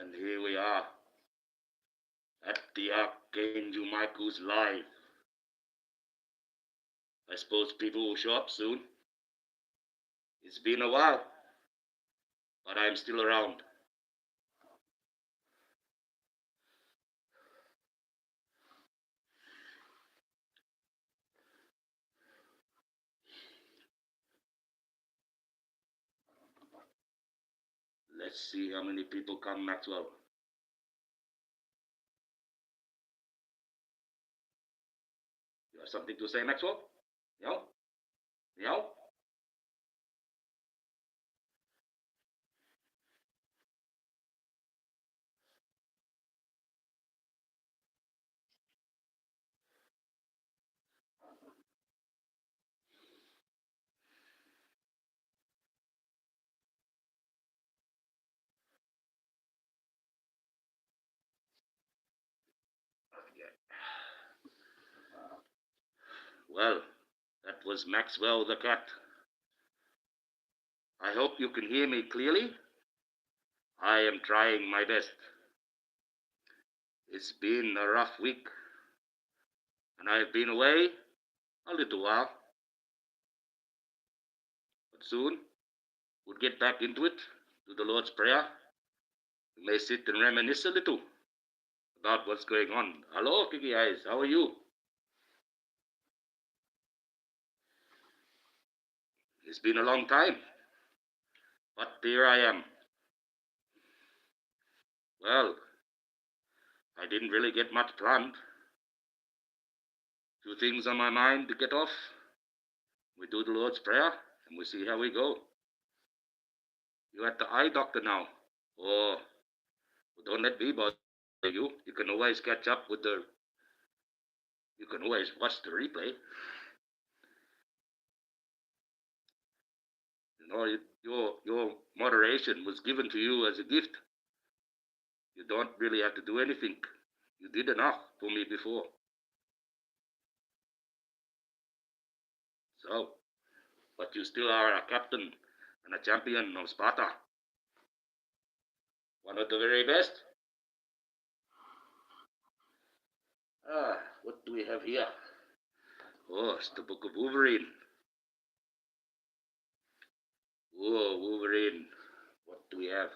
And here we are at the Archangel Michael's live. I suppose people will show up soon. It's been a while, but I'm still around. Let's see how many people come, Maxwell. You have something to say, Maxwell? No? No? Well, that was Maxwell the cat. I hope you can hear me clearly. I am trying my best. It's been a rough week, and I have been away a little while. But soon, we'll get back into it, do the Lord's Prayer. We may sit and reminisce a little about what's going on. Hello, Kiki Eyes, how are you? It's been a long time, but here I am. Well, I didn't really get much planned. Two things on my mind to get off. We do the Lord's Prayer, and we see how we go. You're at the eye doctor now. Oh, well, don't let me bother you. You can always catch up with the... You can always watch the replay. You know, your moderation was given to you as a gift. You don't really have to do anything. You did enough for me before. So, but you still are a captain and a champion of Sparta. One of the very best. What do we have here? Oh, it's the Book of Wolverine. Oh, Wolverine. What do we have?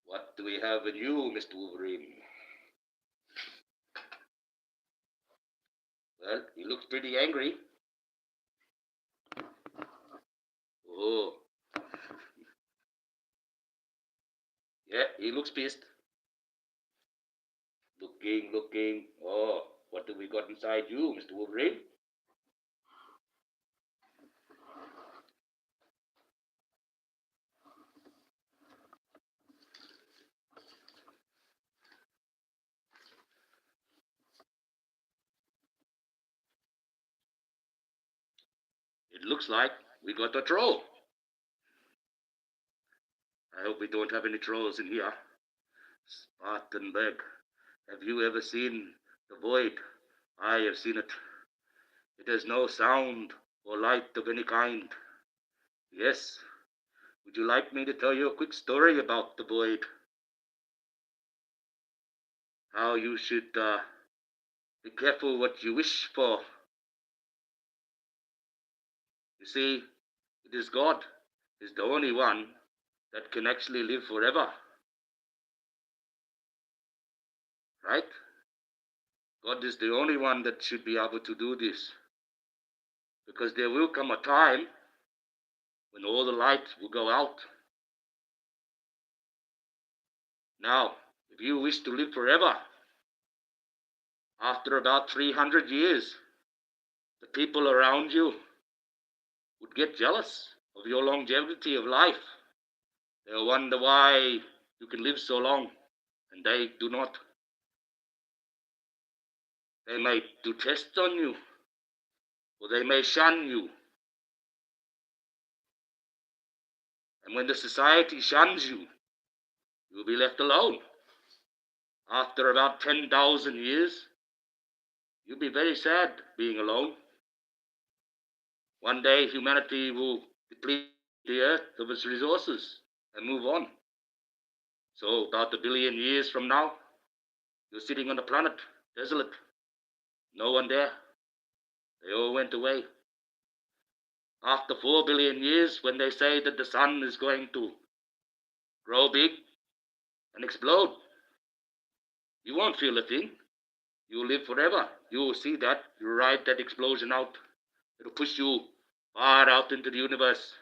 What do we have in you, Mr. Wolverine? Well, he looks pretty angry. Oh. Yeah, he looks pissed. Looking. Oh, what do we got inside you, Mr. Wolverine? It looks like we got a troll. I hope we don't have any trolls in here. Spartanburg. Have you ever seen the void? I have seen it. It has no sound or light of any kind. Yes. Would you like me to tell you a quick story about the void? How you should be careful what you wish for. You see, it is God is the only one that can actually live forever. Right? God is the only one that should be able to do this. Because there will come a time when all the light will go out. Now, if you wish to live forever, after about 300 years, the people around you would get jealous of your longevity of life. They'll wonder why you can live so long and they do not. They may do tests on you, or they may shun you. And when the society shuns you, you'll be left alone. After about 10,000 years, you'll be very sad being alone. One day humanity will deplete the earth of its resources and move on. So about 1 billion years from now, you're sitting on a planet, desolate, no one there. They all went away. After 4 billion years, when they say that the sun is going to grow big and explode, you won't feel a thing. You will live forever. You will see that. You ride that explosion out. It'll push you far out into the universe.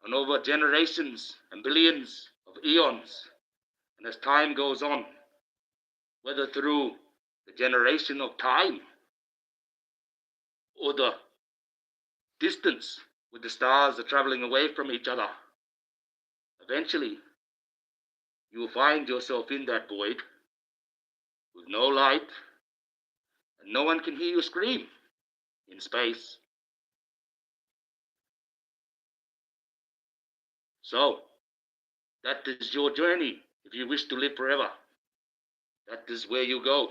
And over generations and billions of eons, and as time goes on, whether through the generation of time or the distance with the stars are traveling away from each other, eventually you will find yourself in that void with no light, and no one can hear you scream in space. So, that is your journey if you wish to live forever. That is where you go.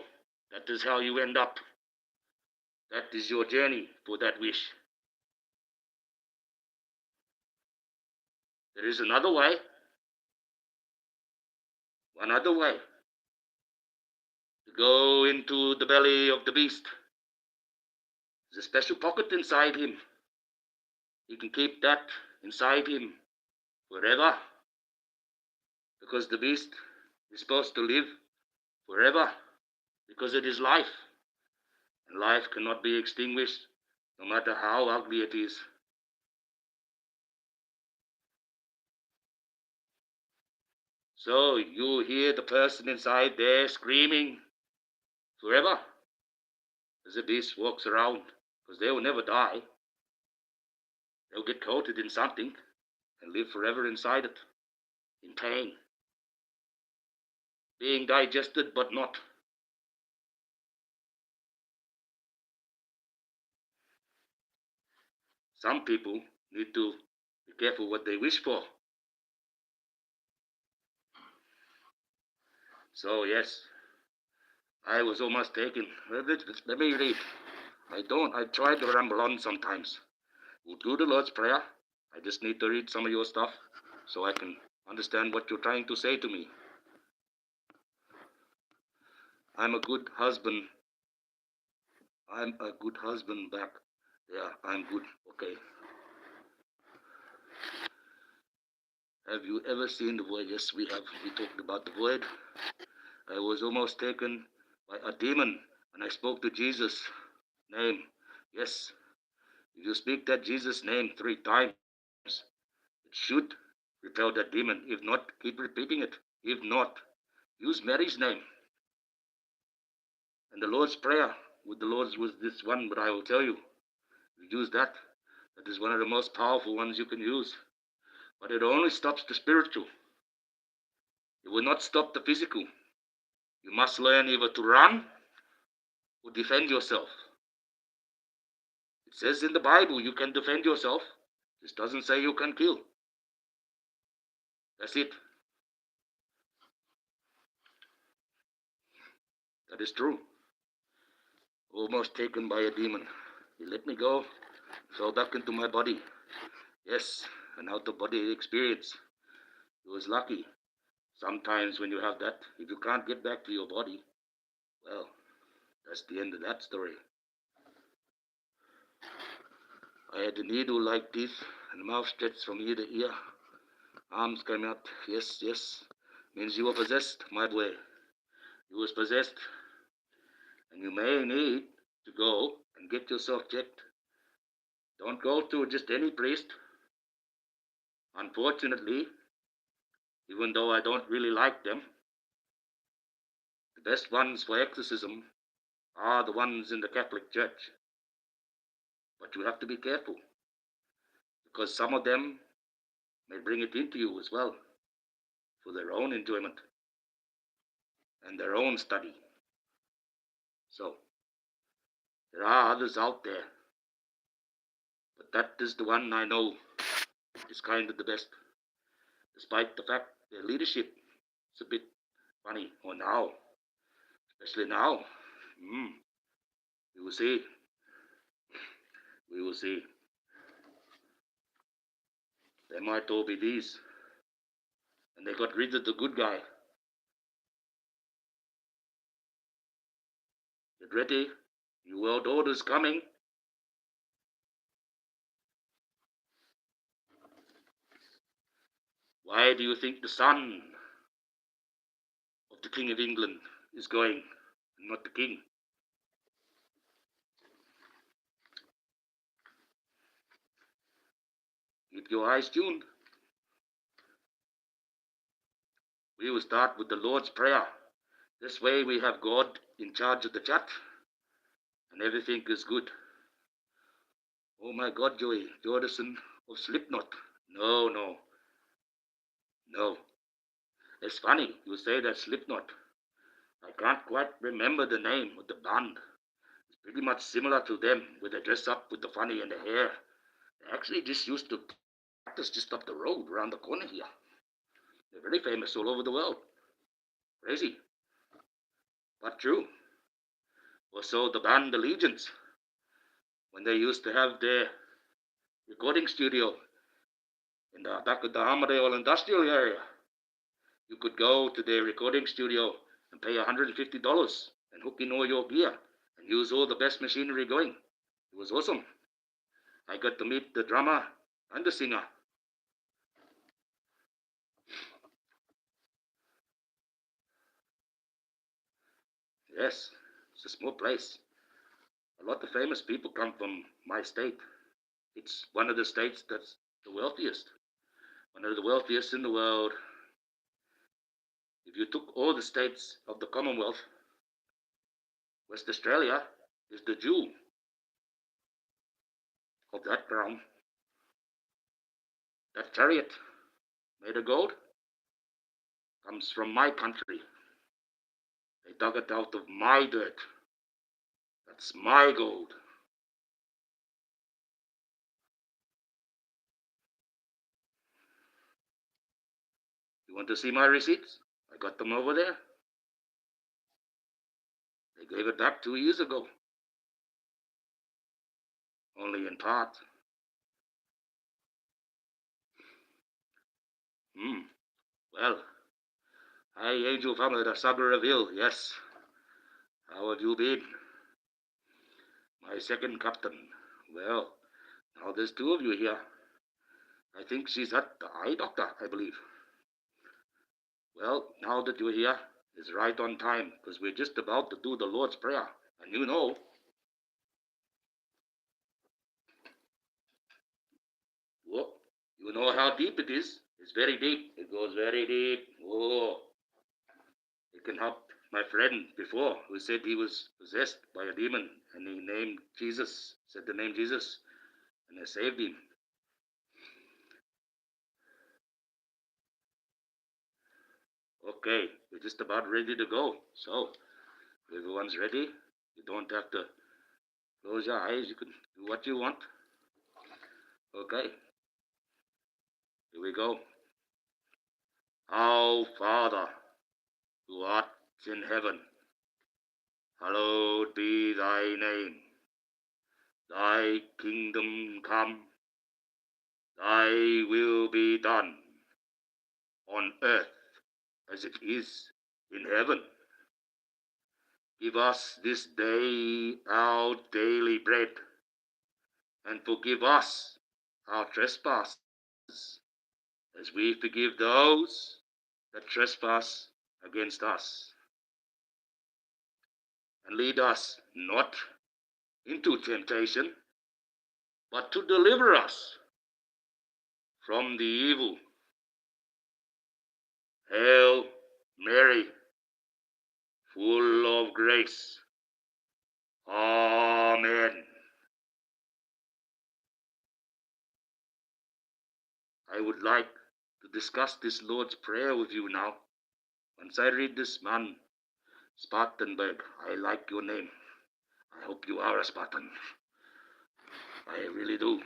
That is how you end up. That is your journey for that wish. There is another way. One other way. To go into the belly of the beast. There's a special pocket inside him. He can keep that inside him forever. Because the beast is supposed to live forever. Because it is life. And life cannot be extinguished, no matter how ugly it is. So you hear the person inside there screaming forever as the beast walks around, because they will never die. They'll get coated in something and live forever inside it, in pain, being digested but not. Some people need to be careful what they wish for. So yes, I was almost taken. Let me read. I try to ramble on sometimes. We'll do the Lord's Prayer. I just need to read some of your stuff so I can understand what you're trying to say to me. I'm a good husband. I'm a good husband back. Yeah, I'm good. Okay. Have you ever seen the void? Yes, we have. We talked about the void. I was almost taken by a demon and I spoke to Jesus' name. Yes, if you speak that Jesus' name 3 times, it should repel that demon. If not, keep repeating it. If not, use Mary's name. And the Lord's Prayer with the Lord's was this one, but I will tell you, use that. That is one of the most powerful ones you can use. But it only stops the spiritual. It will not stop the physical. You must learn either to run or defend yourself. It says in the Bible you can defend yourself. This doesn't say you can kill. That's it. That is true. Almost taken by a demon. He let me go, fell back into my body. Yes, an out-of-body experience. He was lucky. Sometimes when you have that, if you can't get back to your body, well, that's the end of that story. I had a needle-like teeth and mouth stretched from ear to ear. Arms came out. Yes, yes. Means you were possessed, my boy. You was possessed. And you may need to go and get yourself checked. Don't go to just any priest. Unfortunately, even though I don't really like them, the best ones for exorcism are the ones in the Catholic Church. But you have to be careful, because some of them may bring it into you as well, for their own enjoyment and their own study. So, there are others out there, but that is the one I know is kind of the best, despite the fact their leadership is a bit funny, or now, especially now. You will see, We will see. They might all be these. And they got rid of the good guy. Get ready. New world order's coming. Why do you think the son of the King of England is going, and not the king? Keep your eyes tuned. We will start with the Lord's Prayer. This way we have God in charge of the chat, and everything is good. Oh my God, Joey, Jordison of Slipknot. No, no, no. It's funny you say that Slipknot. I can't quite remember the name of the band. It's pretty much similar to them, where they dress up with the funny and the hair. They actually just used to practice just up the road, around the corner here. They're very famous all over the world. Crazy, but true. Also, the band Allegiance, when they used to have their recording studio in the back of the Armadale industrial area, you could go to their recording studio and pay $150 and hook in all your gear and use all the best machinery going. It was awesome. I got to meet the drummer and the singer. Yes, it's a small place. A lot of famous people come from my state. It's one of the states that's the wealthiest. One of the wealthiest in the world. If you took all the states of the Commonwealth, West Australia is the jewel of that crown. That chariot made of gold comes from my country. They dug it out of my dirt. That's my gold. You want to see my receipts? I got them over there. They gave it back 2 years ago. Only in part. Well, hi, Angel from the Saga of Hill. Yes. How have you been? My second captain. Well, now there's two of you here. I think she's at the eye doctor, I believe. Well, now that you're here, it's right on time, because we're just about to do the Lord's Prayer. And you know how deep it is. It's very deep. It goes very deep. Oh, it can help my friend before, who said he was possessed by a demon, and he named Jesus, said the name Jesus, and I saved him. Okay, we're just about ready to go. So, if everyone's ready, you don't have to close your eyes. You can do what you want. Okay, here we go. Our Father, who art in heaven, hallowed be thy name. Thy kingdom come, thy will be done, on earth as it is in heaven. Give us this day our daily bread, and forgive us our trespasses, as we forgive those that trespass against us. And lead us not into temptation, but to deliver us from the evil. Hail Mary, full of grace. Amen. I would like to discuss this Lord's Prayer with you now. Once I read this, man, Spartanburg, I like your name. I hope you are a Spartan. I really do.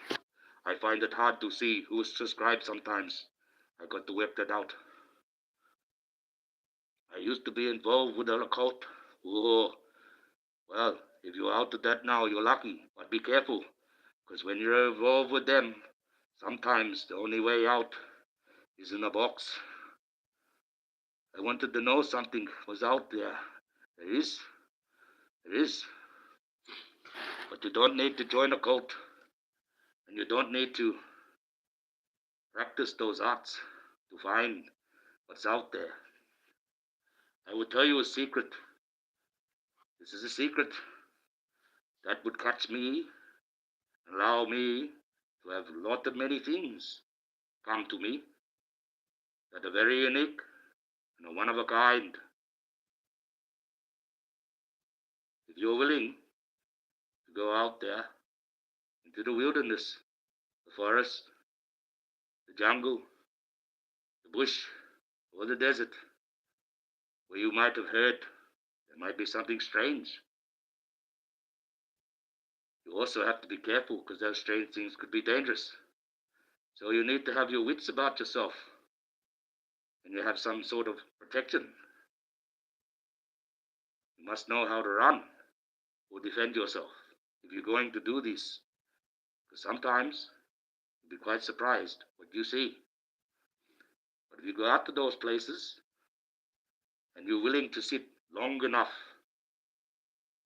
I find it hard to see who's subscribed sometimes. I got to work that out. I used to be involved with an occult. Oh, well, if you're out of that now, you're lucky. But be careful. Because when you're involved with them, sometimes the only way out is in a box. I wanted to know something was out there. There is. There is. But you don't need to join a cult. And you don't need to practice those arts to find what's out there. I will tell you a secret. This is a secret that would catch me, allow me to have a lot of many things come to me that are very unique and are one of a kind. If you're willing to go out there into the wilderness, the forest, the jungle, the bush, or the desert, where you might have heard there might be something strange. You also have to be careful because those strange things could be dangerous. So you need to have your wits about yourself and you have some sort of protection. You must know how to run or defend yourself if you're going to do this. Because sometimes you'll be quite surprised what you see. But if you go out to those places and you're willing to sit long enough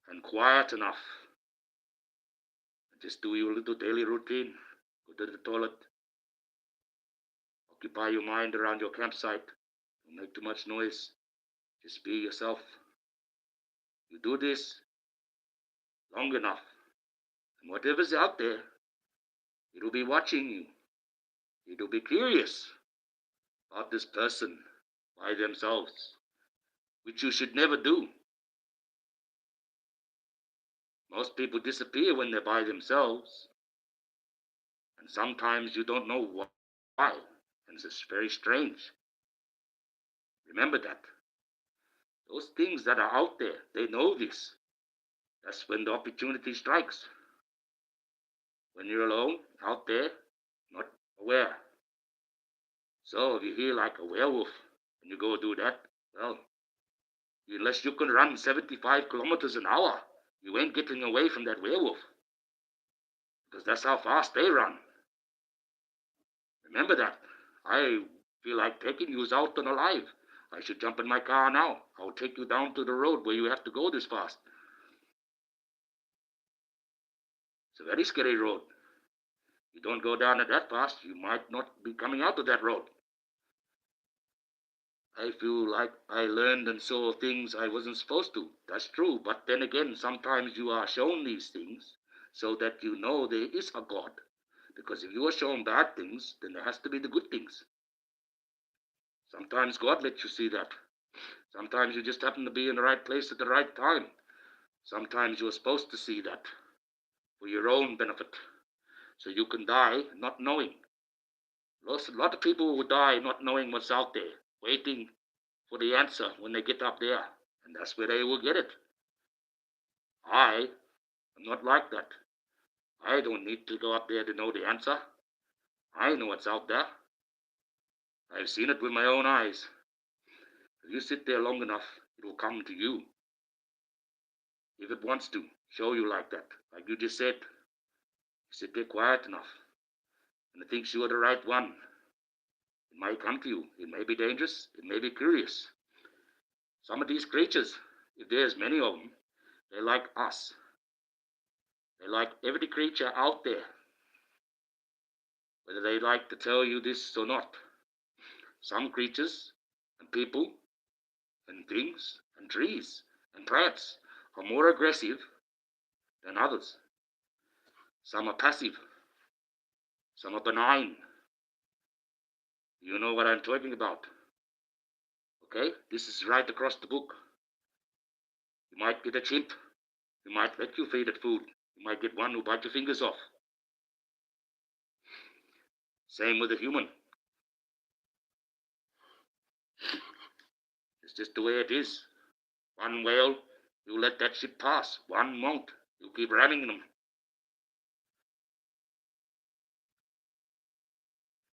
and quiet enough, and just do your little daily routine, go to the toilet, occupy your mind around your campsite, don't make too much noise, just be yourself. You do this long enough, and whatever's out there, it'll be watching you. It'll be curious about this person by themselves, which you should never do. Most people disappear when they're by themselves, and sometimes you don't know why, and it's very strange. Remember that. Those things that are out there, they know this. That's when the opportunity strikes. When you're alone, out there, not aware. So if you hear like a werewolf and you go do that, well, unless you can run 75 kilometers an hour, you ain't getting away from that werewolf. Because that's how fast they run. Remember that. I feel like taking you out and alive. I should jump in my car now. I'll take you down to the road where you have to go this fast. It's a very scary road. You don't go down it that fast, you might not be coming out of that road. I feel like I learned and saw things I wasn't supposed to. That's true. But then again, sometimes you are shown these things so that you know there is a God. Because if you are shown bad things, then there has to be the good things. Sometimes God lets you see that. Sometimes you just happen to be in the right place at the right time. Sometimes you're supposed to see that for your own benefit. So you can die not knowing. A lot of people will die not knowing what's out there, waiting for the answer when they get up there. And that's where they will get it. I am not like that. I don't need to go up there to know the answer. I know what's out there. I've seen it with my own eyes. If you sit there long enough, it will come to you. If it wants to show you like that, like you just said, you sit there quiet enough, and it thinks you are the right one. It might come to you. It may be dangerous. It may be curious. Some of these creatures, if there's many of them, they like us. They like every creature out there, whether they like to tell you this or not. Some creatures and people and things and trees and plants are more aggressive than others. Some are passive. Some are benign. You know what I'm talking about. Okay? This is right across the book. You might get a chimp. You might let you feed it food. You might get one who bites your fingers off. Same with a human. It's just the way it is. One whale, you let that ship pass. One won't. You keep ramming them.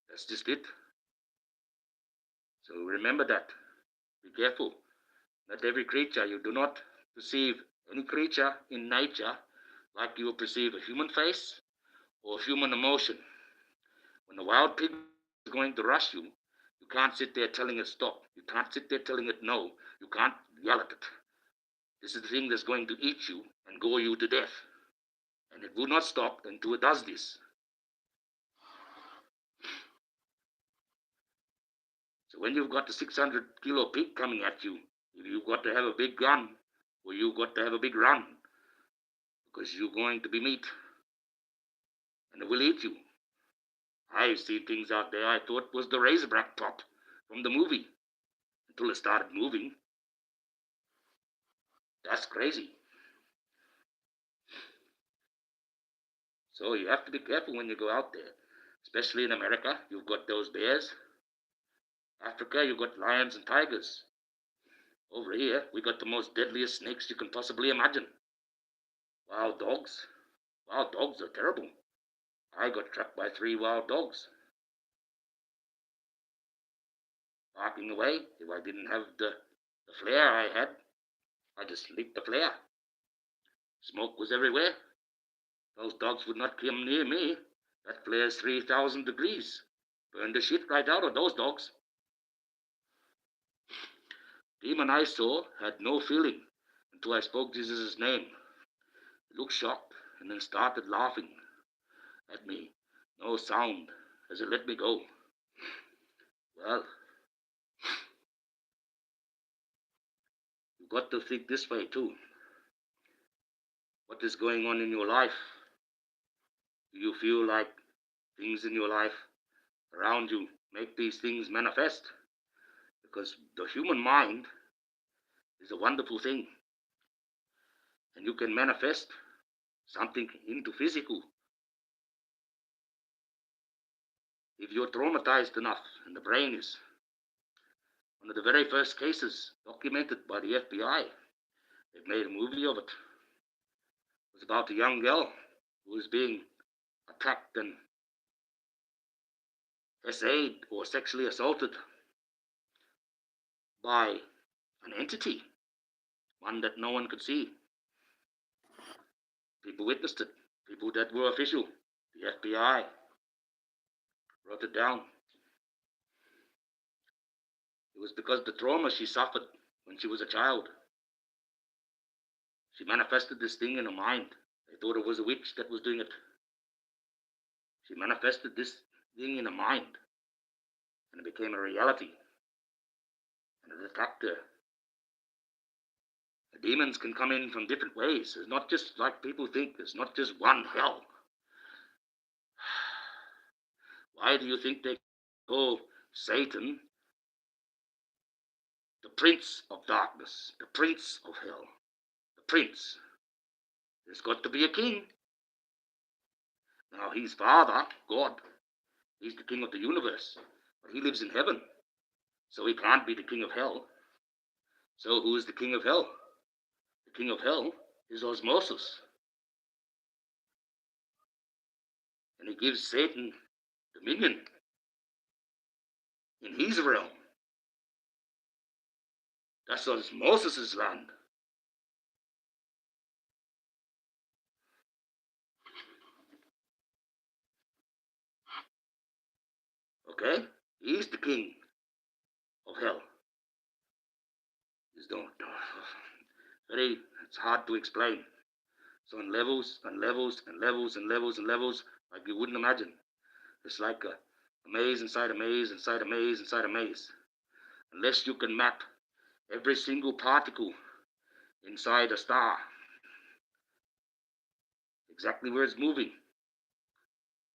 That's just it. So remember that. Be careful. Not every creature. You do not perceive any creature in nature like you will perceive a human face or human emotion. When the wild pig is going to rush you, you can't sit there telling it stop. You can't sit there telling it no. You can't yell at it. This is the thing that's going to eat you and gore you to death. And it will not stop until it does this. So when you've got the 600-kilo pig coming at you, you've got to have a big gun, or you've got to have a big run, because you're going to be meat, and it will eat you. I've seen things out there I thought was the Razorback top from the movie, until it started moving. That's crazy. So you have to be careful when you go out there, especially in America. You've got those bears. Africa, you've got lions and tigers. Over here, we got the most deadliest snakes you can possibly imagine. Wild dogs. Wild dogs are terrible. I got trapped by 3 wild dogs. Barking away. If I didn't have the flare I had, I just lit the flare. Smoke was everywhere. Those dogs would not come near me. That flare's 3,000 degrees. Burned the shit right out of those dogs. Demon I saw had no feeling until I spoke Jesus' name. He looked shocked and then started laughing at me. No sound as it let me go. Well, you've got to think this way too. What is going on in your life? Do you feel like things in your life around you make these things manifest? Because the human mind is a wonderful thing. And you can manifest something into physical. If you're traumatized enough, and the brain is. One of the very first cases documented by the FBI, they've made a movie of it. It was about a young girl who was being attacked and essayed or sexually assaulted by an entity, one that no one could see. People witnessed it, people that were official. The FBI wrote it down. It was because of the trauma she suffered when she was a child. She manifested this thing in her mind. They thought it was a witch that was doing it. She manifested this thing in her mind, and it became a reality, and it attacked her. The demons can come in from different ways. It's not just like people think. There's not just one hell. Why do you think they call Satan the prince of darkness, the prince of hell? The prince. There's got to be a king. Now, his father, God, he's the king of the universe, but he lives in heaven, so he can't be the king of hell. So who is the king of hell? The king of hell is osmosis. And he gives Satan dominion in his realm. That's osmosis' land. Okay? He's the king of hell. It's hard to explain. So on levels and levels and levels and levels and levels, like you wouldn't imagine. It's like a maze inside a maze inside a maze inside a maze. Unless you can map every single particle inside a star, exactly where it's moving,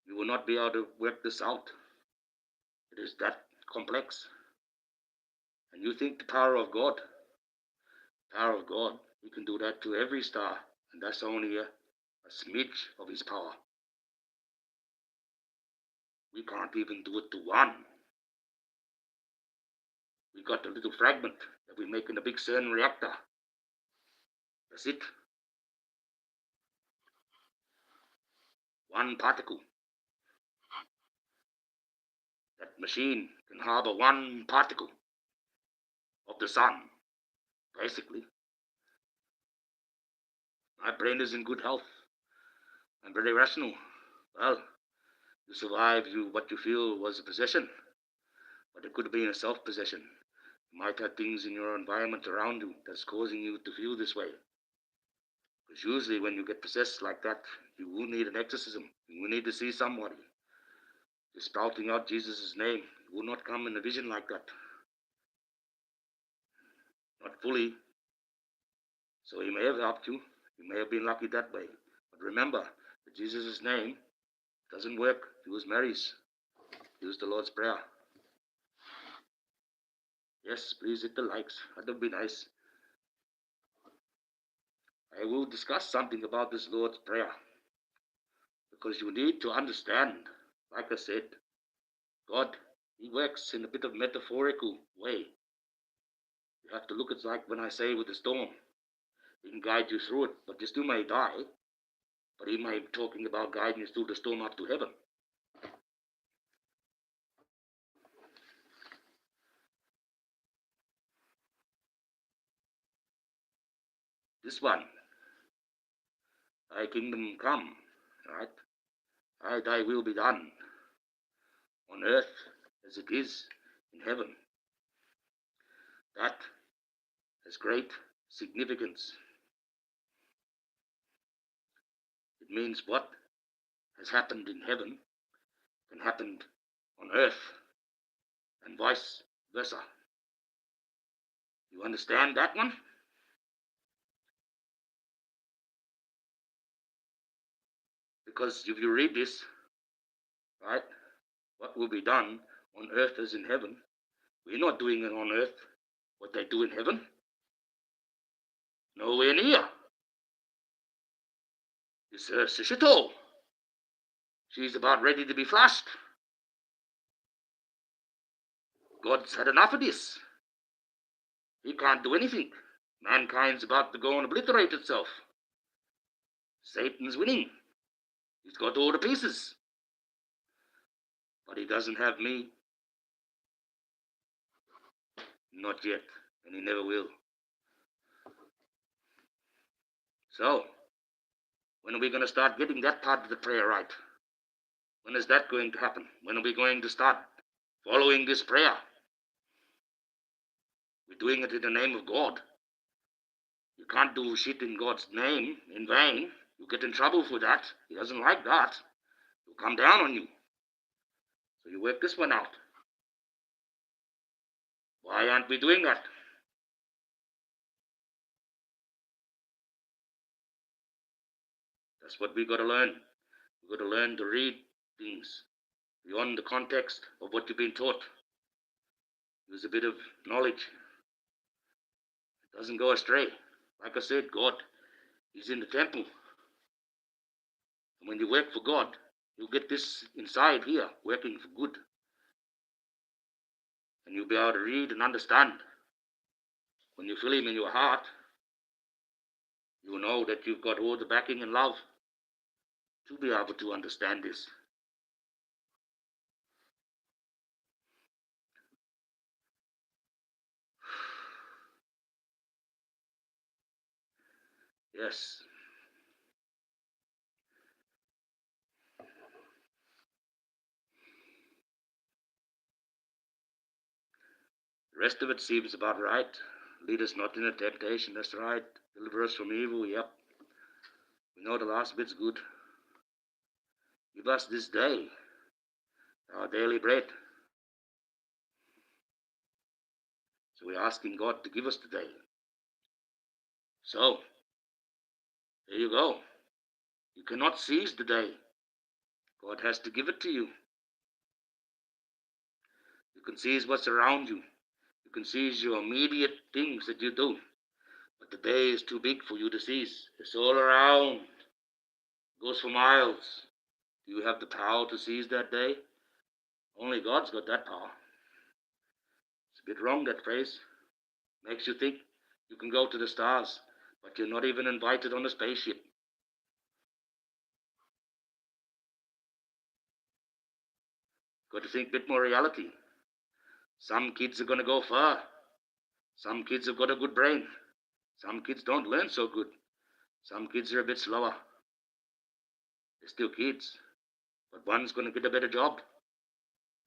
you will not be able to work this out. It is that complex. And you think the power of God, he can do that to every star, and that's only a smidge of his power. We can't even do it to one. We got a little fragment that we make in a big CERN reactor. That's it. One particle. That machine can harbor one particle of the sun, basically. My brain is in good health. I'm very rational. Well, you survive what you feel was a possession, but it could have been a self-possession. You might have things in your environment around you that's causing you to feel this way. Because usually when you get possessed like that, you will need an exorcism. You will need to see somebody. Just spouting out Jesus' name will not come in a vision like that. Not fully. So he may have helped you. You may have been lucky that way. But remember that Jesus' name doesn't work. Use Mary's. Use the Lord's Prayer. Yes, please hit the likes. That would be nice. I will discuss something about this Lord's Prayer. Because you need to understand, like I said, God, he works in a bit of metaphorical way. You have to look at it like when I say with the storm. He can guide you through it, but you still may die. But he may be talking about guiding you through the storm up to heaven. This one, thy kingdom come, right? Thy will be done on earth as it is in heaven. That has great significance. It means what has happened in heaven can happen on earth and vice versa. You understand that one? Because if you read this, right, what will be done on earth as in heaven, we're not doing it on earth what they do in heaven. Nowhere near. It's Sishito. She's about ready to be flushed. God's had enough of this. He can't do anything. Mankind's about to go and obliterate itself. Satan's winning. He's got all the pieces. But he doesn't have me. Not yet. And he never will. So, when are we going to start getting that part of the prayer right? When is that going to happen? When are we going to start following this prayer? We're doing it in the name of God. You can't do shit in God's name in vain. You get in trouble for that. He doesn't like that. He'll come down on you. So you work this one out. Why aren't we doing that? That's what we got to learn. We got to learn to read things beyond the context of what you've been taught. Use a bit of knowledge. It doesn't go astray. Like I said, God, he's in the temple. And when you work for God, you'll get this inside here, working for good. And you'll be able to read and understand. When you feel him in your heart, you know that you've got all the backing and love to be able to understand this. Yes. The rest of it seems about right. Lead us not into temptation, that's right. Deliver us from evil, yep. We know the last bit's good. Give us this day our daily bread. So we're asking God to give us today. So, there you go. You cannot seize the day. God has to give it to you. You can seize what's around you. You can seize your immediate things that you do. But the day is too big for you to seize. It's all around. It goes for miles. Do you have the power to seize that day? Only God's got that power. It's a bit wrong, that phrase. Makes you think you can go to the stars, but you're not even invited on a spaceship. Got to think a bit more reality. Some kids are going to go far. Some kids have got a good brain. Some kids don't learn so good. Some kids are a bit slower. They're still kids. But one's going to get a better job,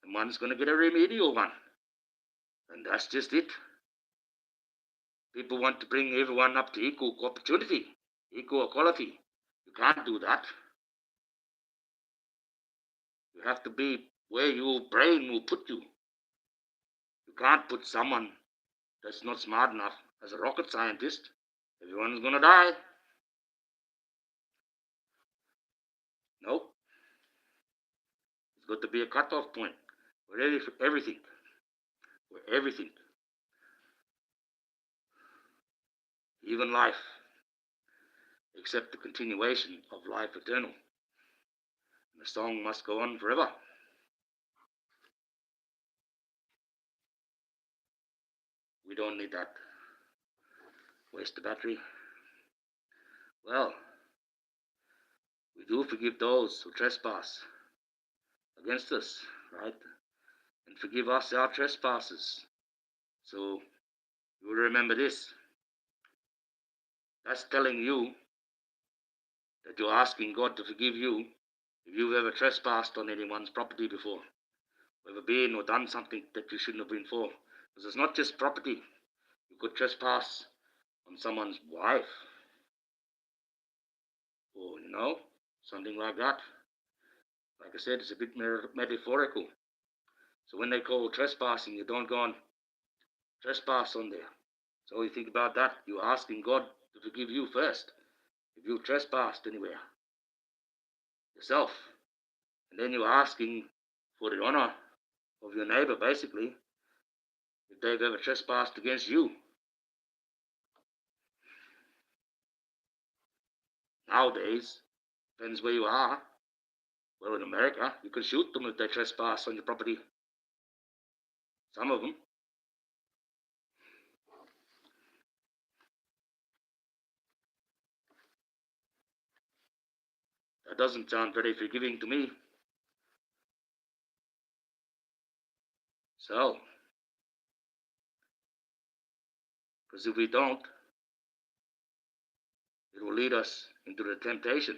and one's going to get a remedial one. And that's just it. People want to bring everyone up to equal opportunity, equal equality. You can't do that. You have to be where your brain will put you. You can't put someone that's not smart enough as a rocket scientist. Everyone's going to die. Nope. It's got to be a cutoff point where everything, even life, except the continuation of life eternal. And the song must go on forever. We don't need that. Waste the battery. Well, we do forgive those who trespass against us, right? And forgive us our trespasses. So you will remember this. That's telling you that you're asking God to forgive you if you've ever trespassed on anyone's property before, ever been or done something that you shouldn't have been for. Because it's not just property. You could trespass on someone's wife, or something like that. Like I said, it's a bit metaphorical. So when they call trespassing, you don't go and trespass on there. So you think about that. You're asking God to forgive you first if you trespassed anywhere yourself, and then you're asking for the honor of your neighbor, basically, if they've ever trespassed against you. Nowadays, depends where you are. Well, in America, you can shoot them if they trespass on your property. Some of them. That doesn't sound very forgiving to me. So, because if we don't, it will lead us into the temptation.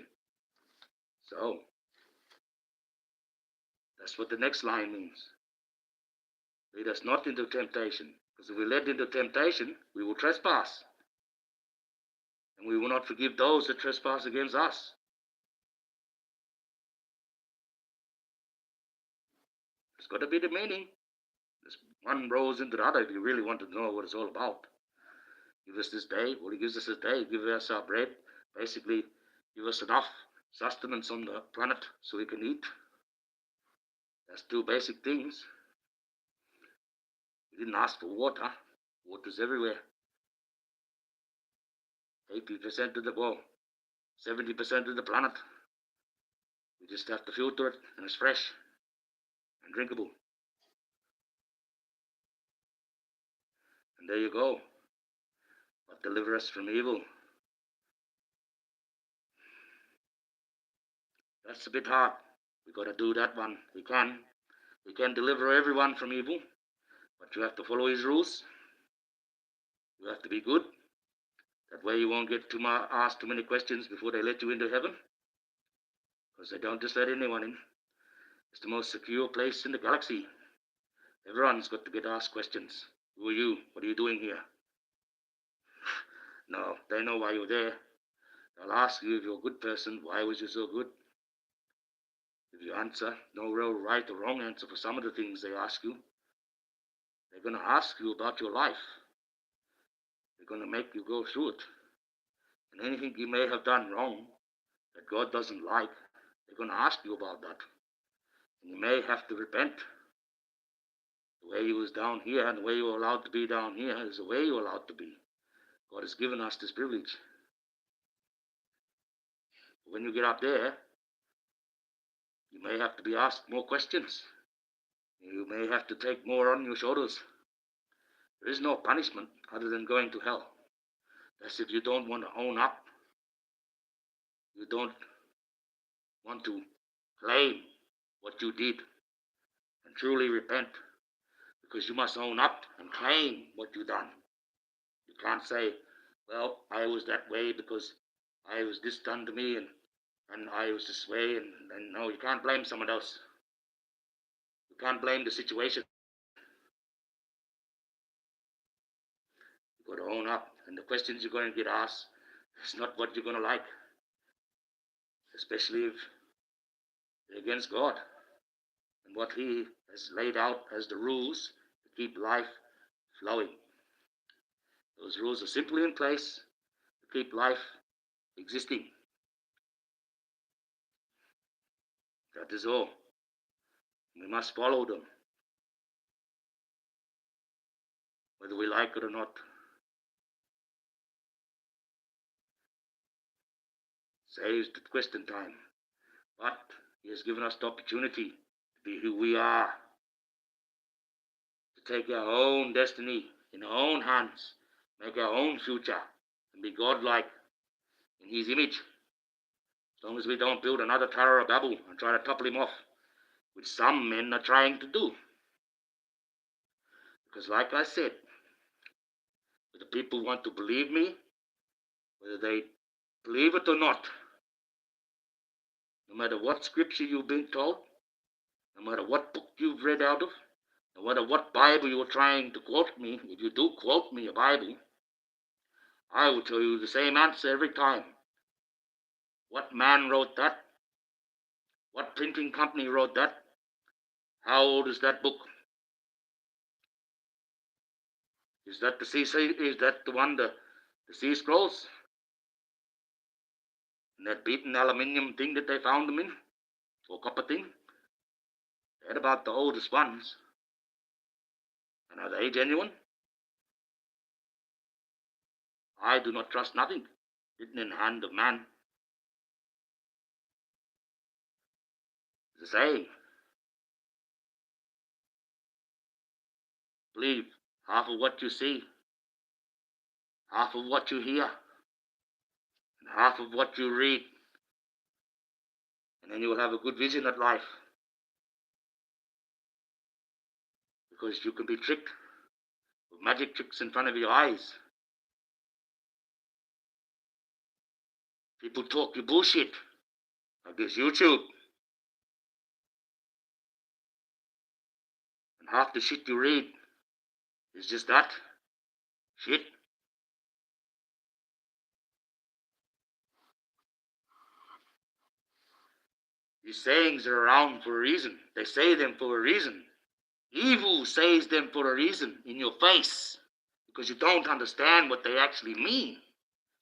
So, that's what the next line means. Lead us not into temptation. Because if we led into temptation, we will trespass. And we will not forgive those that trespass against us. It's got to be the meaning. This one rolls into the other if you really want to know what it's all about. Give us this day. Well, he gives us this day. Give us our bread. Basically, give us enough sustenance on the planet so we can eat. That's two basic things. We didn't ask for water. Water's everywhere. 80% of the world, 70% of the planet. We just have to filter it, and it's fresh and drinkable. And there you go. But deliver us from evil. That's a bit hard. We got to do that one. We can deliver everyone from evil, but you have to follow his rules. You have to be good. That way you won't get asked too many questions before they let you into heaven. Because they don't just let anyone in. It's the most secure place in the galaxy. Everyone's got to get asked questions. Who are you? What are you doing here? No, they know why you're there. They'll ask you if you're a good person. Why was you so good? If you answer, no real right or wrong answer for some of the things they ask you, they're going to ask you about your life. They're going to make you go through it. And anything you may have done wrong that God doesn't like, they're going to ask you about that. And you may have to repent. The way you was down here and the way you were allowed to be down here is the way you're allowed to be. God has given us this privilege. But when you get up there, you may have to be asked more questions. You may have to take more on your shoulders. There is no punishment other than going to hell. That's if you don't want to own up. You don't want to claim what you did and truly repent, because you must own up and claim what you've done. You can't say, well, I was that way because I was this done to me and And I used to swear, and no, you can't blame someone else. You can't blame the situation. You've got to own up. And the questions you're going to get asked, it's not what you're going to like, especially if they're against God and what He has laid out as the rules to keep life flowing. Those rules are simply in place to keep life existing. That is all. We must follow them, whether we like it or not. Saves the question time. But He has given us the opportunity to be who we are, to take our own destiny in our own hands, make our own future, and be godlike in His image. As long as we don't build another Tower of Babel and try to topple him off, which some men are trying to do. Because like I said, whether people want to believe me, whether they believe it or not, no matter what scripture you've been told, no matter what book you've read out of, no matter what Bible you're trying to quote me, if you do quote me a Bible, I will tell you the same answer every time. What man wrote that? What printing company wrote that? How old is that book? Is that the is that the one, the sea scrolls? And that beaten aluminium thing that they found them in? Or copper thing? They're about the oldest ones. And are they genuine? I do not trust nothing written in the hand of man. It's the same. Believe half of what you see, half of what you hear, and half of what you read. And then you will have a good vision of life. Because you can be tricked with magic tricks in front of your eyes. People talk you bullshit, like this YouTube. And half the shit you read is just that shit. These sayings are around for a reason. They say them for a reason. Evil says them for a reason in your face, because you don't understand what they actually mean.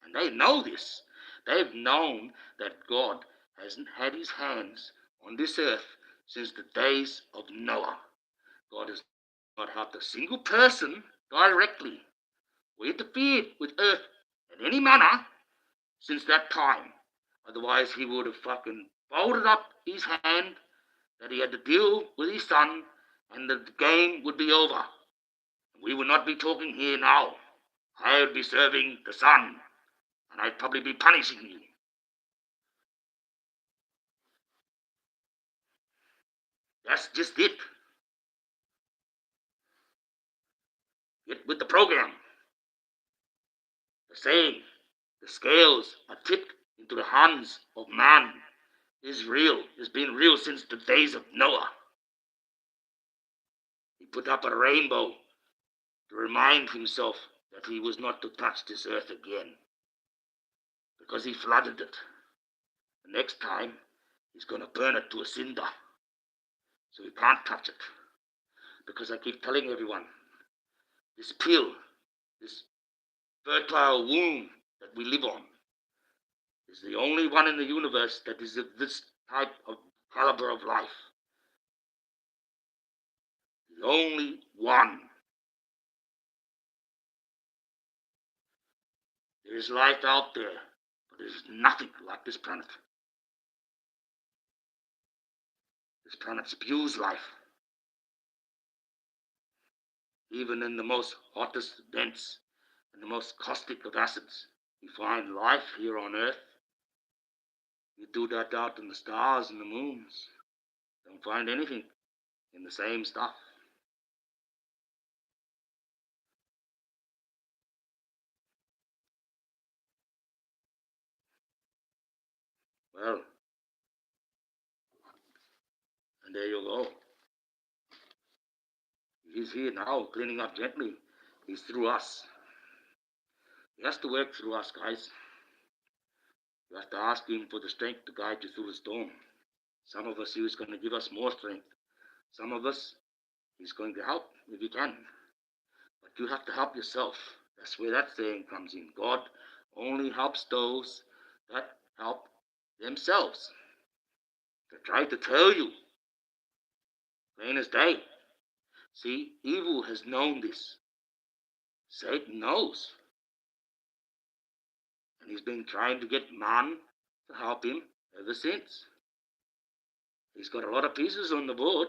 And they know this. They've known that God hasn't had his hands on this earth since the days of Noah. God has not helped a single person directly or interfered with earth in any manner since that time. Otherwise, he would have fucking folded up his hand that he had to deal with his son, and the game would be over. We would not be talking here now. I would be serving the son, and I'd probably be punishing you. That's just it. Get with the program. The saying, the scales are tipped into the hands of man, is real. It's been real since the days of Noah. He put up a rainbow to remind himself that he was not to touch this earth again, because he flooded it. The next time, he's going to burn it to a cinder, so he can't touch it. Because I keep telling everyone, this pill, this fertile womb that we live on, is the only one in the universe that is of this type of caliber of life. The only one. There is life out there, but there is nothing like this planet. This planet spews life. Even in the most hottest vents and the most caustic of acids, you find life here on Earth. You do that out in the stars and the moons, don't find anything in the same stuff. Well, And there you go. He's here now, cleaning up gently. He's through us. He has to work through us, guys. You have to ask him for the strength to guide you through the storm. Some of us, he's going to give us more strength. Some of us, he's going to help if he can. But you have to help yourself. That's where that saying comes in. God only helps those that help themselves. They try to tell you, plain as day. See, evil has known this. Satan knows. And he's been trying to get man to help him ever since. He's got a lot of pieces on the board.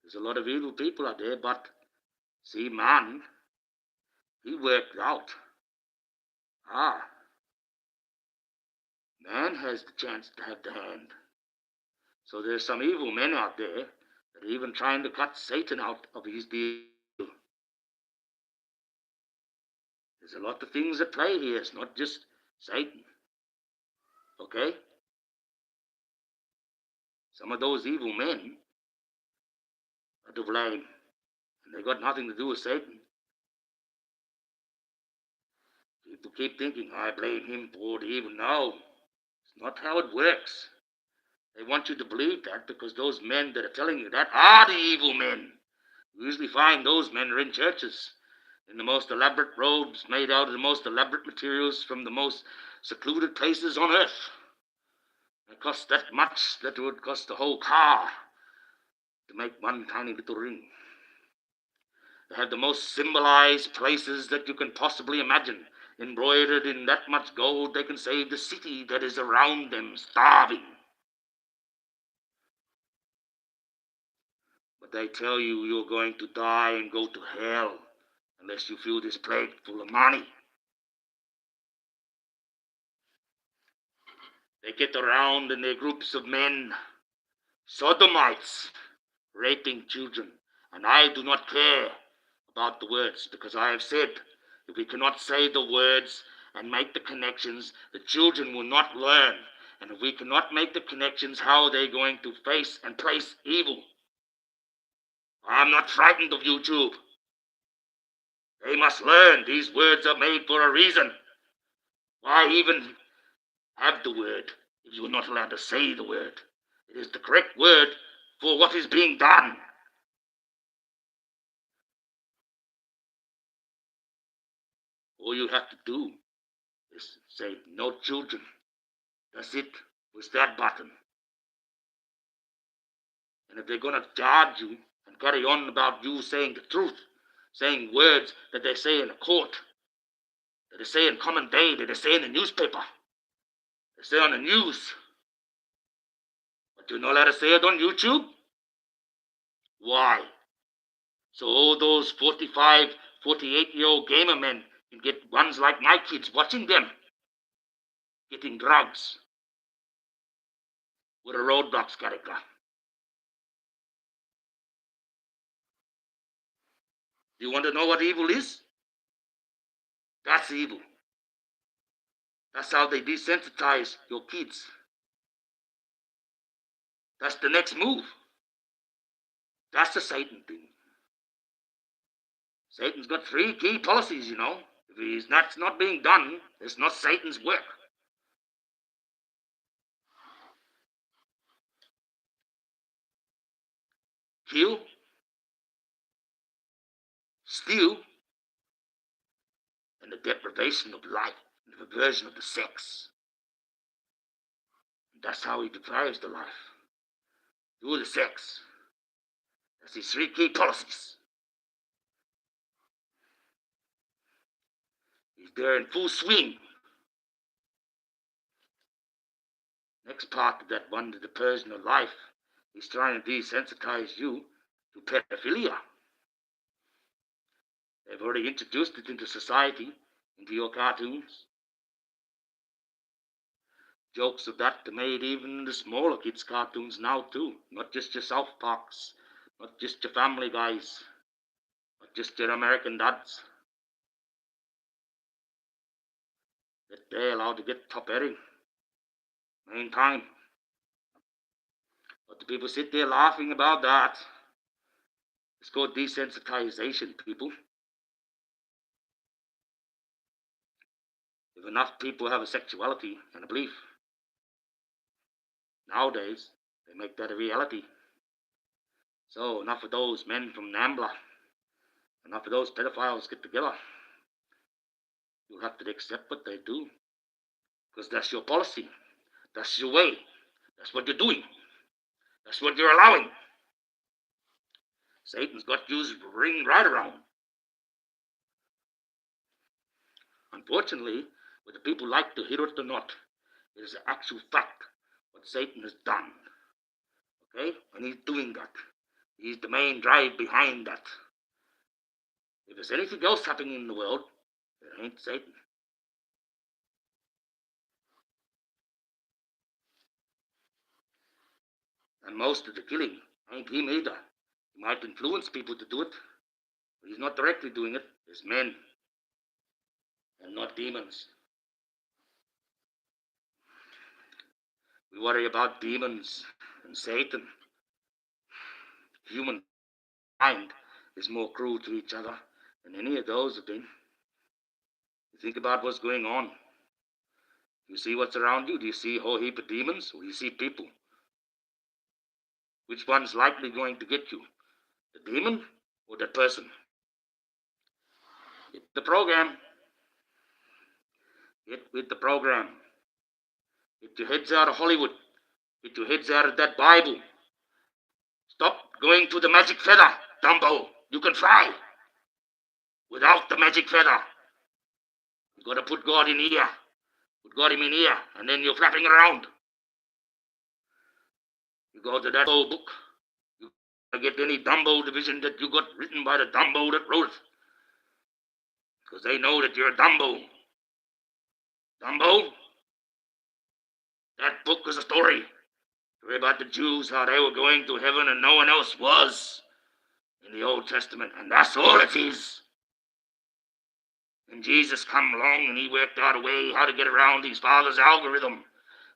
There's a lot of evil people out there, but see, man, he worked out. Man has the chance to have the hand. So there's some evil men out there that are even trying to cut Satan out of his deal. There's a lot of things at play here. It's not just Satan. Okay? Some of those evil men are to blame. And they got nothing to do with Satan. People keep thinking, I blame him for the evil. No, it's not how it works. They want you to believe that because those men that are telling you that are the evil men. You usually find those men are in churches, in the most elaborate robes made out of the most elaborate materials from the most secluded places on earth. It costs that much that it would cost a whole car to make one tiny little ring. They have the most symbolized places that you can possibly imagine. Embroidered in that much gold, they can save the city that is around them starving. But they tell you you're going to die and go to hell unless you fill this plate full of money. They get around in their groups of men, sodomites, raping children. And I do not care about the words, because I have said, if we cannot say the words and make the connections, the children will not learn. And if we cannot make the connections, how are they going to face and place evil? I'm not frightened of YouTube. They must learn these words are made for a reason. Why even have the word if you are not allowed to say the word? It is the correct word for what is being done. All you have to do is say, no children. That's it. Push that button. And if they're going to charge you and carry on about you saying the truth, saying words that they say in a court, that they say in common day, that they say in the newspaper, they say on the news, but you're not allowed to say it on YouTube? Why? So all those 45, 48-year-old gamer men can get ones like my kids watching them, getting drugs with a Roadblocks character. You want to know what evil is? That's evil. That's how they desensitize your kids. That's the next move. That's the Satan thing. Satan's got 3 key policies, you know. If that's not being done, it's not Satan's work. Kill, steal, and the deprivation of life, and the perversion of the sex. And that's how he deprives the life. Through the sex. That's his 3 key policies. He's there in full swing. Next part of that one, the perversion of life, he's trying to desensitize you to pedophilia. They've already introduced it into society, into your cartoons. Jokes of that are made even in the smaller kids' cartoons now too. Not just your South Parks, not just your Family Guys, not just your American Dads. That they're allowed to get top heading. Main time. But the people sit there laughing about that. It's called desensitization, people. If enough people have a sexuality and a belief, nowadays, they make that a reality. So enough of those men from Nambla, enough of those pedophiles get together. You have to accept what they do, because that's your policy. That's your way. That's what you're doing. That's what you're allowing. Satan's got you ring right around. Unfortunately, whether people like to hear it or not, it is an actual fact what Satan has done. Okay? And he's doing that. He's the main drive behind that. If there's anything else happening in the world, it ain't Satan. And most of the killing ain't him either. He might influence people to do it, but he's not directly doing it. It's men and not demons. We worry about demons and Satan. Human mind is more cruel to each other than any of those have been. You think about what's going on. You see what's around you? Do you see a whole heap of demons, or do you see people? Which one's likely going to get you? The demon or the person? Hit the program. Hit with the program. Get your heads out of Hollywood. Get your heads out of that Bible. Stop going to the magic feather, Dumbo. You can fly without the magic feather. You've got to put God in here. Put God in here, and then you're flapping around. You go to that old book. You get any Dumbo division that you got written by the Dumbo that wrote it. Because they know that you're a Dumbo. Dumbo? That book is a story. Story about the Jews, how they were going to heaven and no one else was in the Old Testament. And that's all it is. And Jesus come along and he worked out a way how to get around his father's algorithm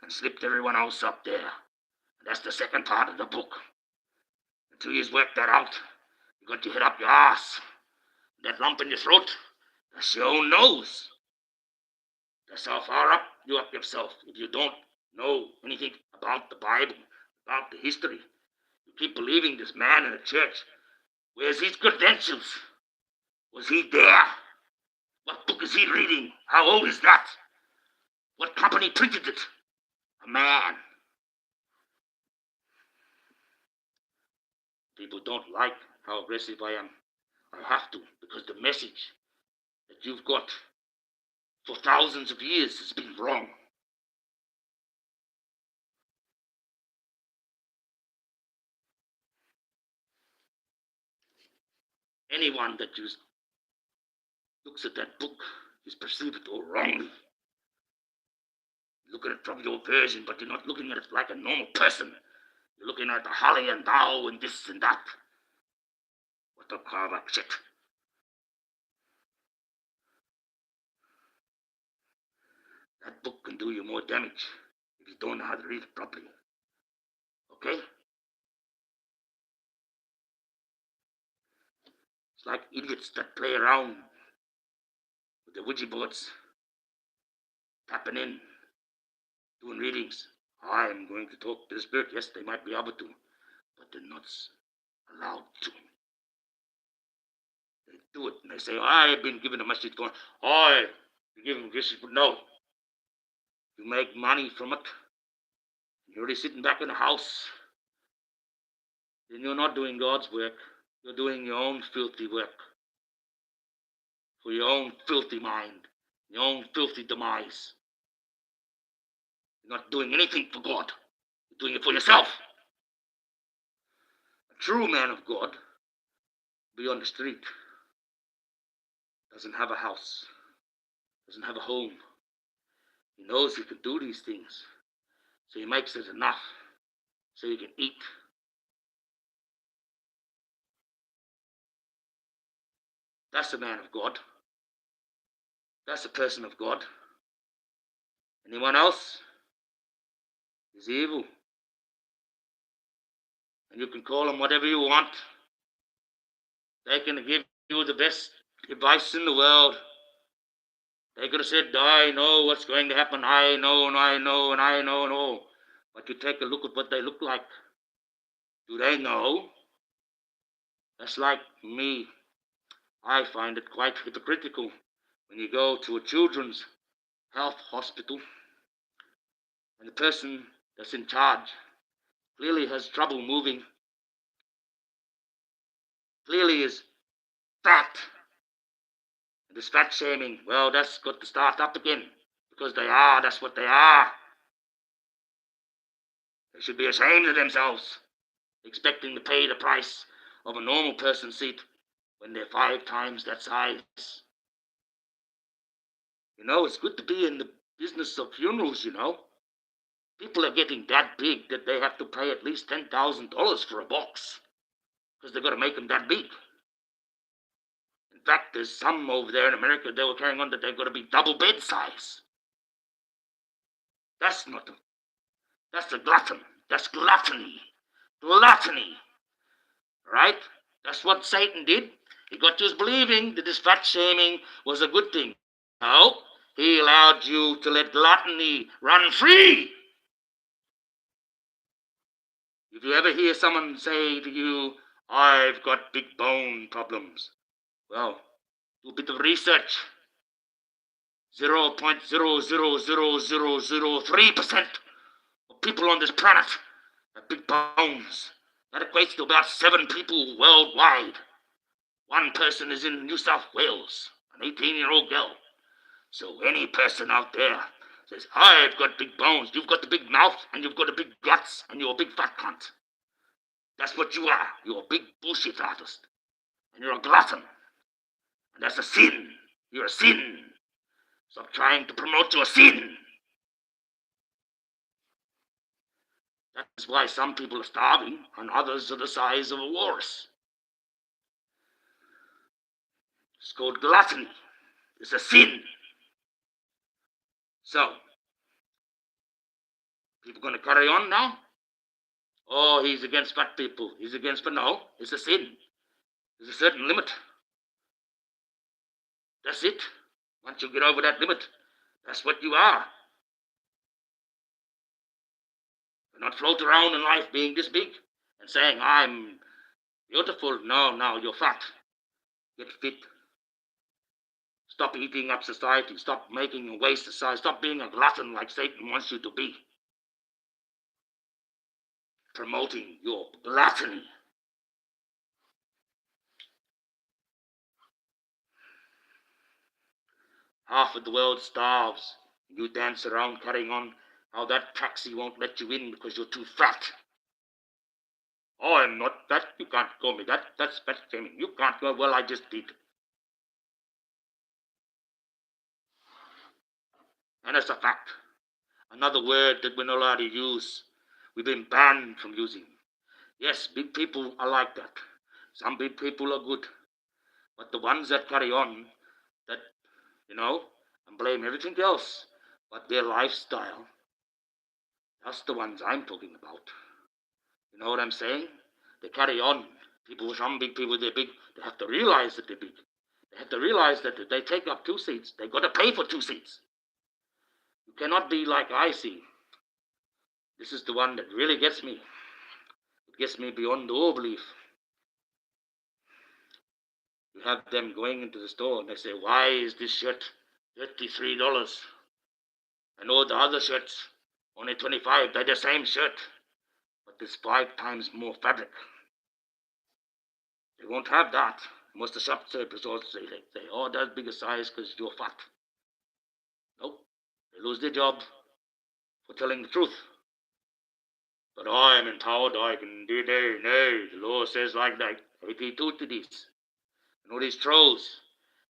and slipped everyone else up there. And that's the second part of the book. Until you've worked that out, you got your head up your ass. That lump in your throat, that's your own nose. That's how far up you up yourself. If you don't know anything about the Bible, about the history, you keep believing this man in the church. Where's his credentials? Was he there? What book is he reading? How old is that? What company printed it? A man. People don't like how aggressive I am. I have to, because the message that you've got for thousands of years has been wrong. Anyone that just looks at that book is perceived it all wrongly. You look at it from your version, but you're not looking at it like a normal person. You're looking at the holly and thou and this and that. What the carver shit. That book can do you more damage if you don't know how to read it properly. Okay? It's like idiots that play around with the Ouija boards, tapping in, doing readings. I'm going to talk to the spirit. Yes, they might be able to, but they're not allowed to. They do it and they say, I've been given a message going, I've been given a message, but no. You make money from it. You're already sitting back in the house. Then you're not doing God's work. You're doing your own filthy work. For your own filthy mind. Your own filthy demise. You're not doing anything for God. You're doing it for yourself. A true man of God be on the street. Doesn't have a house. Doesn't have a home. He knows he can do these things. So he makes it enough so he can eat. That's a man of God. That's a person of God. Anyone else is evil. and you can call them whatever you want. They can give you the best advice in the world. They could have said, I know what's going to happen. I know, and I know, and I know, and all. But you take a look at what they look like. Do they know? That's like me. I find it quite hypocritical when you go to a children's health hospital and the person that's in charge clearly has trouble moving, clearly is fat. And this fat shaming, well, that's got to start up again because that's what they are. They should be ashamed of themselves, expecting to pay the price of a normal person's seat when they're 5 times that size. It's good to be in the business of funerals, People are getting that big that they have to pay at least $10,000 for a box because they've got to make them that big. In fact, there's some over there in America, they were carrying on that they've got to be double bed size. That's a glutton. That's gluttony. Gluttony. Right? That's what Satan did. He got you believing that this fat shaming was a good thing. No, he allowed you to let gluttony run free. If you ever hear someone say to you, I've got big bone problems, well, do a bit of research. 0.00003% of people on this planet have big bones. That equates to about 7 people worldwide. One person is in New South Wales, an 18-year-old girl. So any person out there says, I've got big bones, you've got the big mouth, and you've got the big guts, and you're a big fat cunt. That's what you are. You're a big bullshit artist. And you're a glutton. And that's a sin. You're a sin. Stop trying to promote your sin. That's why some people are starving, and others are the size of a walrus. It's called gluttony. It's a sin. So, people going to carry on now? Oh, he's against fat people. He's against fat. No, it's a sin. There's a certain limit. That's it. Once you get over that limit, that's what you are. Do not float around in life being this big and saying, I'm beautiful. No, you're fat. Get fit. Stop eating up society. Stop making a waste of society. Stop being a glutton like Satan wants you to be. Promoting your gluttony. Half of the world starves. You dance around carrying on how that taxi won't let you in because you're too fat. Oh, I'm not fat. You can't call me that. That's fat shaming. You can't go. Well, I just did. And it's a fact. Another word that we're not allowed to use. We've been banned from using. Yes, big people are like that. Some big people are good. But the ones that carry on, that, and blame everything else, but their lifestyle, that's the ones I'm talking about. You know what I'm saying? They carry on. Some big people, they're big. They have to realize that they're big. They have to realize that if they take up 2 seats, they've got to pay for 2 seats. You cannot be like I see. This is the one that really gets me. It gets me beyond all belief. You have them going into the store and they say, why is this shirt $33? And all the other shirts, only $25. They're the same shirt, but there's 5 times more fabric. They won't have that. Most of the shop servers also say, oh, that's bigger size because you're fat. Nope. They lose their job for telling the truth. But I am empowered, I can do that. No, the law says like that. 82 to this. And all these trolls,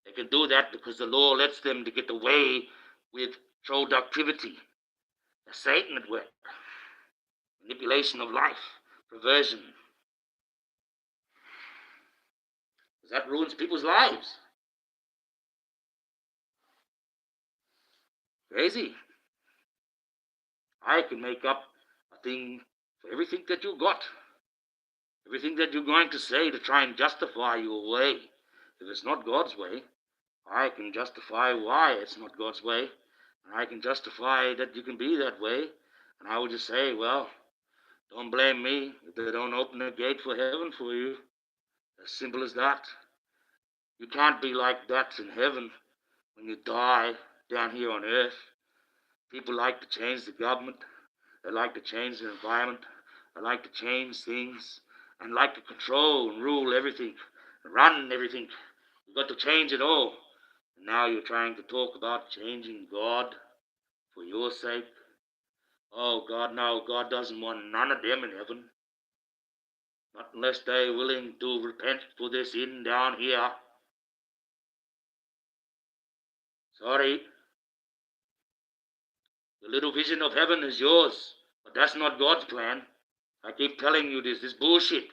they can do that because the law lets them to get away with productivity. That's Satan at work. Manipulation of life, perversion. Because that ruins people's lives. Crazy. I can make up a thing for everything that you got. Everything that you're going to say to try and justify your way, if it's not God's way, I can justify why it's not God's way. And I can justify that you can be that way. And I would just say, well, don't blame me if they don't open the gate for heaven for you. As simple as that. You can't be like that in heaven when you die down here on earth. People like to change the government. They like to change the environment. They like to change things and like to control and rule everything, and run everything. You've got to change it all. And now you're trying to talk about changing God for your sake. Oh, God, no, God doesn't want none of them in heaven. Not unless they're willing to repent for their sin down here. Sorry. The little vision of heaven is yours, but that's not God's plan. I keep telling you this bullshit.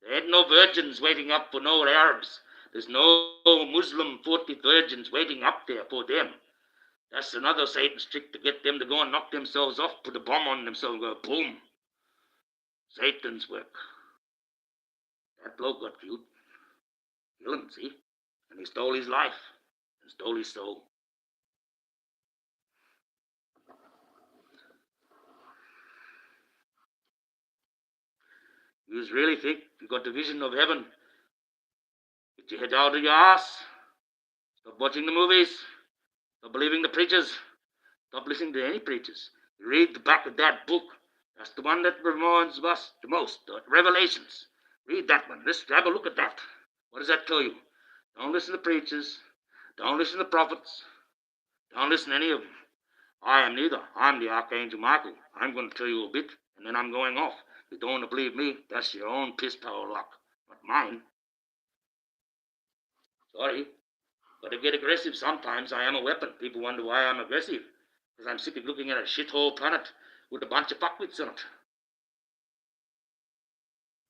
There ain't no virgins waiting up for no Arabs. There's no Muslim 40 virgins waiting up there for them. That's another Satan's trick to get them to go and knock themselves off, put a bomb on themselves and go boom. Satan's work. That bloke got killed. Kill him, see? And he stole his life and stole his soul. You just really think you got the vision of heaven? Get your head out of your ass. Stop watching the movies. Stop believing the preachers. Stop listening to any preachers. Read the back of that book. That's the one that reminds us the most. The Revelations. Read that one. Let's have a look at that. What does that tell you? Don't listen to preachers. Don't listen to prophets. Don't listen to any of them. I am neither. I'm the Archangel Michael. I'm going to tell you a bit, and then I'm going off. If you don't want to believe me, that's your own piss towel luck, not mine. Sorry. But I get aggressive sometimes. I am a weapon. People wonder why I'm aggressive. Because I'm sick of looking at a shithole planet with a bunch of fuckwits on it.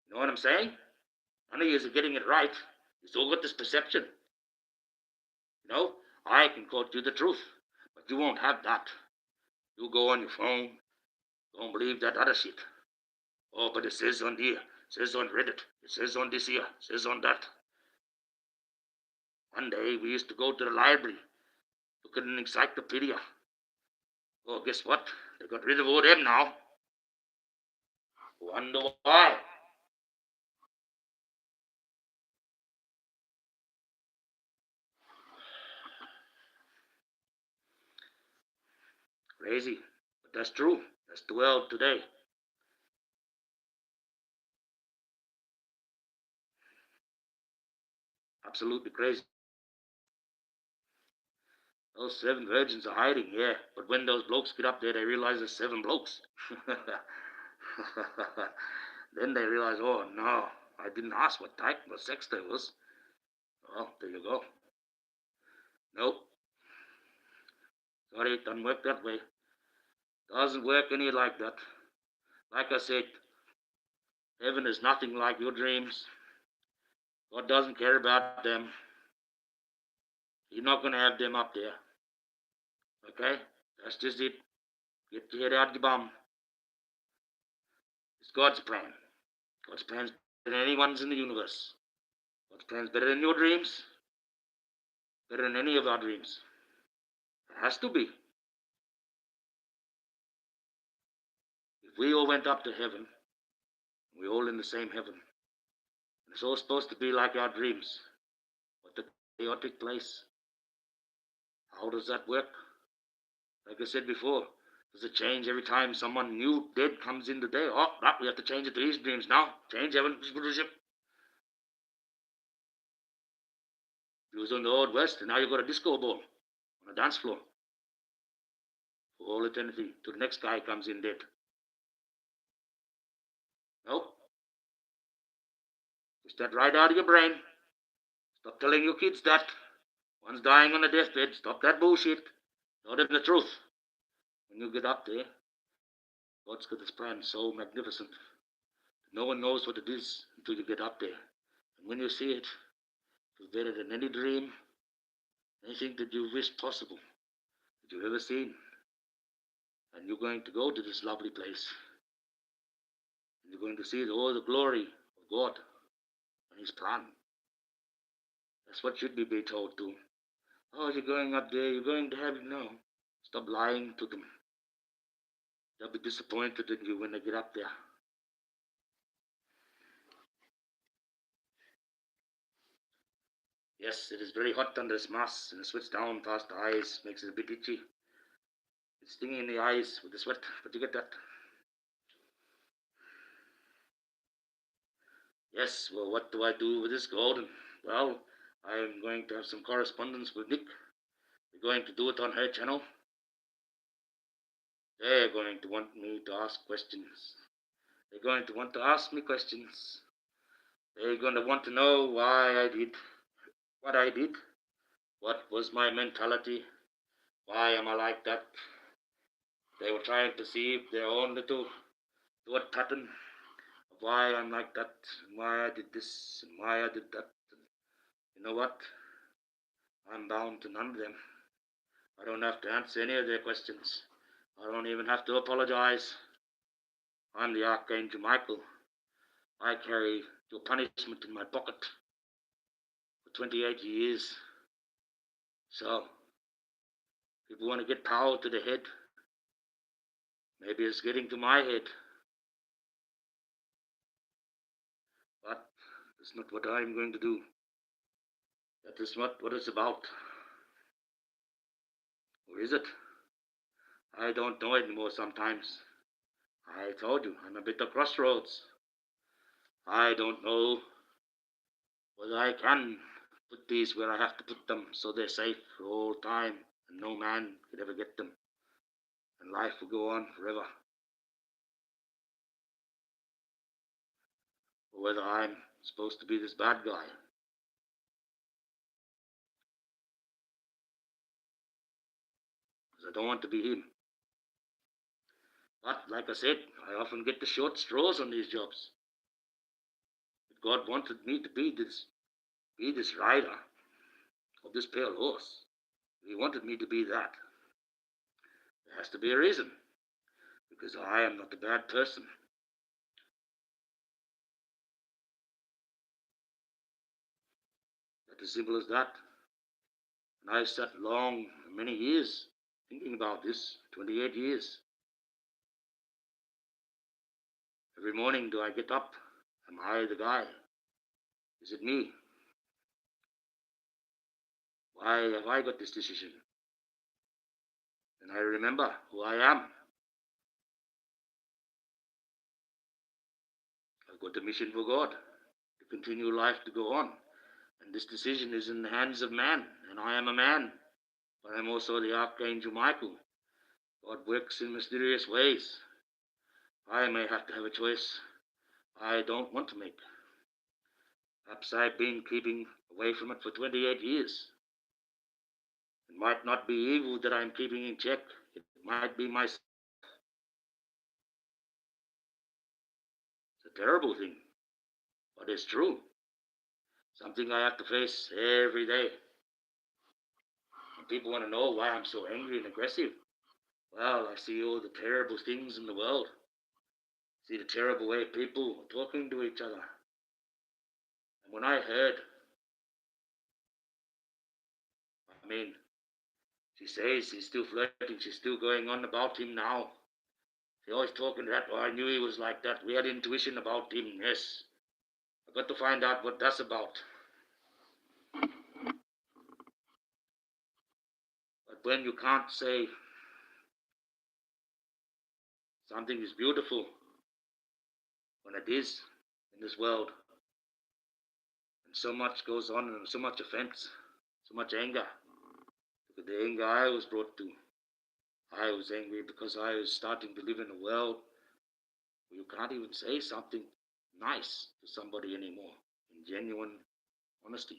You know what I'm saying? None of you are getting it right. You still got this perception. You know, I can quote you the truth, but you won't have that. You go on your phone, don't believe that other shit. Oh, but it says on here, it says on Reddit, it says on this here, it says on that. One day we used to go to the library, look at an encyclopedia. Oh, guess what? They got rid of all them now. Wonder why? Crazy, but that's true. That's the world today. Absolutely crazy. Those 7 virgins are hiding, yeah. But when those blokes get up there, they realize there's 7 blokes. Then they realize, oh no, I didn't ask what type of sex there was. Well, there you go. Nope. Sorry, it doesn't work that way. Doesn't work any like that. Like I said, heaven is nothing like your dreams. God doesn't care about them. He's not going to have them up there. Okay? That's just it. Get your head out your bum. It's God's plan. God's plan's better than anyone's in the universe. God's plan's better than your dreams. Better than any of our dreams. It has to be. If we all went up to heaven, we're all in the same heaven. And it's all supposed to be like our dreams. But the chaotic place, how does that work? Like I said before, does it change every time someone new dead comes in the day? Oh, we have to change it to these dreams now. Change heaven. It was on the Old West, and now you've got a disco ball on a dance floor for all eternity till the next guy comes in dead. Nope. Just that right out of your brain. Stop telling your kids that. One's dying on a deathbed. Stop that bullshit. Tell them the truth. When you get up there, God's got this plan so magnificent. No one knows what it is until you get up there. And when you see it, it's better than any dream, anything that you wish possible, that you've ever seen. And you're going to go to this lovely place. And you're going to see all the glory of God and His plan. That's what should be told to. Oh, you're going up there, you're going to heaven. No. Stop lying to them. They'll be disappointed in you when they get up there. Yes, it is very hot under this mask, and the sweat's down past the eyes, makes it a bit itchy. It's stinging in the eyes with the sweat, but you get that. Yes, well, what do I do with this golden? Well, I'm going to have some correspondence with Nick. We're going to do it on her channel. They're going to want me to ask questions. They're going to want to ask me questions. They're going to want to know why I did what I did. What was my mentality? Why am I like that? They were trying to see if their own little thought pattern of why I'm like that, and why I did this, and why I did that. And you know what? I'm bound to none of them. I don't have to answer any of their questions. I don't even have to apologize. I'm the Archangel Michael. I carry your punishment in my pocket for 28 years. So, people want to get power to the head. Maybe it's getting to my head. But that's not what I'm going to do. That is not what it's about. Or is it? I don't know anymore sometimes. I told you, I'm a bit of crossroads. I don't know whether I can put these where I have to put them so they're safe for all time and no man could ever get them. And life will go on forever. Or whether I'm supposed to be this bad guy. Because I don't want to be him. But like I said, I often get the short straws on these jobs. But God wanted me to be this rider of this pale horse. He wanted me to be that. There has to be a reason. Because I am not a bad person. That's as simple as that. And I sat long, many years, thinking about this, 28 years. Every morning do I get up? Am I the guy? Is it me? Why have I got this decision? And I remember who I am. I've got a mission for God, to continue life to go on. And this decision is in the hands of man, and I am a man. But I'm also the Archangel Michael. God works in mysterious ways. I may have to have a choice I don't want to make. Perhaps I've been keeping away from it for 28 years. It might not be evil that I'm keeping in check. It might be myself. It's a terrible thing, but it's true. Something I have to face every day. And people want to know why I'm so angry and aggressive. Well, I see all the terrible things in the world. I see the terrible way people are talking to each other. And when I heard, I mean, she says she's still flirting, she's still going on about him now. She's always talking that, oh, I knew he was like that. We had intuition about him, yes. I've got to find out what that's about. But when you can't say something is beautiful, when it is in this world, and so much goes on, and so much offense, so much anger. Look at the anger I was brought to. I was angry because I was starting to live in a world where you can't even say something nice to somebody anymore in genuine honesty.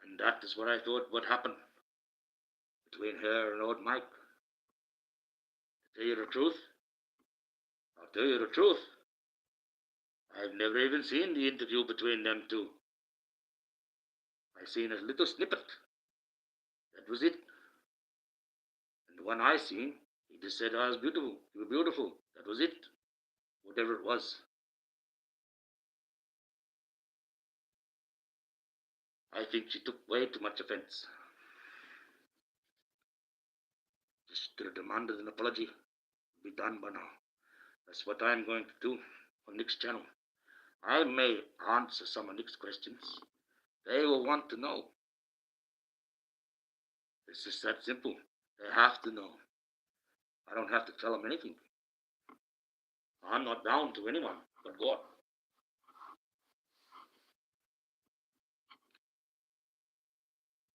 And that is what I thought would happen between her and old Mike. To tell you the truth, I'll tell you the truth. I've never even seen the interview between them two. I seen a little snippet. That was it. And the one I seen, he just said I was beautiful. You were beautiful. That was it. Whatever it was. I think she took way too much offense. Just demanded an apology. Be done by now. That's what I'm going to do on Nick's channel. I may answer some of Nick's questions. They will want to know. It's just that simple. They have to know. I don't have to tell them anything. I'm not bound to anyone but God.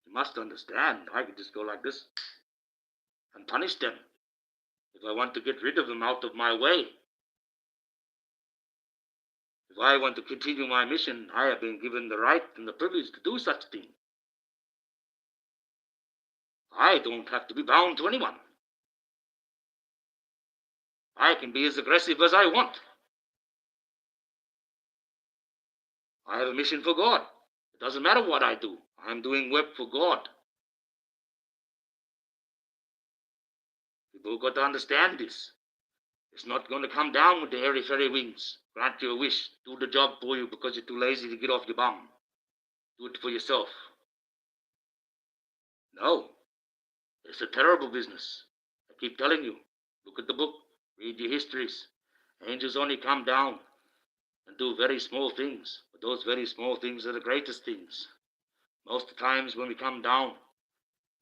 You must understand, I could just go like this and punish them if I want to get rid of them out of my way. If I want to continue my mission, I have been given the right and the privilege to do such a thing. I don't have to be bound to anyone. I can be as aggressive as I want. I have a mission for God. It doesn't matter what I do. I'm doing work for God. People got to understand this. It's not going to come down with the airy fairy wings. Grant you a wish. Do the job for you because you're too lazy to get off your bum. Do it for yourself. No. It's a terrible business. I keep telling you. Look at the book. Read your histories. Angels only come down and do very small things. But those very small things are the greatest things. Most of the times when we come down,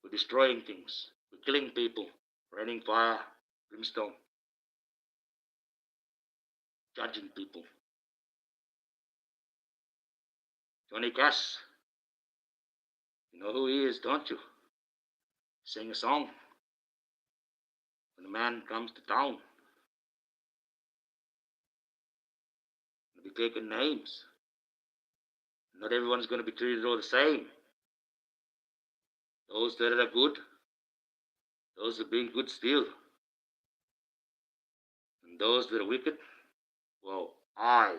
we're destroying things. We're killing people. Raining fire. Brimstone. Judging people. Johnny Cash. You know who he is, don't you? Sing a song. When a man comes to town, he'll be taking names. Not everyone's going to be treated all the same. Those that are good, those are being good still. And those that are wicked, well, I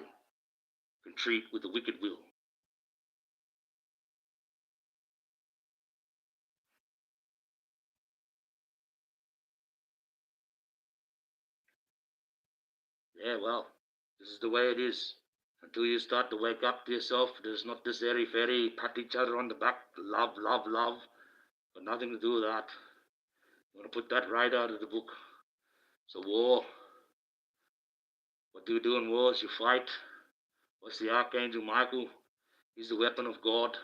can treat with the wicked will. Yeah, well, this is the way it is. Until you start to wake up to yourself, there's not this airy-fairy, pat each other on the back, love, love, love. Got nothing to do with that. You want to put that right out of the book. It's a war. What do you do in wars? You fight. What's the Archangel Michael? He's the weapon of God.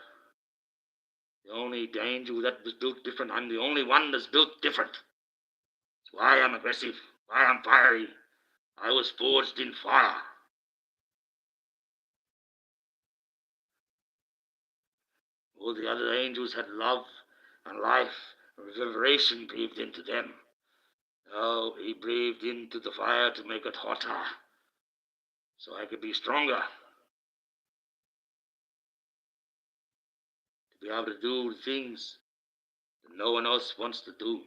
The only angel that was built different. I'm the only one that's built different. That's why I'm aggressive. Why I'm fiery. I was forged in fire. All the other angels had love and life and reverberation breathed into them. Oh, he breathed into the fire to make it hotter, so I could be stronger, to be able to do the things that no one else wants to do.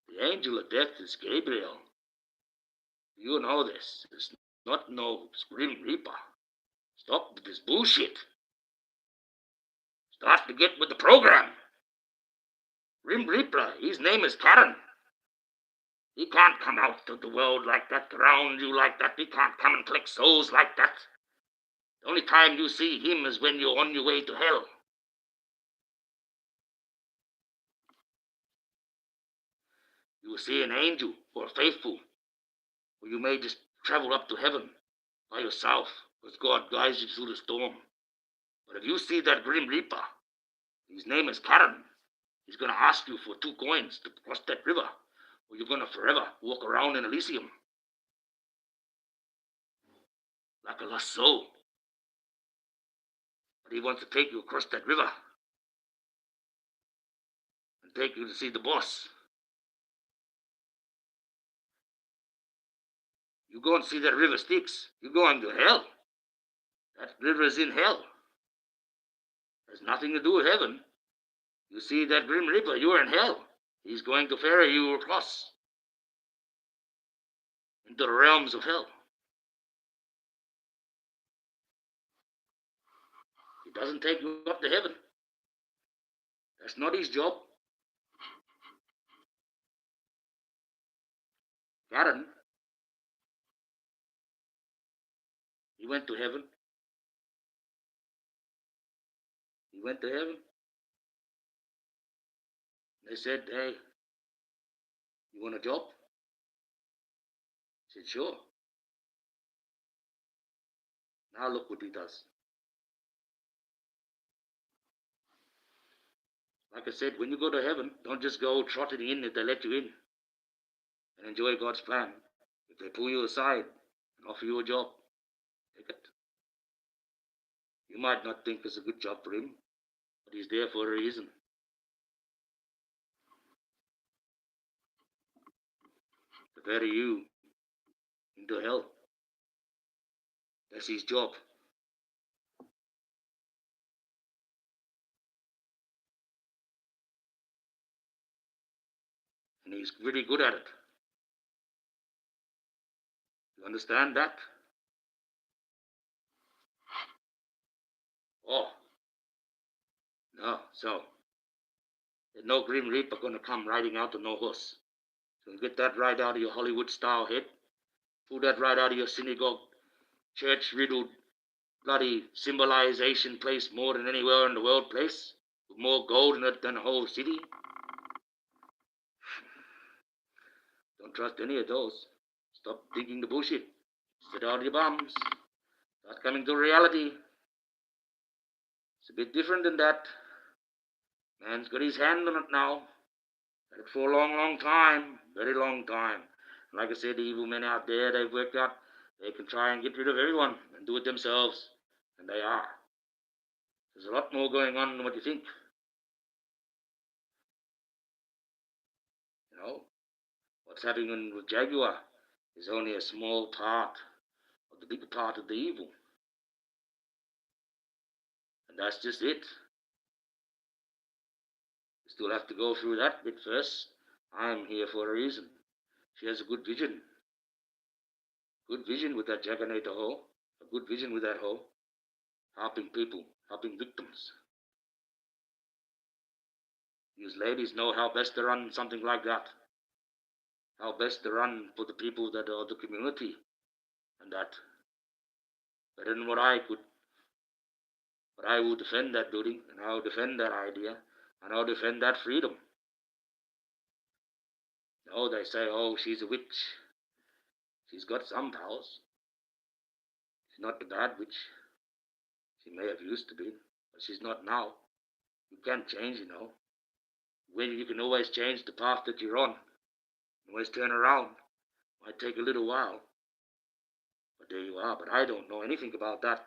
The angel of death is Gabriel. You know this. It's not no Grim Reaper. Stop with this bullshit. Start to get with the program. Grim Reaper, his name is Karen. He can't come out of the world like that, around you like that. He can't come and collect souls like that. The only time you see him is when you're on your way to hell. You will see an angel or a faithful, or you may just travel up to heaven by yourself, because God guides you through the storm. But if you see that Grim Reaper, his name is Karen, he's going to ask you for 2 coins to cross that river, or you're going to forever walk around in Elysium like a lost soul. But he wants to take you across that river and take you to see the boss. You go and see that river Styx, you're going to hell. That river is in hell. It has nothing to do with heaven. You see that Grim Reaper, you're in hell. He's going to ferry you across into the realms of hell. He doesn't take you up to heaven. That's not his job. Karen, he went to heaven. He went to heaven. They said, hey, you want a job? He said, sure. Now look what he does. Like I said, when you go to heaven, don't just go trotting in if they let you in and enjoy God's plan. If they pull you aside and offer you a job, take it. You might not think it's a good job for him, but he's there for a reason. To ferry you into hell. That's his job. And he's really good at it. You understand that? Oh, no. So, there's no Grim Reaper going to come riding out on no horse. So get that right out of your Hollywood style head. Pull that right out of your synagogue, church riddled, bloody symbolization place more than anywhere in the world place, with more gold in it than the whole city. Don't trust any of those. Stop thinking the bullshit. Sit out your bums. Start coming to reality. It's a bit different than that. Man's got his hand on it now. Had it for a long, long time. Very long time. And like I said, the evil men out there, they've worked out they can try and get rid of everyone and do it themselves. And they are. There's a lot more going on than what you think. You know, what's happening with Jaguar is only a small part of the bigger part of the evil. And that's just it. You still have to go through that bit first. I'm here for a reason. She has a good vision. Good vision with that Jaganator hoe. A good vision with that hoe. Helping people, helping victims. These ladies know how best to run something like that. How best to run for the people that are the community. And that. Better than what I could. But I will defend that building, and I'll defend that idea, and I'll defend that freedom. No, they say, oh, she's a witch. She's got some powers. She's not the bad witch. She may have used to be, but she's not now. You can't change, you know. When you can always change the path that you're on. Always turn around. Might take a little while. But there you are. But I don't know anything about that.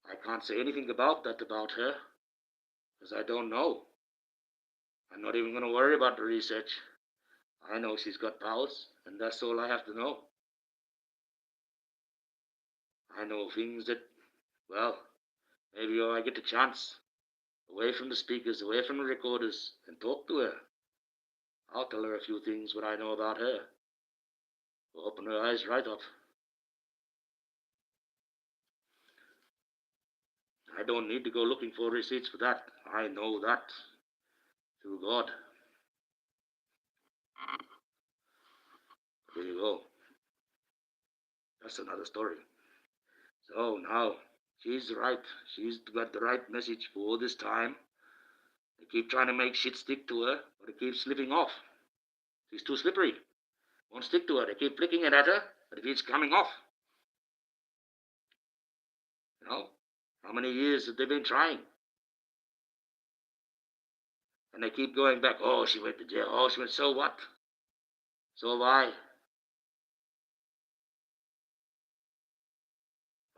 I can't say anything about that about her. Because I don't know. I'm not even going to worry about the research. I know she's got powers, and that's all I have to know. I know things that, well, maybe I get a chance, away from the speakers, away from the recorders, and talk to her. I'll tell her a few things what I know about her. Will open her eyes right up. I don't need to go looking for receipts for that. I know that through God. There you go. That's another story. So now, she's right. She's got the right message for all this time. They keep trying to make shit stick to her, but it keeps slipping off. She's too slippery. Won't stick to her. They keep flicking it at her, but it keeps coming off. You know, how many years have they been trying? And they keep going back. Oh, she went to jail. Oh, she went. So what? So have I.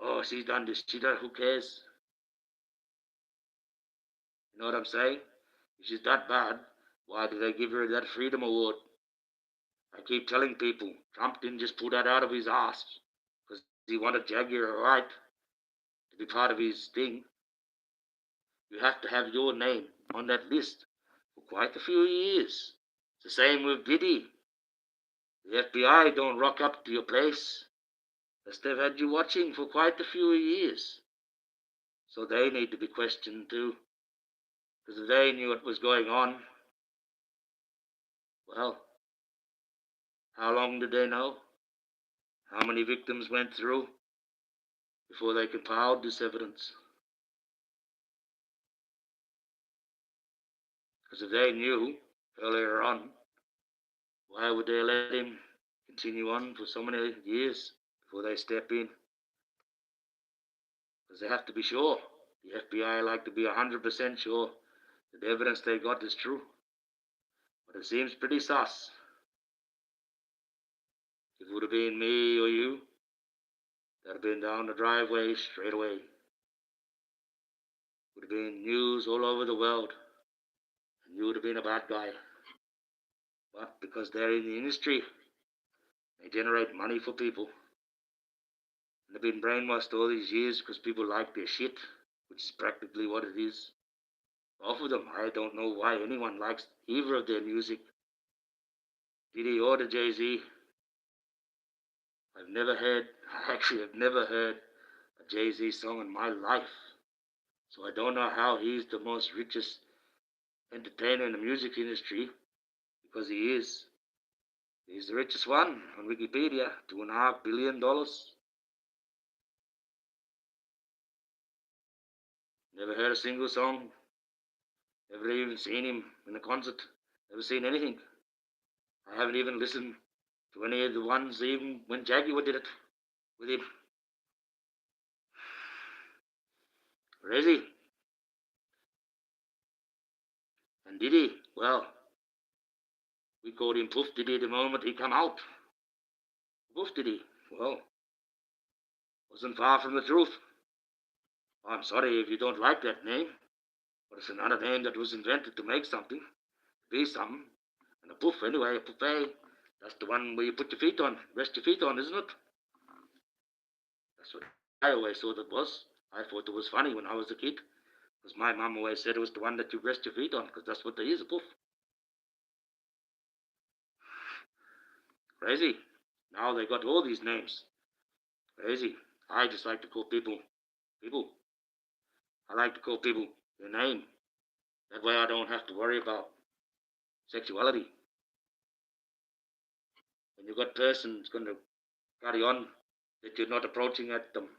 Oh, she's done this. She done. Who cares? You know what I'm saying? If she's that bad, why did they give her that Freedom Award? I keep telling people, Trump didn't just pull that out of his ass because he wanted Jaguar right to be part of his thing. You have to have your name on that list for quite a few years. It's the same with Diddy. The FBI don't rock up to your place as they've had you watching for quite a few years. So they need to be questioned too. Because if they knew what was going on, well, How long did they know? How many victims went through before they compiled this evidence? Because if they knew earlier on, why would they let him continue on for so many years before they step in? Because they have to be sure. The FBI like to be 100% sure that the evidence they got is true. But it seems pretty sus. If it would have been me or you, that'd have been down the driveway straight away. Would have been news all over the world, and you would have been a bad guy. But because they're in the industry, they generate money for people. And they've been brainwashed all these years because people like their shit, which is practically what it is. Both of them. I don't know why anyone likes either of their music, Diddy or the Jay-Z. I've never heard a Jay-Z song in my life. So I don't know how he's the most richest entertainer in the music industry, because he is. He's the richest one on Wikipedia, $2.5 billion. Never heard a single song. Never even seen him in a concert. Never seen anything. I haven't even listened to any of the ones even when Jaguar did it with him. Crazy. And Diddy, well, we called him Puff Diddy the moment he come out. Puff Diddy, well, wasn't far from the truth. I'm sorry if you don't like that name, but it's another name that was invented to make something, to be something. And a puff, anyway, a buffet, that's the one where you put your feet on, rest your feet on, isn't it? That's what I always thought it was. I thought it was funny when I was a kid, because my mum always said it was the one that you rest your feet on, because that's what they is, a puff. Crazy. Now they got all these names. Crazy. I just like to call people, people. I like to call people their name. That way I don't have to worry about sexuality. When you've got a person that's going to carry on, that you're not approaching at them,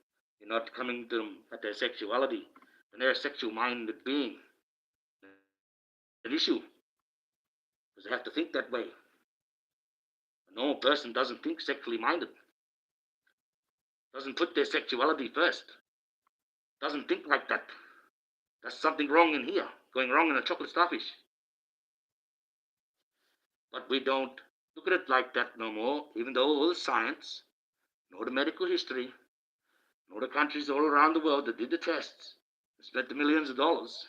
you're not coming to them at their sexuality, and they're a sexual-minded being, an issue, because they have to think that way. A normal person doesn't think sexually minded, doesn't put their sexuality first, doesn't think like that. There's something wrong in here, going wrong in a chocolate starfish. But we don't look at it like that no more, even though all the science, nor the medical history, nor the countries all around the world that did the tests and spent the millions of dollars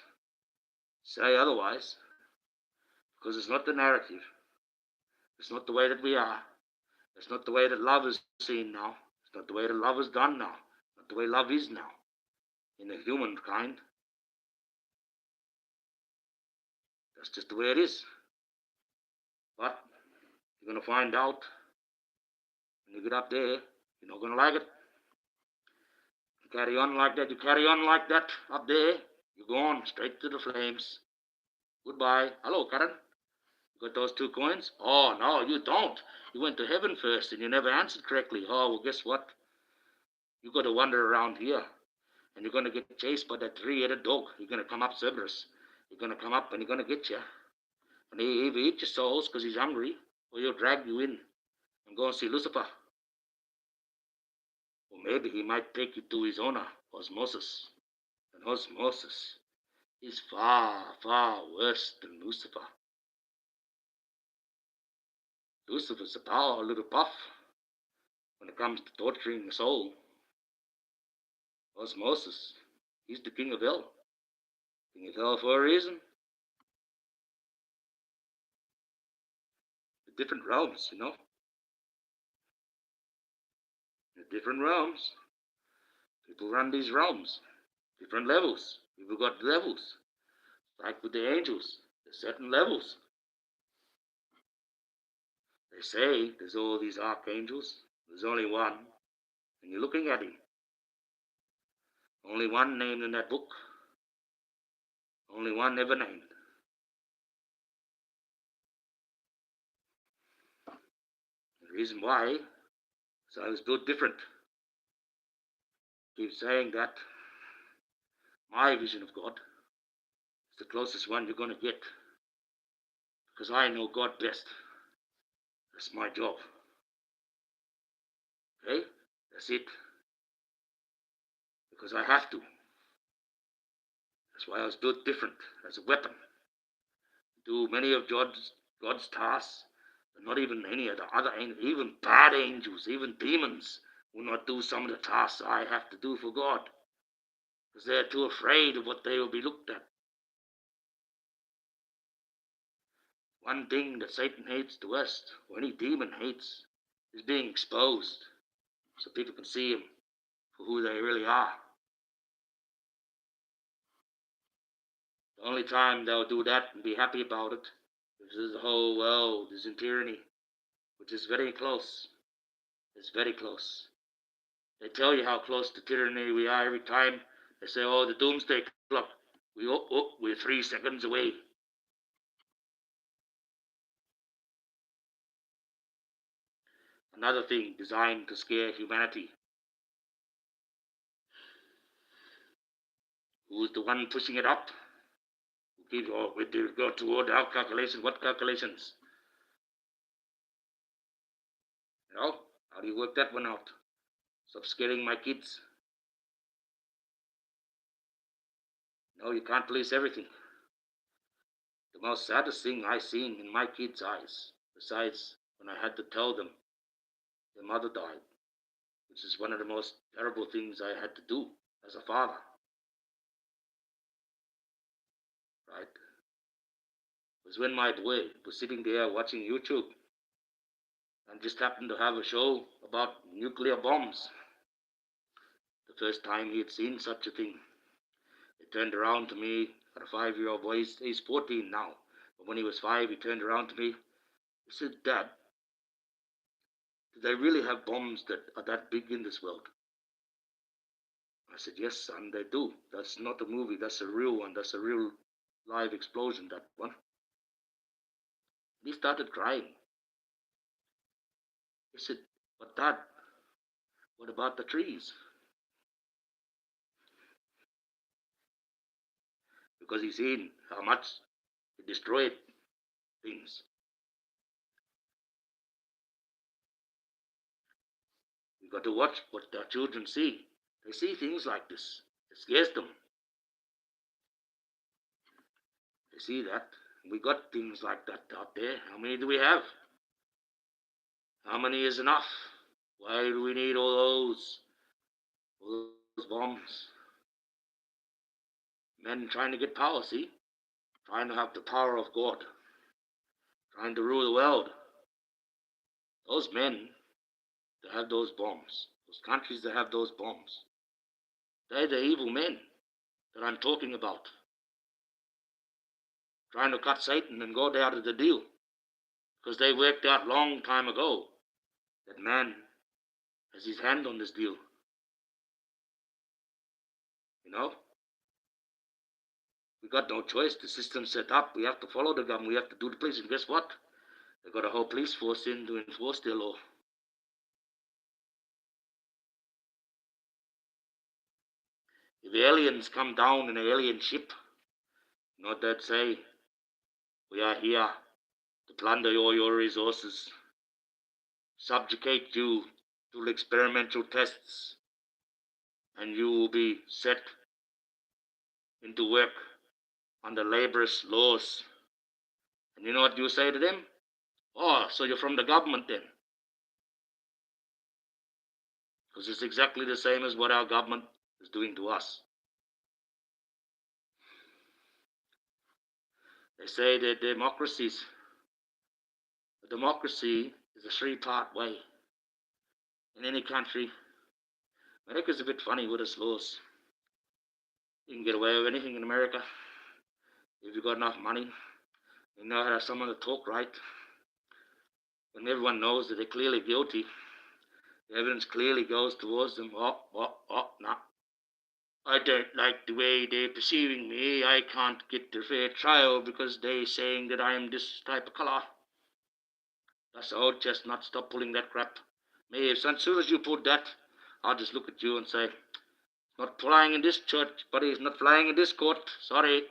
say otherwise, because it's not the narrative. It's not the way that we are. It's not the way that love is seen now. It's not the way that love is done now. It's not the way love is now in the humankind. That's just the way it is. But you're going to find out when you get up there, you're not going to like it. You carry on like that, up there, you're going straight to the flames. Goodbye. Hello, Karen. You got those 2 coins? Oh, no, you don't. You went to heaven first and you never answered correctly. Oh, well, guess what? You got to wander around here and you're going to get chased by that 3-headed dog. You're going to come up Cerberus. You're going to come up and he's going to get you. And he either eat your souls because he's hungry, or he'll drag you in and go and see Lucifer. Or maybe he might take you to his owner, Osmosis. And Osmosis is far, far worse than Lucifer. Lucifer's a little puff when it comes to torturing the soul. Osmosis, he's the king of hell. King of hell for a reason. The different realms, you know. The different realms. People run these realms. Different levels. People got levels. Like with the angels, there's certain levels. They say there's all these archangels. There's only one. And you're looking at him. Only one named in that book. Only one ever named. The reason why is I was built different. Keep saying that my vision of God is the closest one you're going to get. Because I know God best. That's my job. Okay? That's it. Because I have to. That's why I was built different, as a weapon. Do many of God's tasks, but not even any of the other angels, even bad angels, even demons, will not do some of the tasks I have to do for God. Because they're too afraid of what they will be looked at. One thing that Satan hates the worst, or any demon hates, is being exposed so people can see him for who they really are. The only time they'll do that and be happy about it is the whole world is in tyranny, which is very close. It's very close. They tell you how close to tyranny we are every time. They say, oh, the doomsday clock. We're 3 seconds away. Another thing designed to scare humanity. Who's the one pushing it up? We do go toward our calculations. What calculations? How do you work that one out? Stop scaring my kids. No, you can't police everything. The most saddest thing I seen in my kids' eyes, besides when I had to tell them their mother died, which is one of the most terrible things I had to do as a father. Right? Was when my boy was sitting there watching YouTube and just happened to have a show about nuclear bombs. The first time he had seen such a thing. He turned around to me, got a 5-year-old boy, he's 14 now. But when he was 5, he turned around to me. He said, Dad, do they really have bombs that are that big in this world? I said, yes, son, they do. That's not a movie. That's a real one. That's a real live explosion, that one. He started crying. He said, but Dad, what about the trees? Because he's seen how much it destroyed things. We've got to watch what our children see. They see things like this. It scares them. They see that. We got things like that out there. How many do we have? How many is enough? Why do we need all those bombs? Men trying to get power, see? Trying to have the power of God. Trying to rule the world. Those men that have those bombs, those countries that have those bombs, they're the evil men that I'm talking about. Trying to cut Satan and God out of the deal. Because they worked out long time ago that man has his hand on this deal. You know? We got no choice. The system's set up. We have to follow the government. We have to do the police. And guess what? They got a whole police force in to enforce their law. If aliens come down in an alien ship, you know what they'd say? We are here to plunder all your resources, subjugate you to experimental tests, and you will be set into work under laborious laws. And you know what you say to them? Oh, so you're from the government then? Because it's exactly the same as what our government is doing to us. They say that democracy is a 3-part way. In any country, America's a bit funny with its laws. You can get away with anything in America if you've got enough money. You know how to have someone to talk right. When everyone knows that they're clearly guilty, the evidence clearly goes towards them. No. I don't like the way they're perceiving me. I can't get a fair trial because they're saying that I'm this type of color. That's the old chestnut. Stop pulling that crap. Me, as soon as you put that, I'll just look at you and say, not flying in this church, buddy. It's not flying in this court. Sorry.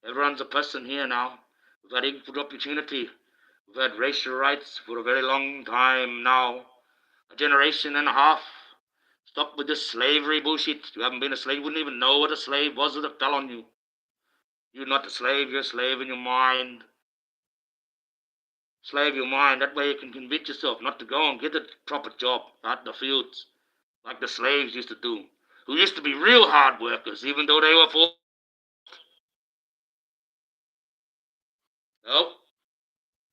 Everyone's a person here now. We've had equal opportunity. We've had racial rights for a very long time now. A generation and a half. Stop with this slavery bullshit. You haven't been a slave. You wouldn't even know what a slave was if it fell on you. You're not a slave. You're a slave in your mind. Slave your mind. That way you can convince yourself not to go and get a proper job out in the fields like the slaves used to do, who used to be real hard workers even though they were forced. No,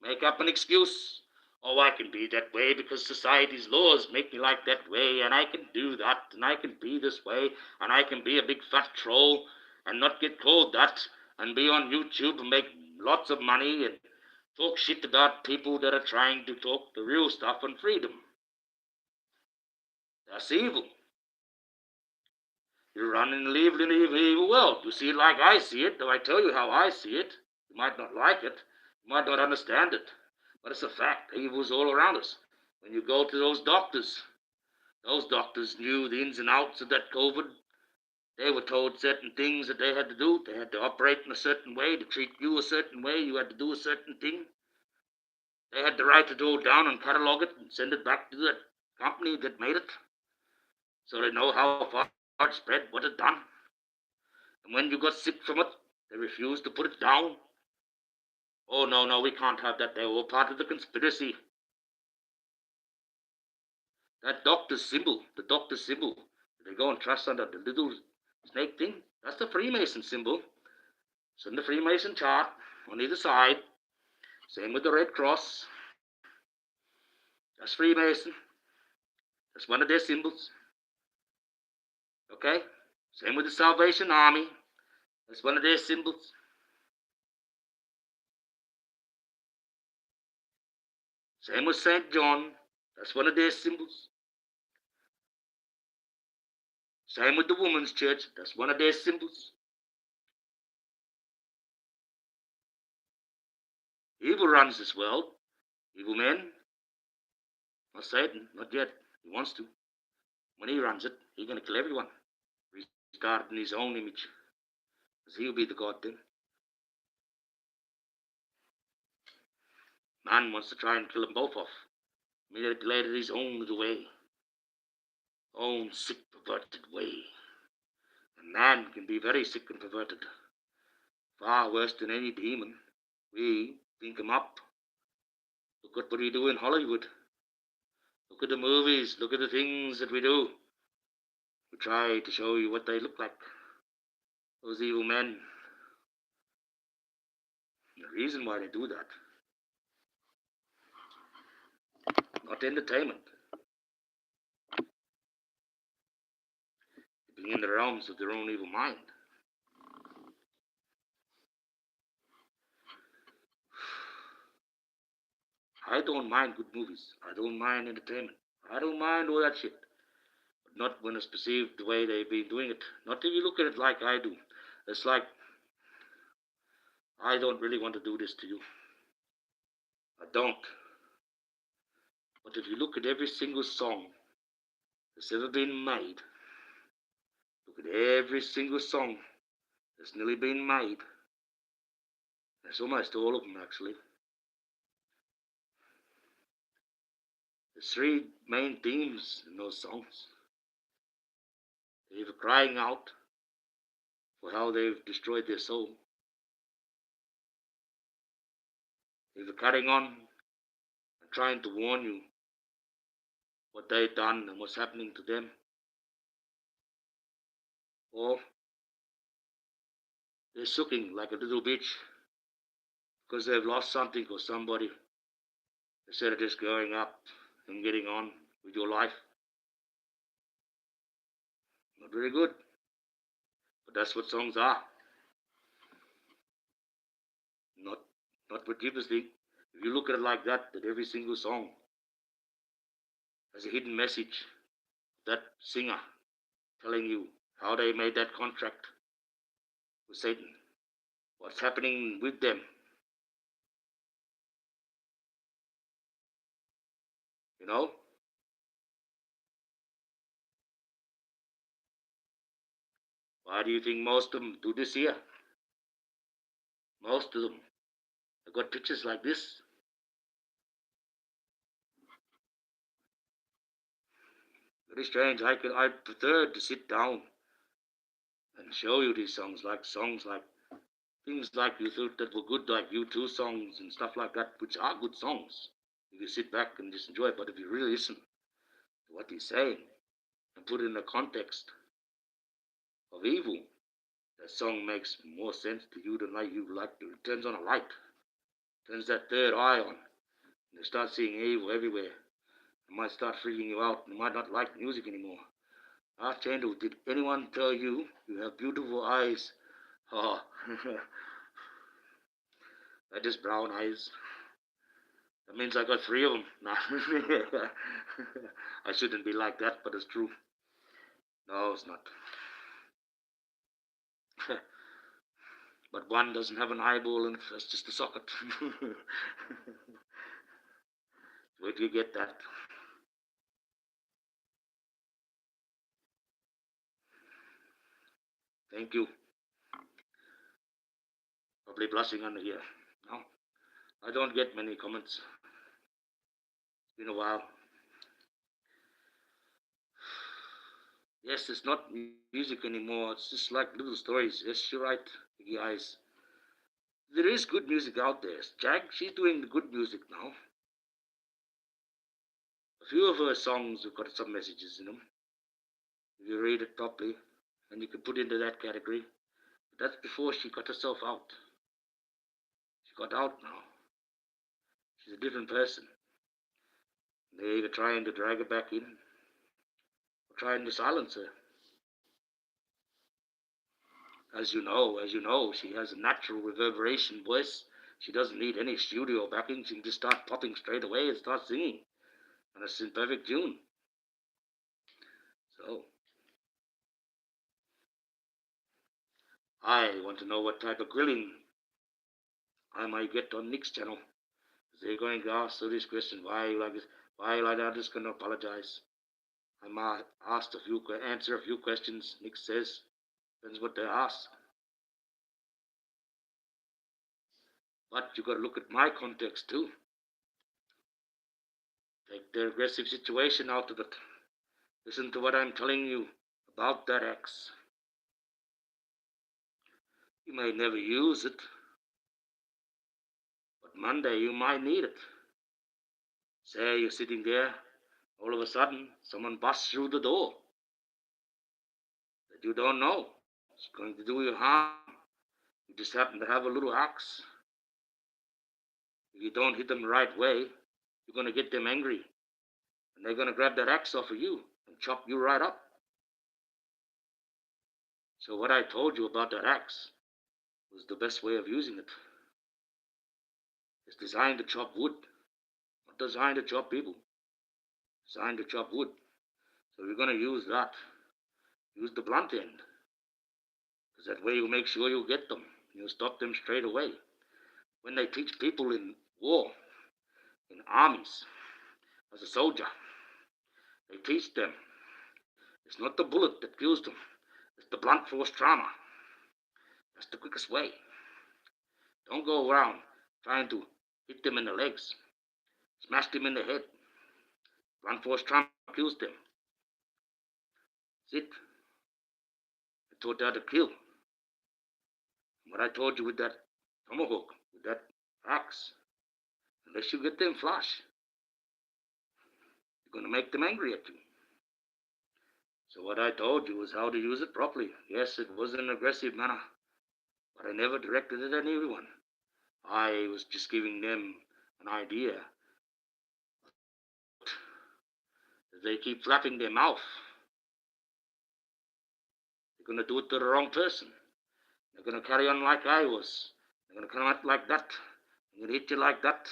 make up an excuse. Oh, I can be that way because society's laws make me like that way, and I can do that, and I can be this way, and I can be a big fat troll and not get called that, and be on YouTube and make lots of money and talk shit about people that are trying to talk the real stuff on freedom. That's evil. You run and live in an evil world. You see it like I see it, though I tell you how I see it. You might not like it. You might not understand it. But it's a fact. Evil's all around us. When you go to those doctors knew the ins and outs of that COVID. They were told certain things that they had to do. They had to operate in a certain way, to treat you a certain way. You had to do a certain thing. They had the right to go down and catalog it and send it back to that company that made it, so they know how far it spread, what it done. And when you got sick from it, they refused to put it down. Oh, no, we can't have that. They were all part of the conspiracy. That the doctor's symbol, they go and trust under the little snake thing, that's the Freemason symbol. It's in the Freemason chart on either side. Same with the Red Cross. That's Freemason. That's one of their symbols. Okay? Same with the Salvation Army. That's one of their symbols. Same with St. John. That's one of their symbols. Same with the Women's Church. That's one of their symbols. Evil runs this world. Evil men. Not Satan. Not yet. He wants to. When he runs it, he's going to kill everyone. Restart in his own image. Because he'll be the God then. Man wants to try and kill them both off. Manipulated his own little way. Own sick, perverted way. And man can be very sick and perverted. Far worse than any demon. We think him up. Look at what we do in Hollywood. Look at the movies. Look at the things that we do. We try to show you what they look like. Those evil men. The reason why they do that. Not entertainment. Being in the realms of their own evil mind. I don't mind good movies. I don't mind entertainment. I don't mind all that shit. But not when it's perceived the way they've been doing it. Not if you look at it like I do. It's like, I don't really want to do this to you. I don't. But if you look at every single song that's ever been made, look at every single song that's nearly been made, that's almost all of them actually. There's three main themes in those songs. They're either crying out for how they've destroyed their soul, either carrying on and trying to warn you what they've done and what's happening to them, or they're sucking like a little bitch because they've lost something or somebody, instead of just going up and getting on with your life. Not very good, but that's what songs are. Not what people think. If you look at it like that every single song has a hidden message. That singer telling you how they made that contract with Satan, what's happening with them. You know? Why do you think most of them do this here? Most of them. I've got pictures like this. Very strange. I prefer to sit down and show you these songs like things like you thought that were good, like U2 songs and stuff like that, which are good songs. If you sit back and just enjoy it, but if you really listen to what he's saying and put it in the context of evil, that song makes more sense to you than like you like. It turns on a light, turns that third eye on, and you start seeing evil everywhere. It might start freaking you out. You might not like music anymore. Archangel, did anyone tell you you have beautiful eyes? Oh, they're just brown eyes. That means I got three of them. Nah. I shouldn't be like that, but it's true. No, it's not. But one doesn't have an eyeball in it. That's just a socket. Where do you get that? Thank you. Probably blushing under here. No, I don't get many comments. It's been a while. Yes, it's not music anymore. It's just like little stories. Yes, you're right, guys. There is good music out there. Jack, she's doing the good music now. A few of her songs have got some messages in them. If you read it properly, and you can put into that category. But that's before she got herself out. She got out now. She's a different person. They're either trying to drag her back in or trying to silence her. As you know, she has a natural reverberation voice. She doesn't need any studio backing. She can just start popping straight away and start singing. And it's in perfect tune. So, I want to know what type of grilling I might get on Nick's channel. They're going to ask this question, why you like this? Why you like that? I'm just going to apologize. I'm asked answer a few questions. Nick says, depends what they ask. But you got to look at my context too. Take the aggressive situation out of it. Listen to what I'm telling you about that X. You may never use it, but Monday you might need it. Say you're sitting there, all of a sudden someone busts through the door that you don't know. It's going to do you harm. You just happen to have a little axe. If you don't hit them the right way, you're going to get them angry. And they're going to grab that axe off of you and chop you right up. So what I told you about that axe was the best way of using it. It's designed to chop wood, not designed to chop people. Designed to chop wood. So you're going to use that. Use the blunt end. Because that way you make sure you get them. You'll stop them straight away. When they teach people in war, in armies, as a soldier, they teach them it's not the bullet that kills them, it's the blunt force trauma. That's the quickest way. Don't go around trying to hit them in the legs, smash them in the head. Blunt force trauma kills them. That's it. I taught you how to kill. What I told you with that tomahawk, with that axe, unless you get them flush, you're going to make them angry at you. So what I told you was how to use it properly. Yes, it was in an aggressive manner, but I never directed it at anyone. I was just giving them an idea. If they keep flapping their mouth, they're going to do it to the wrong person. They're going to carry on like I was. They're going to come out like that. They're going to hit you like that.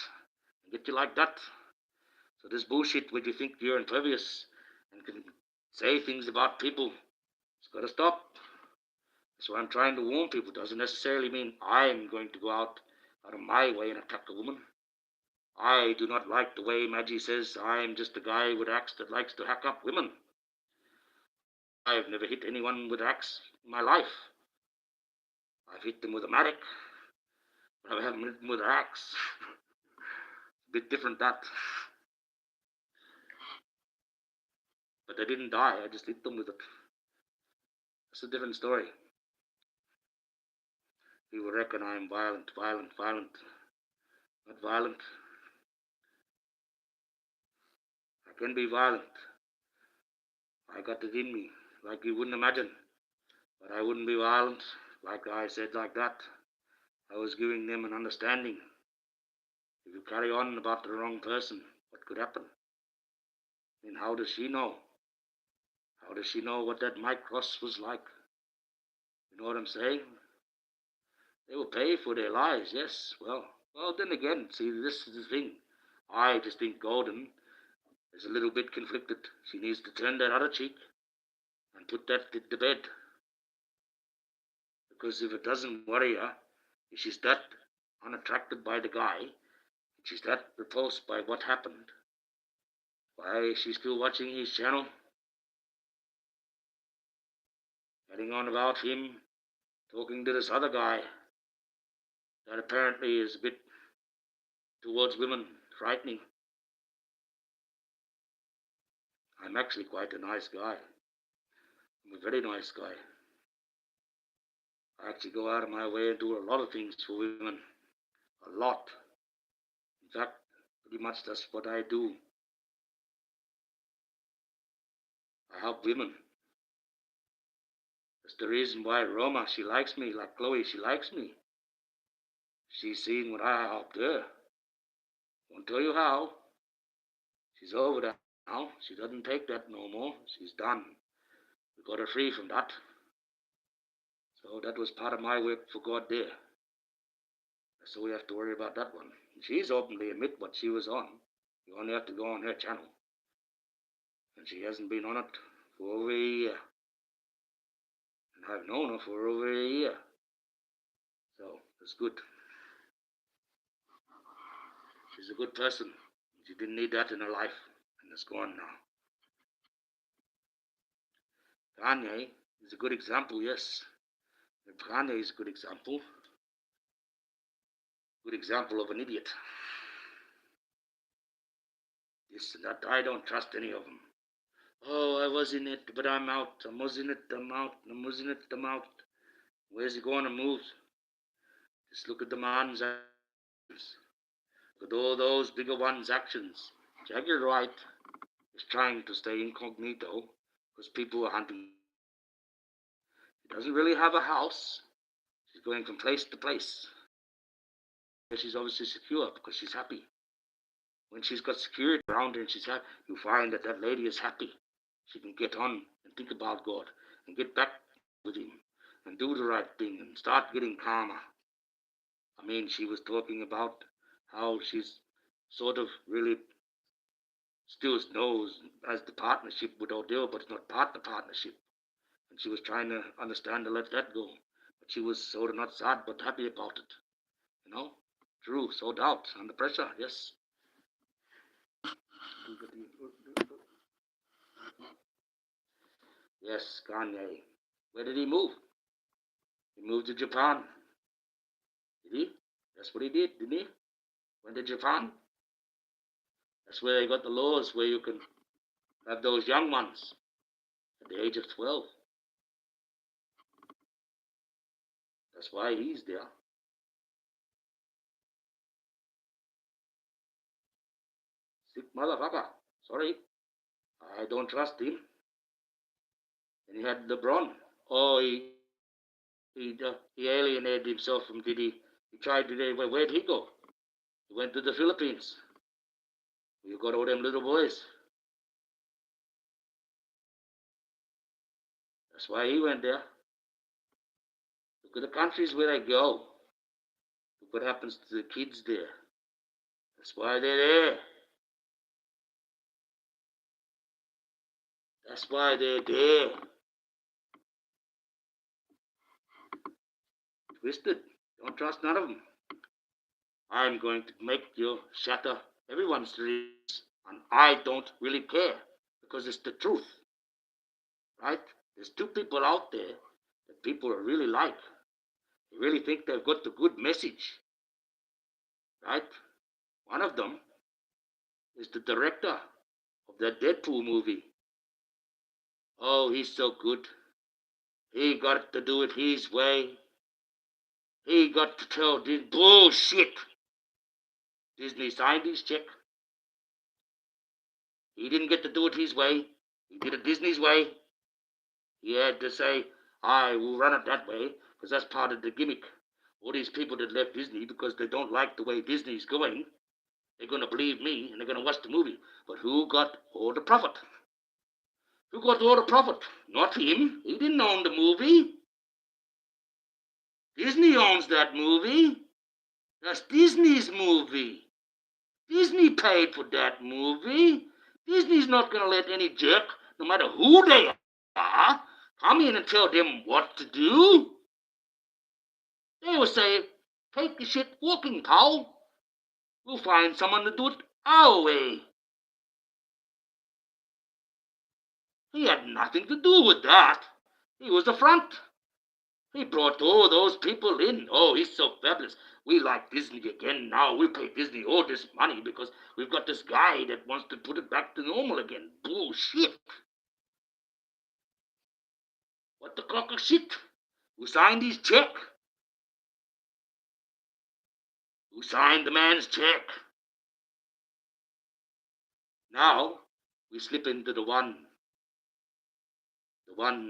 And get you like that. So this bullshit where you think you're impervious and can say things about people, it's got to stop. That's why I'm trying to warn people. It doesn't necessarily mean I'm going to go out of my way and attack a woman. I do not like the way Maggie says I'm just a guy with axe that likes to hack up women. I've never hit anyone with axe in my life. I've hit them with a mattock, but I haven't hit them with an axe. A bit different that. But they didn't die, I just hit them with it. That's a different story. People reckon I'm violent. Not violent. I can be violent. I got it in me, like you wouldn't imagine. But I wouldn't be violent, like I said like that. I was giving them an understanding. If you carry on about the wrong person, what could happen? And how does she know? How does she know what that Mike Ross was like? You know what I'm saying? They will pay for their lies, yes. Well, then again, see, this is the thing. I just think Golden is a little bit conflicted. She needs to turn that other cheek and put that to bed. Because if it doesn't worry her, if she's that unattracted by the guy, if she's that repulsed by what happened, why is she still watching his channel? Getting on about him, talking to this other guy that apparently is a bit towards women, frightening. I'm actually quite a nice guy. I'm a very nice guy. I actually go out of my way and do a lot of things for women. A lot. In fact, pretty much that's what I do. I help women. That's the reason why Roma, she likes me, like Chloe, she likes me. She's seen what I helped her. Won't tell you how. She's over that now. She doesn't take that no more. She's done. We got her free from that. So that was part of my work for God there. So we have to worry about that one. She's openly admit what she was on. You only have to go on her channel. And she hasn't been on it for over a year. And I've known her for over a year. So it's good. She's a good person. She didn't need that in her life. And it's gone now. Kanye is a good example, yes. Kanye is a good example. Good example of an idiot. This and that. I don't trust any of them. Oh, I was in it, but I'm out. I was in it, I'm out. I was in it, I'm out. Where's he going to move? Just look at the man's actions. Look at all those bigger ones' actions. Jagger Wright is trying to stay incognito because people are hunting. He doesn't really have a house. She's going from place to place. She's obviously secure because she's happy. When she's got security around her and she's happy, you find that that lady is happy. She can get on and think about God and get back with him and do the right thing and start getting calmer. I mean, she was talking about how she's sort of really still knows as the partnership with Odell, but it's not partnership. And she was trying to understand to let that go. But she was sort of not sad but happy about it. You know? True, so doubt, under pressure, yes. Yes, Kanye. Where did he move? He moved to Japan. Did he? That's what he did, didn't he? Went to Japan. That's where they got the laws where you can have those young ones at the age of 12. That's why he's there. Sick motherfucker. Sorry. I don't trust him. And he had LeBron. Oh, he alienated himself from Diddy. He tried to, where'd he go? He went to the Philippines. You got all them little boys. That's why he went there. Look at the countries where they go. Look what happens to the kids there. That's why they're there. That's why they're there. Twisted. Don't trust none of them. I'm going to make you shatter Everyone's rich, and I don't really care because it's the truth, right? There's two people out there that people really like. They really think they've got the good message, right? One of them is the director of that Deadpool movie. Oh, he's so good. He got to do it his way. He got to tell this bullshit. Disney signed his check. He didn't get to do it his way. He did it Disney's way. He had to say, I will run it that way, because that's part of the gimmick. All these people that left Disney because they don't like the way Disney's going, they're going to believe me and they're going to watch the movie. But who got all the profit? Who got all the profit? Not him. He didn't own the movie. Disney owns that movie. That's Disney's movie. Disney paid for that movie. Disney's not going to let any jerk, no matter who they are, come in and tell them what to do. They will say, take the shit walking, pal. We'll find someone to do it our way. He had nothing to do with that. He was the front. He brought all those people in. Oh, he's so fabulous. We like Disney again now. We pay Disney all this money because we've got this guy that wants to put it back to normal again. Bullshit. What the crock of shit? Who signed his check? Who signed the man's check? Now we slip into the one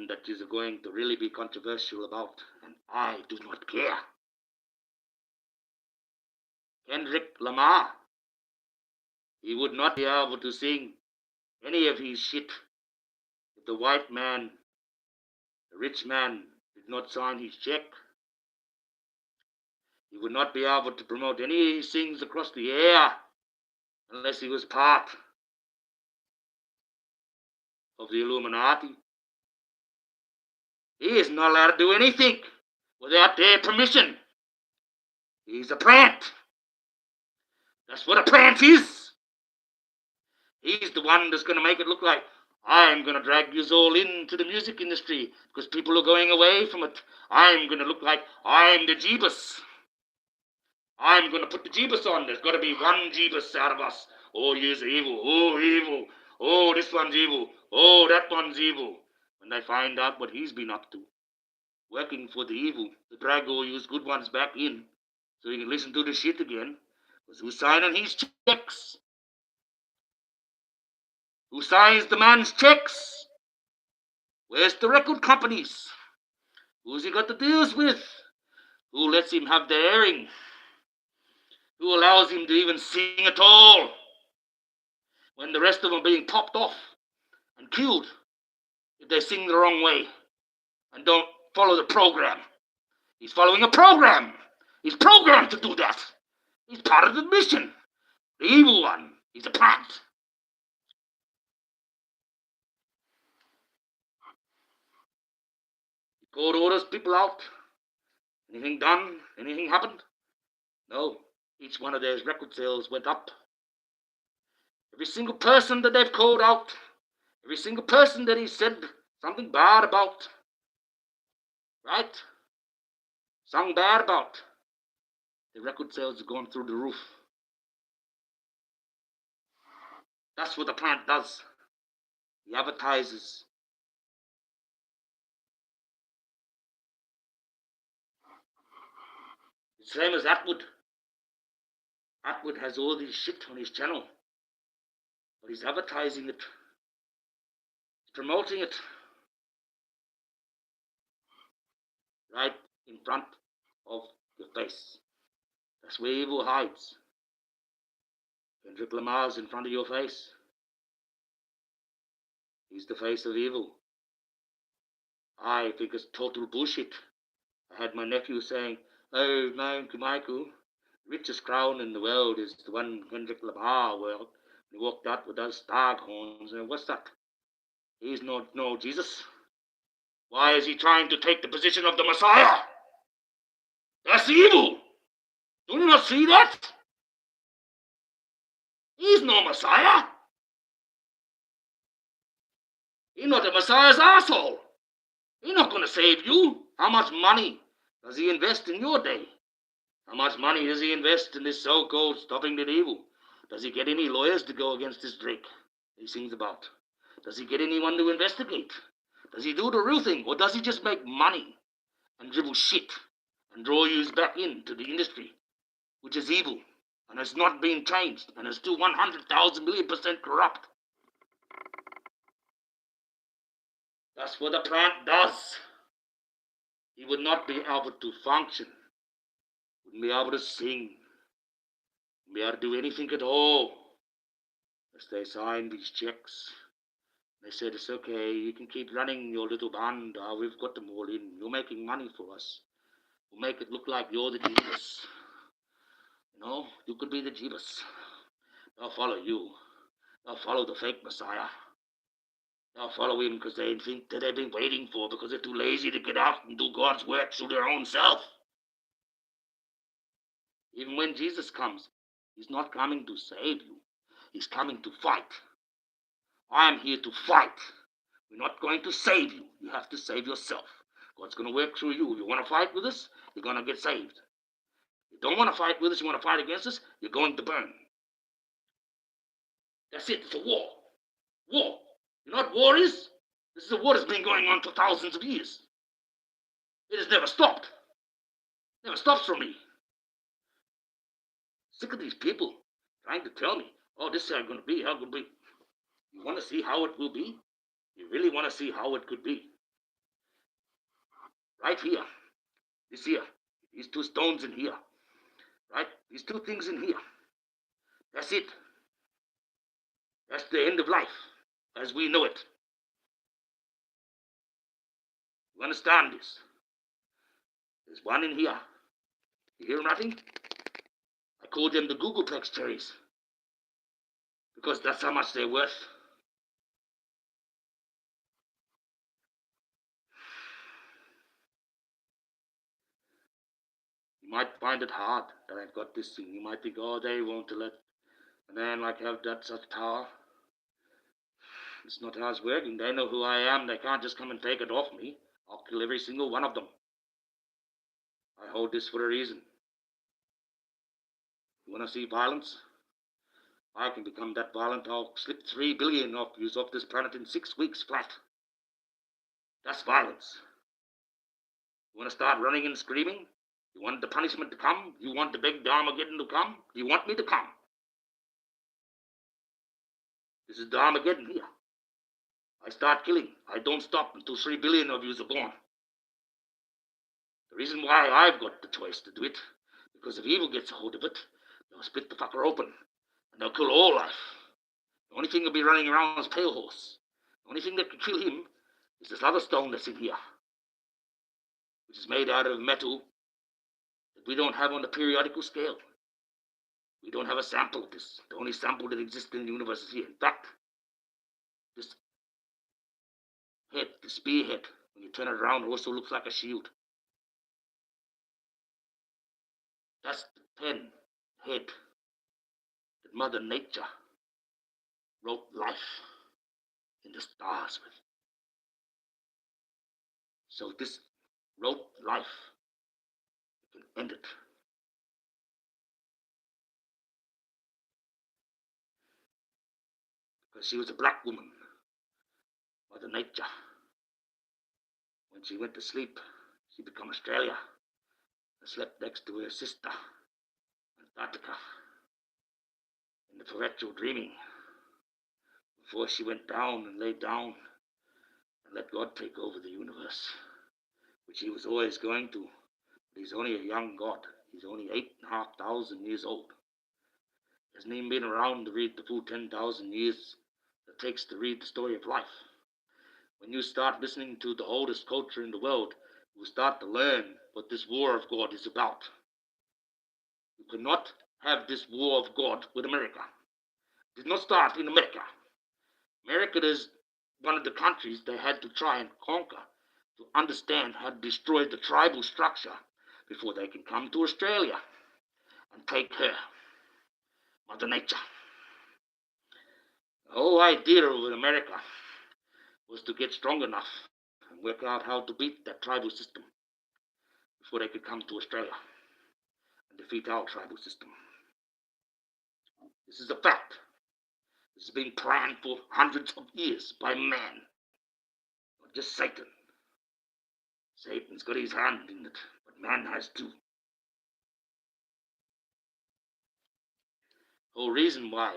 that is going to really be controversial about, and I do not care. Kendrick Lamar. He would not be able to sing any of his shit if the white man, the rich man, did not sign his check. He would not be able to promote any of his things across the air unless he was part of the Illuminati. He is not allowed to do anything without their permission. He's a plant. That's what a plant is. He's the one that's going to make it look like I'm going to drag you all into the music industry because people are going away from it. I'm going to look like I'm the Jeebus. I'm going to put the Jeebus on. There's got to be one Jeebus out of us. Oh, he's evil. Oh, evil. Oh, this one's evil. Oh, that one's evil. When they find out what he's been up to, working for the evil, the drag all you good ones back in so you can listen to the shit again. Because who's signing his checks? Who signs the man's checks? Where's the record companies? Who's he got the deals with? Who lets him have the airing? Who allows him to even sing at all? When the rest of them are being popped off and killed if they sing the wrong way and don't follow the program. He's following a program. He's programmed to do that. He's part of the mission. The evil one. He's a plant. He called all those people out. Anything done? Anything happened? No. Each one of their record sales went up. Every single person that they've called out, every single person that he said something bad about, right? Something bad about, the record sales have gone through the roof. That's what the plant does. He advertises. The same as Atwood. Atwood has all this shit on his channel, but he's advertising it. He's promoting it right in front of your face. That's where evil hides. Kendrick Lamar's in front of your face. He's the face of evil. I think it's total bullshit. I had my nephew saying, oh, Michael, richest crown in the world is the one Kendrick Lamar world. He walked out with those stag horns. And what's that? He's not no Jesus. Why is he trying to take the position of the Messiah? That's evil. Do you not see that? He's no Messiah. He's not a Messiah's asshole. He's not going to save you. How much money does he invest in your day? How much money does he invest in this so-called stopping the evil? Does he get any lawyers to go against this Drake he sings about? Does he get anyone to investigate? Does he do the real thing, or does he just make money and dribble shit and draw you back into the industry, which is evil and has not been changed and is still 100,000 million% corrupt? That's what the plant does. He would not be able to function, wouldn't be able to sing, wouldn't be able to do anything at all as they sign these checks. They said, it's okay, you can keep running your little band. We've got them all in. You're making money for us. We'll make it look like you're the Jeebus. You know, you could be the Jeebus. They'll follow you. They'll follow the fake Messiah. They'll follow him because they think that they've been waiting for, because they're too lazy to get out and do God's work through their own self. Even when Jesus comes, he's not coming to save you. He's coming to fight. I am here to fight. We're not going to save you. You have to save yourself. God's going to work through you. If you want to fight with us, you're going to get saved. If you don't want to fight with us, you want to fight against us, you're going to burn. That's it. It's a war. War. You know what war is? This is a war that's been going on for thousands of years. It has never stopped. Never stops for me. Sick of these people trying to tell me, oh, this is how it's going to be, how it will be. You want to see how it will be? You really want to see how it could be? Right here. This here. These two stones in here. Right? These two things in here. That's it. That's the end of life, as we know it. You understand this? There's one in here. You hear nothing? I call them the Googleplex cherries, because that's how much they're worth. You might find it hard that I've got this thing. You might think, oh, they won't let a man like have that such power. It's not how it's working. They know who I am. They can't just come and take it off me. I'll kill every single one of them. I hold this for a reason. You want to see violence? I can become that violent. I'll slip 3 billion of you off this planet in 6 weeks flat. That's violence. You want to start running and screaming? You want the punishment to come? You want the big Armageddon to come? Do you want me to come? This is the Armageddon here. I start killing. I don't stop until 3 billion of you are born. The reason why I've got the choice to do it, because if evil gets a hold of it, they'll split the fucker open, and they'll kill all life. The only thing that'll be running around is pale horse. The only thing that can kill him is this other stone that's in here, which is made out of metal that we don't have on the periodical scale. We don't have a sample of this. The only sample that exists in the universe is here. In fact, this head, the spearhead, when you turn it around, it also looks like a shield. That's the pen head that Mother Nature wrote life in the stars with. So this wrote life, you can end it. Because she was a black woman, Mother Nature. When she went to sleep, she became Australia and slept next to her sister, Antarctica, in the perpetual dreaming, before she went down and laid down and let God take over the universe, which he was always going to. But he's only a young God. He's only 8,500 years old. He hasn't even been around to read the full 10,000 years it takes to read the story of life. When you start listening to the oldest culture in the world, you start to learn what this war of God is about. You cannot have this war of God with America. It did not start in America. America is one of the countries they had to try and conquer to understand how to destroy the tribal structure before they can come to Australia and take her, Mother Nature. The whole idea of America was to get strong enough and work out how to beat that tribal system before they could come to Australia and defeat our tribal system. This is a fact. This has been planned for hundreds of years by man, not just Satan. Satan's got his hand in it, but man has too. The whole reason why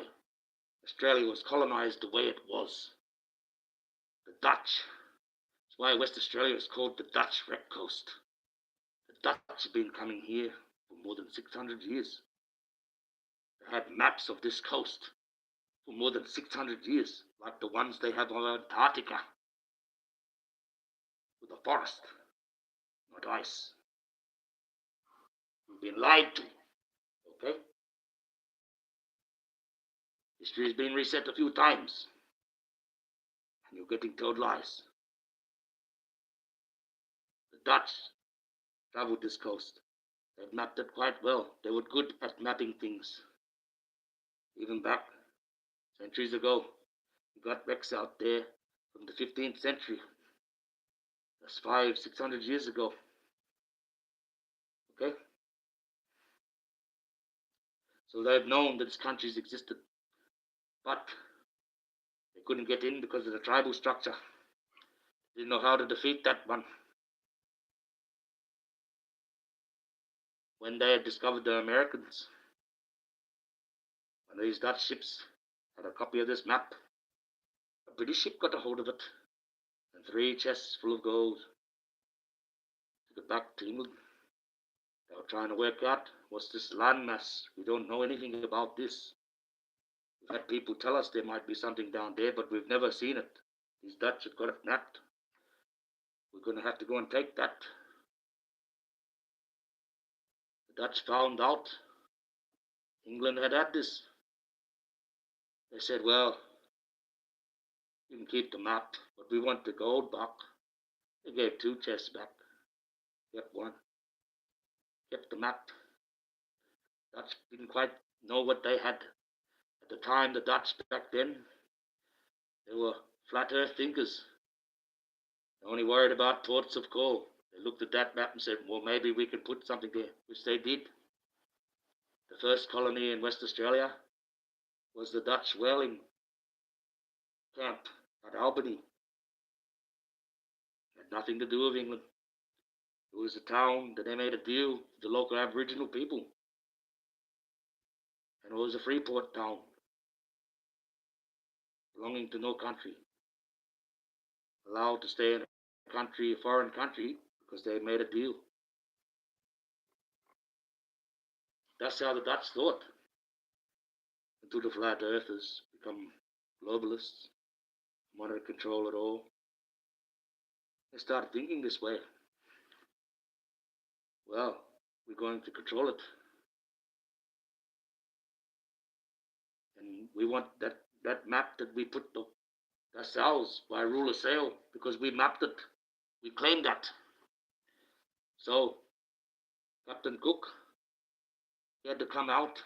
Australia was colonized the way it was, the Dutch. That's why West Australia is called the Dutch Wreck Coast. The Dutch have been coming here for more than 600 years. They had maps of this coast for more than 600 years, like the ones they have on Antarctica, with a forest, not ice. You've been lied to, okay? History has been reset a few times, and you're getting told lies. The Dutch traveled this coast. They've mapped it quite well. They were good at mapping things. Even back centuries ago, you got wrecks out there from the 15th century. That's 500-600 years ago. Okay? So they've known that these countries existed, but they couldn't get in because of the tribal structure. They didn't know how to defeat that one. When they had discovered the Americans, one of these Dutch ships had a copy of this map. A British ship got a hold of it, and 3 chests full of gold. Took it back to England. They were trying to work out, what's this landmass? We don't know anything about this. We've had people tell us there might be something down there, but we've never seen it. These Dutch have got it mapped. We're going to have to go and take that. The Dutch found out England had this. They said, well, you can keep the map, but we want the gold back. They gave 2 chests back. Kept 1. Kept the map. Dutch didn't quite know what they had. At the time, the Dutch back then, they were flat earth thinkers. They only worried about ports of call. They looked at that map and said, well, maybe we can put something there, which they did. The first colony in West Australia was the Dutch whaling camp at Albany. It had nothing to do with England. It was a town that they made a deal with the local Aboriginal people. And it was a free port town, belonging to no country. Allowed to stay in a foreign country, because they made a deal. That's how the Dutch thought. Until the flat earthers become globalists, wanted to control it all. They started thinking this way. Well, we're going to control it. And we want that map that we put that's ours by rule of sale, because we mapped it. We claimed that. So Captain Cook, he had to come out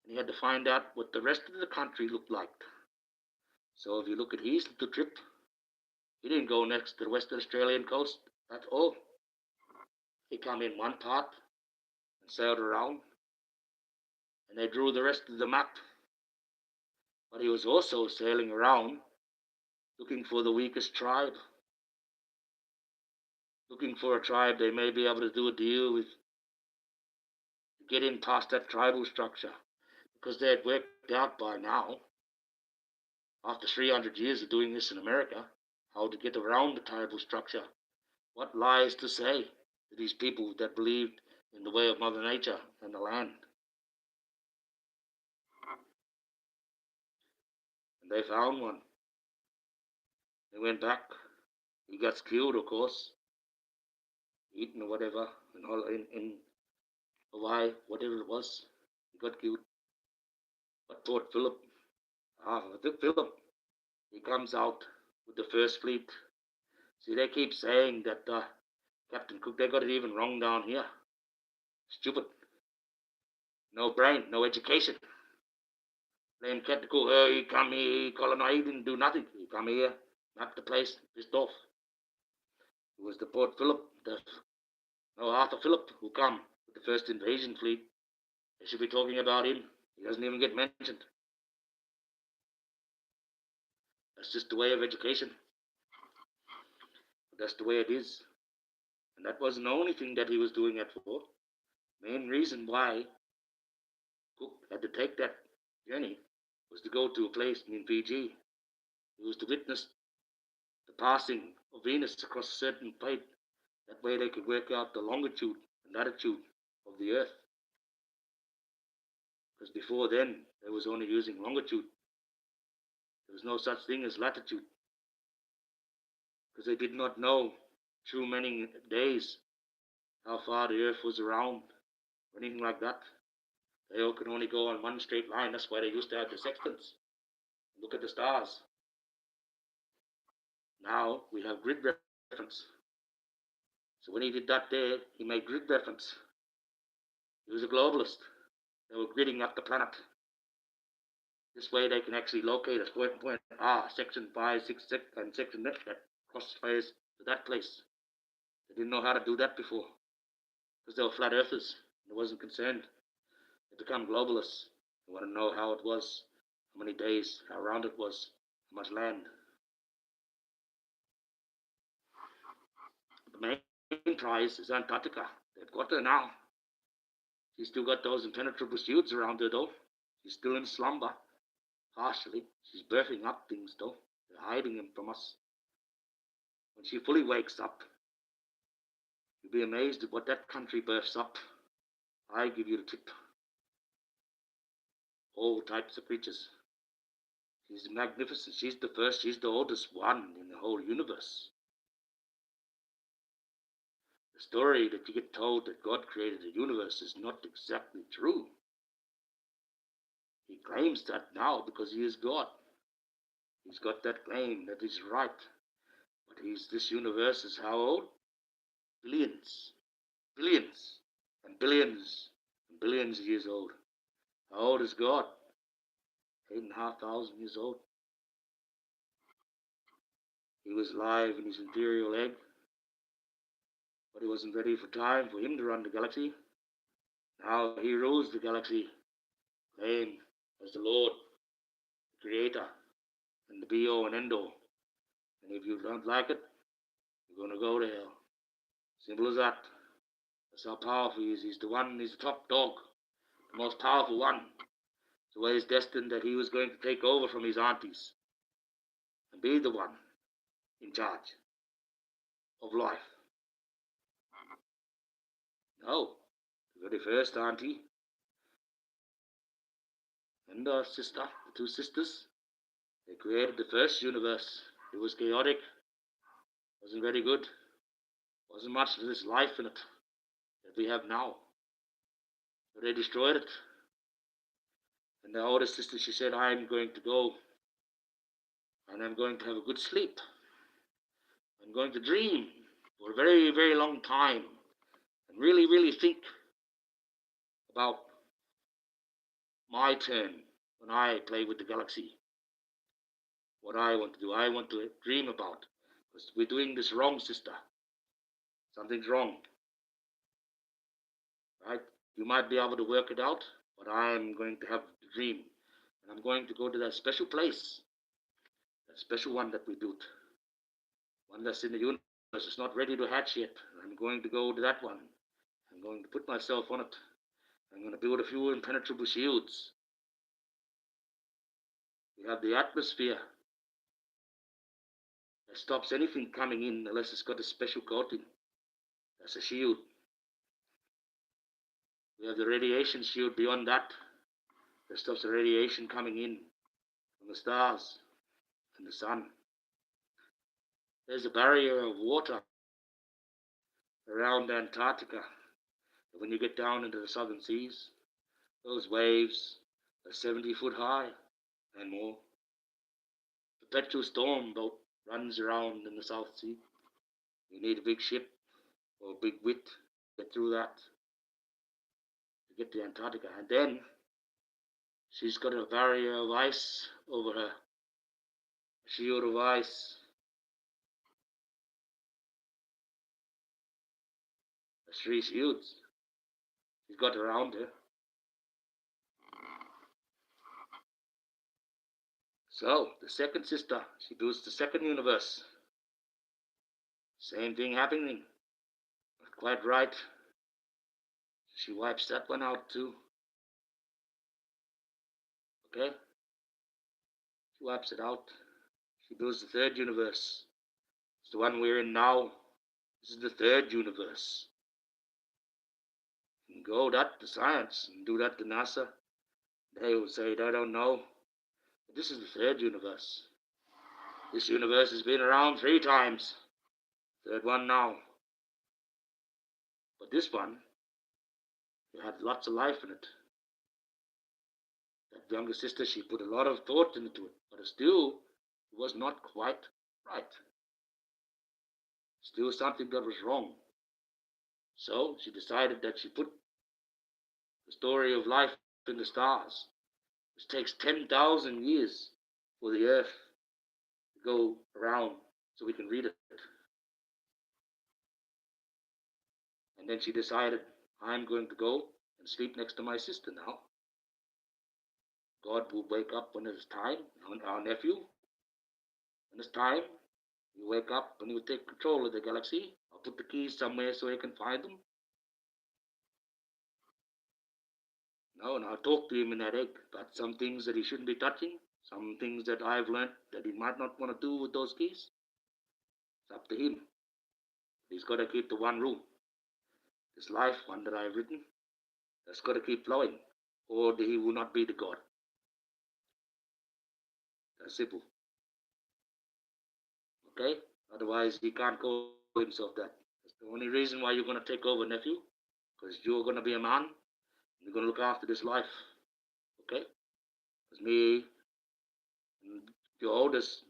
and he had to find out what the rest of the country looked like. So if you look at his little trip, he didn't go next to the Western Australian coast at all. He came in one part and sailed around, and they drew the rest of the map. But he was also sailing around looking for the weakest tribe, looking for a tribe they may be able to do a deal with, to get in past that tribal structure, because they had worked out by now, after 300 years of doing this in America, how to get around the tribal structure. What lies to say to these people that believed in the way of Mother Nature and the land. And they found one. They went back. He got killed, of course, eaten or whatever, and all in Hawaii, whatever it was. He got killed. But Port Phillip, Phillip, he comes out with the first fleet. See, they keep saying that Captain Cook, they got it even wrong down here. Stupid. No brain, no education. Blame Kettical, he come here, he colonized, he didn't do nothing. He come here, mapped the place, pissed off. It was the Port Phillip, Arthur Phillip, who come with the first invasion fleet. They should be talking about him. He doesn't even get mentioned. That's just the way of education. That's the way it is. And that wasn't the only thing that he was doing it for. Main reason why Cook had to take that journey was to go to a place in Fiji. It was to witness the passing of Venus across a certain plate. That way they could work out the longitude and latitude of the Earth. Because before then, they was only using longitude. There was no such thing as latitude. Because they did not know through many days how far the Earth was around, or anything like that. They all could only go on one straight line. That's why they used to have the sextants. Look at the stars. Now we have grid reference. So when he did that there, he made grid reference. He was a globalist. They were gridding up the planet. This way they can actually locate us. Point, section 5, 6, and section that crosses to that place. They didn't know how to do that before because they were flat earthers. They wasn't concerned. They become globalists. They want to know how it was, how many days, how round it was, how much land. The main prize is Antarctica. They've got her now. She's still got those impenetrable shields around her, though. She's still in slumber, partially. She's birthing up things, though. They're hiding them from us. When she fully wakes up, you'll be amazed at what that country births up. I give you the tip. All types of creatures. She's magnificent. She's the first, she's the oldest one in the whole universe. The story that you get told that God created the universe is not exactly true. He claims that now because he is God. He's got that claim that is right. But this universe is how old? Billions. Billions. And billions. And billions of years old. How old is God? 8,500 years old. He was alive in his imperial egg. But it wasn't ready for time for him to run the galaxy. Now he rules the galaxy, claimed as the Lord, the Creator, and the be-all and end-all. And if you don't like it, you're going to go to hell. Simple as that. That's how powerful he is. He's the top dog, the most powerful one. So it is destined that he was going to take over from his aunties and be the one in charge of life. No, the very first auntie and her sister, the two sisters, they created the first universe. It was chaotic, wasn't very good, wasn't much of this life in it that we have now. But they destroyed it. And the older sister, she said, I'm going to go and I'm going to have a good sleep. I'm going to dream for a very, very long time and really, really think about my turn when I play with the galaxy. What I want to do, I want to dream about. Because we're doing this wrong, sister. Something's wrong. Right? You might be able to work it out, but I'm going to have the dream. And I'm going to go to that special place, that special one that we built. One that's in the universe. It's not ready to hatch yet. I'm going to go to that one. I'm going to put myself on it. I'm going to build a few impenetrable shields. We have the atmosphere that stops anything coming in unless it's got a special coating. That's a shield. We have the radiation shield beyond that stops the radiation coming in from the stars and the sun. There's a barrier of water around Antarctica. When you get down into the southern seas, those waves are 70 foot high and more. The perpetual storm boat runs around in the South Sea. You need a big ship or a big wit to get through that, to get to Antarctica. And then She's got a barrier of ice over her, a shield of ice, the three shields she's got around her. So, the second sister, she builds the second universe. Same thing happening. Not quite right. She wipes that one out too. Okay? She wipes it out. She builds the third universe. It's the one we're in now. This is the third universe. You can go that to science and do that to NASA. They will say they don't know. But this is the third universe. This universe has been around 3 times. Third one now. But this one, it had lots of life in it. That younger sister, she put a lot of thought into it, but still, it was not quite right. Still something that was wrong. So she decided that she put the story of life in the stars, which takes 10,000 years for the earth to go around so we can read it. And then she decided, I'm going to go and sleep next to my sister now. God will wake up when it's time, our nephew. When it's time, you wake up and you take control of the galaxy. I'll put the keys somewhere so he can find them. No, and I'll talk to him in that egg about some things that he shouldn't be touching, some things that I've learned that he might not want to do with those keys. It's up to him. He's got to keep the one rule. This life one that I've written, that's got to keep flowing, or he will not be the God. That's simple. Okay? Otherwise, he can't call himself that. That's the only reason why you're going to take over, nephew, because you're going to be a man, and you're going to look after this life. Okay? Because me and your oldest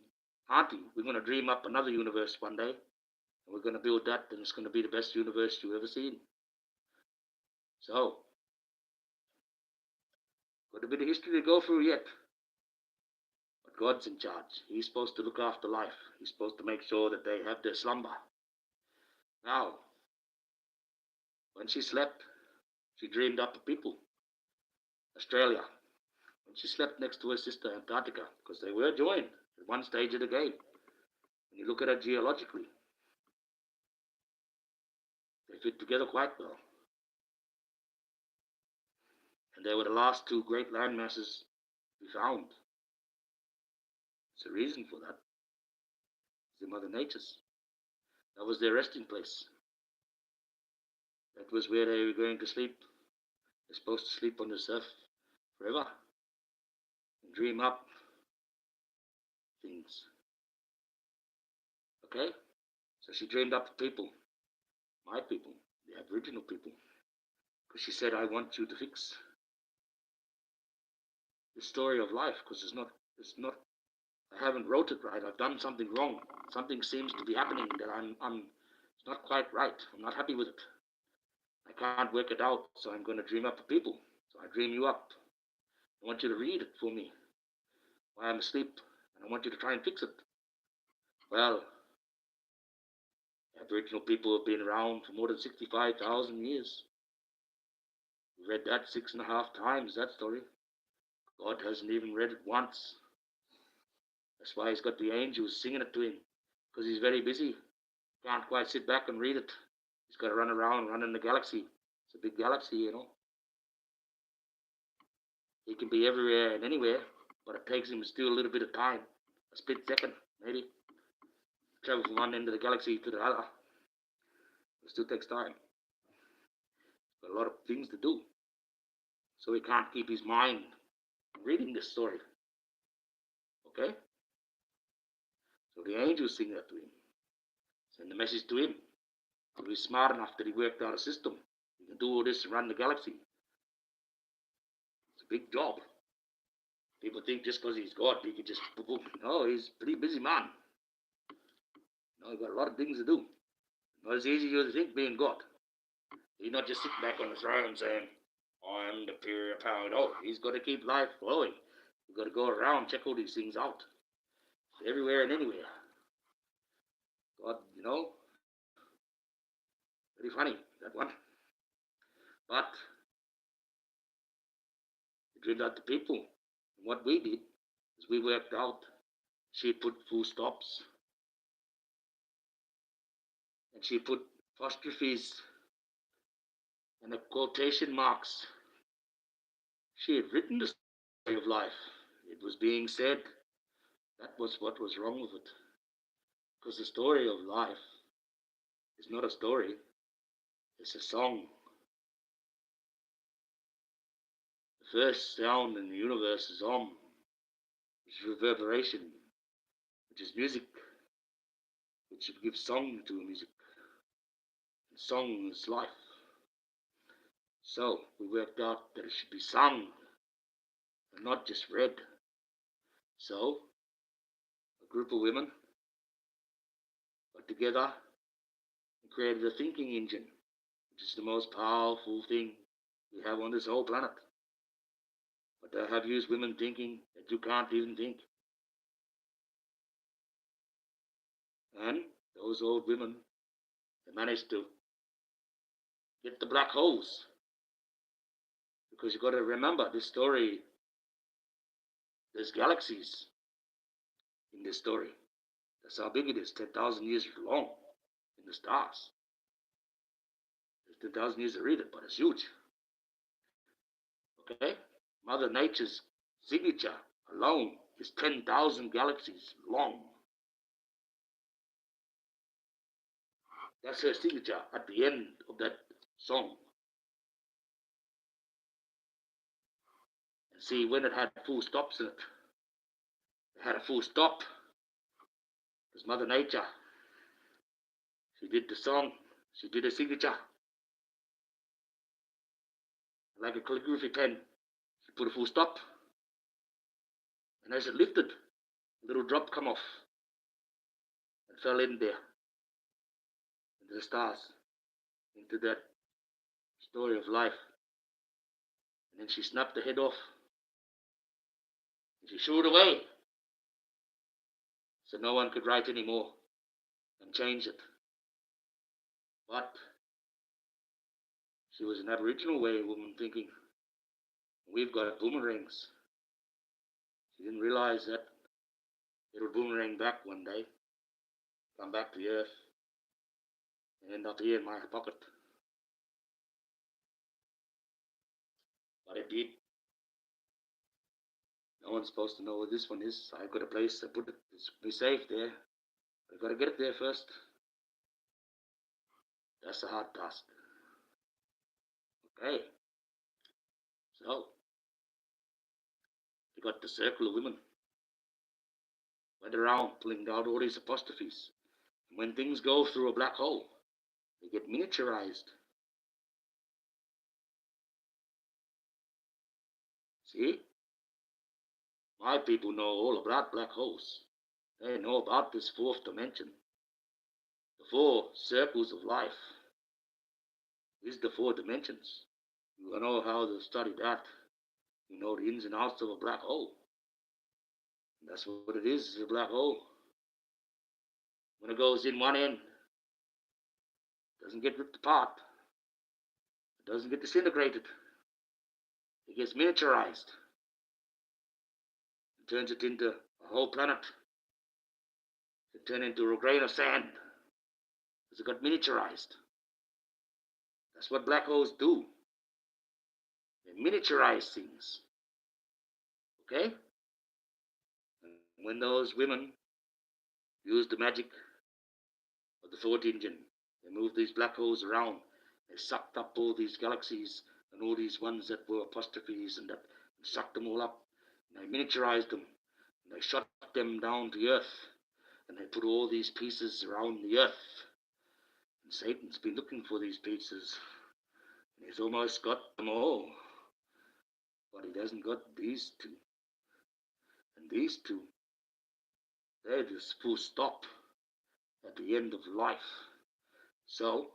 auntie, we're going to dream up another universe one day, and we're going to build that, and it's going to be the best universe you've ever seen. So, got a bit of history to go through yet. But God's in charge. He's supposed to look after life. He's supposed to make sure that they have their slumber. Now, when she slept, she dreamed up a people. Australia. When she slept next to her sister Antarctica, because they were joined at one stage of the game. When you look at it geologically, they fit together quite well. And they were the last 2 great land masses we found. There's a reason for that. It's the Mother Nature's. That was their resting place. That was where they were going to sleep. They're supposed to sleep on the surf forever and dream up things. Okay? So she dreamed up the people, my people, the Aboriginal people. Because she said, I want you to fix the story of life, because it's not, I haven't wrote it right. I've done something wrong. Something seems to be happening that it's not quite right. I'm not happy with it. I can't work it out, so I'm going to dream up a people. So I dream you up. I want you to read it for me while I'm asleep, and I want you to try and fix it. Well, Aboriginal people have been around for more than 65,000 years. We read that 6.5 times, that story. God hasn't even read it once. That's why he's got the angels singing it to him, because he's very busy. Can't quite sit back and read it. He's got to run around, run in the galaxy. It's a big galaxy, you know. He can be everywhere and anywhere, but it takes him still a little bit of time. A split second, maybe. Travel from one end of the galaxy to the other. It still takes time. Got a lot of things to do. So he can't keep his mind reading this story. Okay? So the angels sing that to him. Send the message to him. He's smart enough that he worked out a system. He can do all this and run the galaxy. It's a big job. People think just because he's God, he can just... No, he's a pretty busy man. No, he's got a lot of things to do. Not as easy as you think being God. He's not just sitting back on the throne saying, I'm the pure power. Oh, he's got to keep life flowing. You've got to go around, check all these things out. Everywhere and anywhere. God, very funny, that one. But it turned out the people. And what we did is we worked out. She put full stops. And she put apostrophes and quotation marks. She had written the story of life. It was being said. That was what was wrong with it. Because the story of life is not a story, it's a song. The first sound in the universe is Om, which is reverberation, which is music, which should give song to music. And song is life. So we worked out that it should be sung and not just read. So a group of women got together and created a thinking engine, which is the most powerful thing we have on this whole planet. But they have used women thinking that you can't even think. And those old women, they managed to get the black holes. Because you've got to remember this story, there's galaxies in this story. That's how big it is, 10,000 years long in the stars. There's 10,000 years to read it, but it's huge. Okay? Mother Nature's signature alone is 10,000 galaxies long. That's her signature at the end of that song. And see, when it had full stops in it, it had a full stop. Because Mother Nature, she did the song, she did a signature. Like a calligraphy pen, she put a full stop. And as it lifted, a little drop come off and fell in there, into the stars, into that story of life. And then she snapped the head off, and she threw it away, so no one could write anymore and change it. But she was an Aboriginal way of woman thinking. We've got boomerangs. She didn't realize that it'll boomerang back one day, come back to the earth, and end up here in my pocket. But it did. No one's supposed to know where this one is. I've got a place to put it. It's be safe there. I've got to get it there first. That's a hard task. Okay. So, you got the circle of women. Went around pulling out all these apostrophes. And when things go through a black hole, they get miniaturized. See? My people know all about black holes. They know about this fourth dimension. The four circles of life is the four dimensions. You know how to study that. You know the ins and outs of a black hole. And that's what it is a black hole. When it goes in one end, it doesn't get ripped apart. It doesn't get disintegrated. It gets miniaturized. It turns it into a whole planet. It turns into a grain of sand. Because it got miniaturized. That's what black holes do. They miniaturize things. Okay? And when those women use the magic of the fourth engine, they moved these black holes around. They sucked up all these galaxies and all these ones that were apostrophes and that and sucked them all up. And they miniaturized them. And they shot them down to the earth. And they put all these pieces around the earth. And Satan's been looking for these pieces. And he's almost got them all. But he hasn't got these two. And these two, they're just full stop at the end of life. So,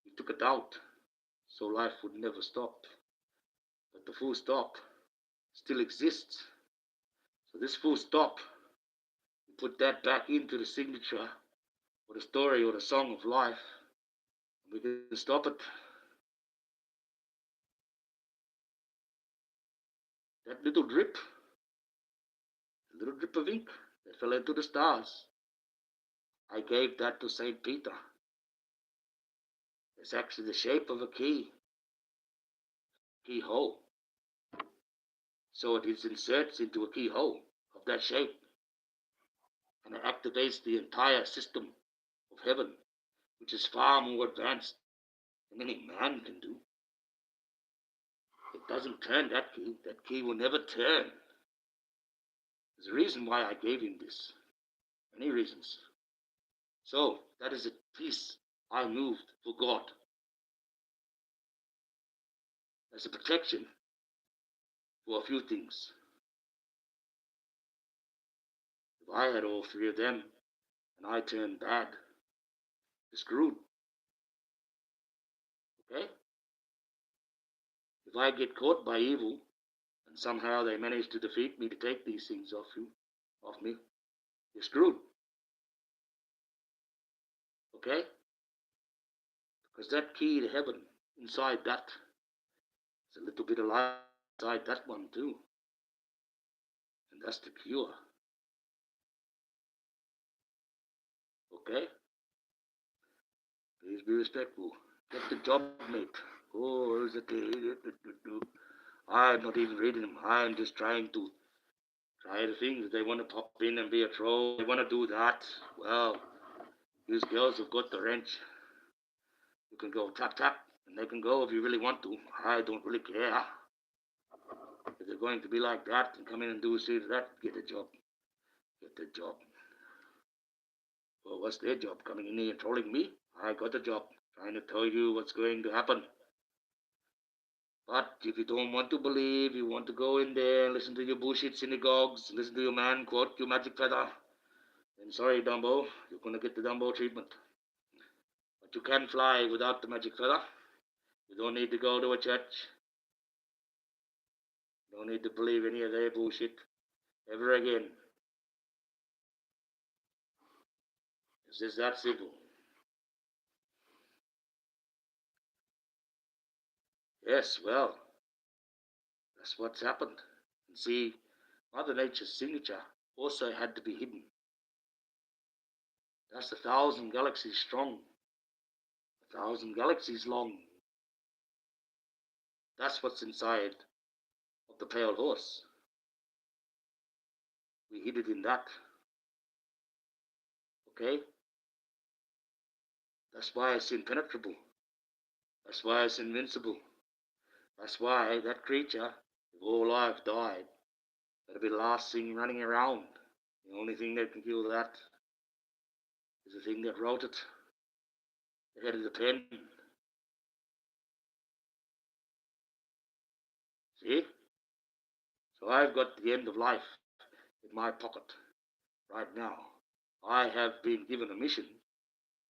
he took it out, so life would never stop. but the full stop still exists. So this full stop, you put that back into the signature or the story or the song of life, and we can stop it. That little drip of ink that fell into the stars, I gave that to St. Peter. It's actually the shape of a keyhole. So it inserts into a keyhole of that shape, and it activates the entire system of heaven, which is far more advanced than any man can do. It doesn't turn that key. That key will never turn. There's a reason why I gave him this. Many reasons. So that is a piece I moved for God as a protection for a few things. If I had all three of them and I turned bad, you're screwed. Okay? If I get caught by evil and somehow they manage to defeat me to take these things off me, you're screwed. Okay? Because that key to heaven inside that is a little bit of light inside that one too. And that's the cure. Okay? Please be respectful. Get the job, mate. Oh, is it? I'm not even reading them. I'm just trying to try the things. They want to pop in and be a troll. They want to do that. Well, these girls have got the wrench. You can go tap tap, and they can go if you really want to. I don't really care. If they're going to be like that and come in and do that, get a job. Get the job. Well, what's their job? Coming in here and trolling me? I got a job. Trying to tell you what's going to happen. But if you don't want to believe, you want to go in there, listen to your bullshit synagogues, listen to your man quote your magic feather, then sorry, Dumbo, you're going to get the Dumbo treatment. But you can fly without the magic feather. You don't need to go to a church. You don't need to believe any of their bullshit ever again. It's just that simple. Yes, well, that's what's happened. And see, Mother Nature's signature also had to be hidden. That's 1,000 galaxies strong, 1,000 galaxies long. That's what's inside of the pale horse. We hid it in that. Okay? That's why it's impenetrable. That's why it's invincible. That's why that creature, if all life died, that'd be the last thing running around. The only thing that can kill that is the thing that wrote it, the head of the pen. See? So I've got the end of life in my pocket right now. I have been given a mission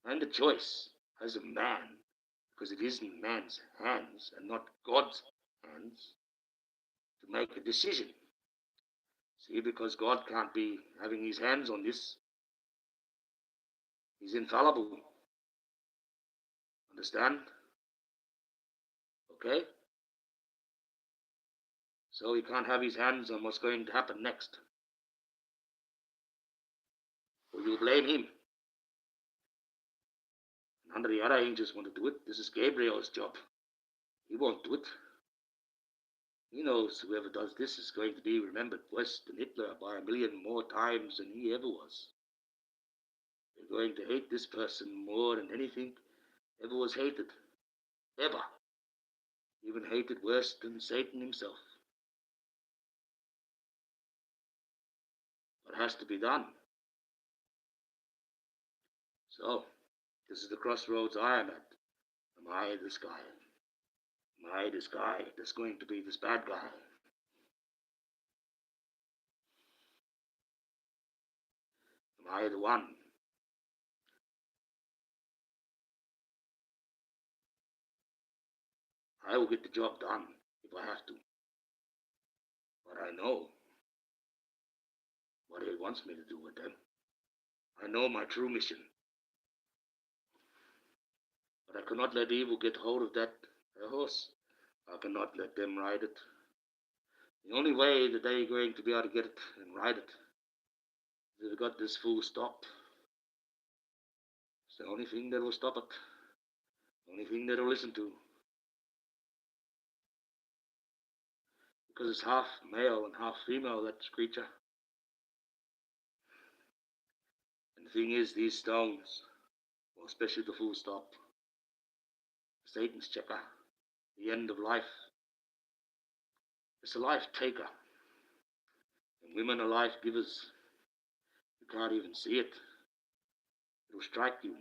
and a choice as a man, because it is in man's hands and not God's hands, to make a decision. See, because God can't be having his hands on this. He's infallible. Understand? Okay? So he can't have his hands on what's going to happen next. Or you blame him. None of the other angels want to do it. This is Gabriel's job. He won't do it. He knows whoever does this is going to be remembered worse than Hitler by 1,000,000 more times than he ever was. They're going to hate this person more than anything ever was hated. Ever. Even hated worse than Satan himself. But it has to be done. So, this is the crossroads I am at. Am I this guy? Am I this guy that's going to be this bad guy? Am I the one? I will get the job done if I have to. But I know what he wants me to do with them. I know my true mission. But I cannot let evil get hold of that horse. I cannot let them ride it. The only way that they're going to be able to get it and ride it is they've got this fool stopped. It's the only thing that will stop it. The only thing that will listen to. Because it's half male and half female, that creature. And the thing is, these stones, well, especially the full stop, Satan's checker, the end of life, it's a life taker. And women are life givers. You can't even see it. It'll strike you,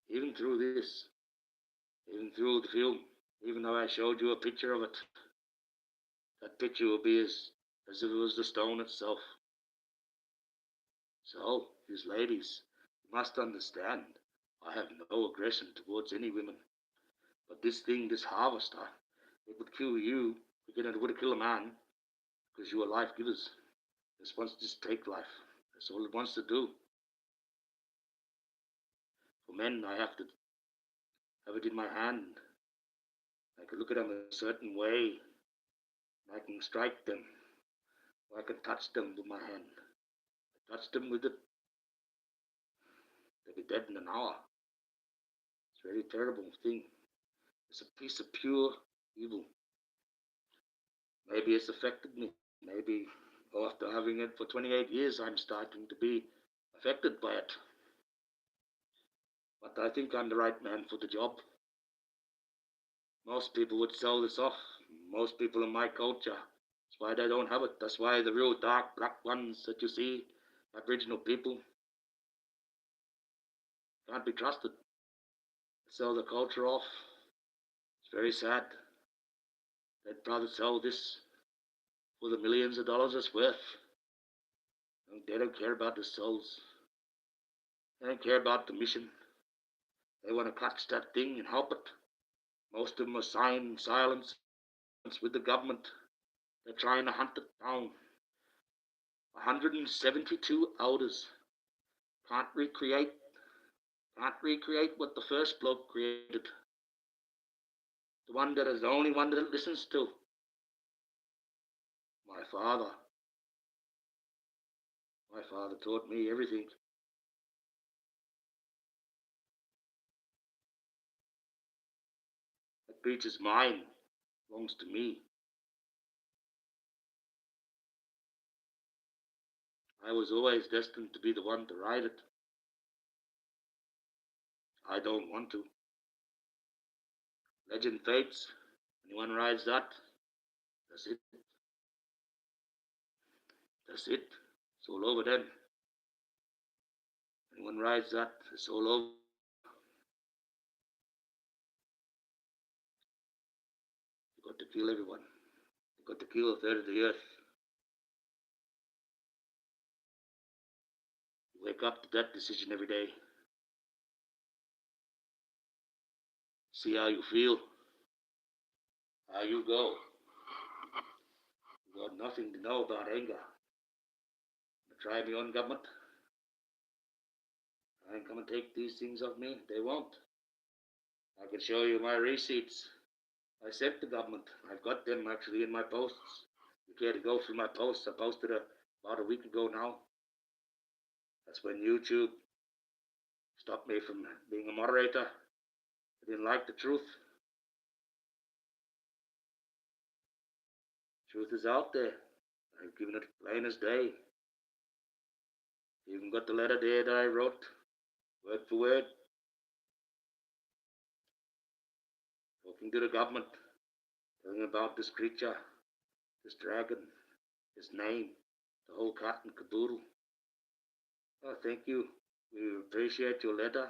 even through this, even through the film. Even though I showed you a picture of it, that picture will be as if it was the stone itself. So, these ladies, you must understand, I have no aggression towards any women. But this thing, this harvester, it would kill you quicker than it would kill a man, because you are life givers. It wants to just take life. That's all it wants to do. For men, I have to have it in my hand. I can look at them a certain way. I can strike them. Or I can touch them with my hand. I touch them with it. They'll be dead in an hour. It's a very terrible thing. It's a piece of pure evil. Maybe it's affected me. Maybe after having it for 28 years, I'm starting to be affected by it. But I think I'm the right man for the job. Most people would sell this off. Most people in my culture. That's why they don't have it. That's why the real dark black ones that you see, Aboriginal people, can't be trusted. They sell the culture off. It's very sad. They'd rather sell this for the millions of dollars it's worth. They don't care about the souls. They don't care about the mission. They want to catch that thing and help it. Most of them are signed silence with the government. They're trying to hunt it down. 172 elders can't recreate what the first bloke created. The one that is the only one that it listens to. My father. My father taught me everything. That beach is mine. Belongs to me. I was always destined to be the one to ride it. I don't want to. Legend fates. Anyone rides that, that's it. That's it. It's all over then. Anyone rides that, it's all over. You've got to kill everyone. You've got to kill a third of the earth. You wake up to that decision every day. See how you feel. How you go. You got nothing to know about anger. Try me on, government. Try and come and take these things off me. They won't. I can show you my receipts. I sent the government. I've got them actually in my posts. You care to go through my posts? I posted about a week ago now. That's when YouTube stopped me from being a moderator. I didn't like the truth. Truth is out there. I've given it plain as day. Even got the letter there that I wrote, word for word, talking to the government, telling about this creature, this dragon, his name, the whole cat and caboodle. Oh, thank you. We appreciate your letter.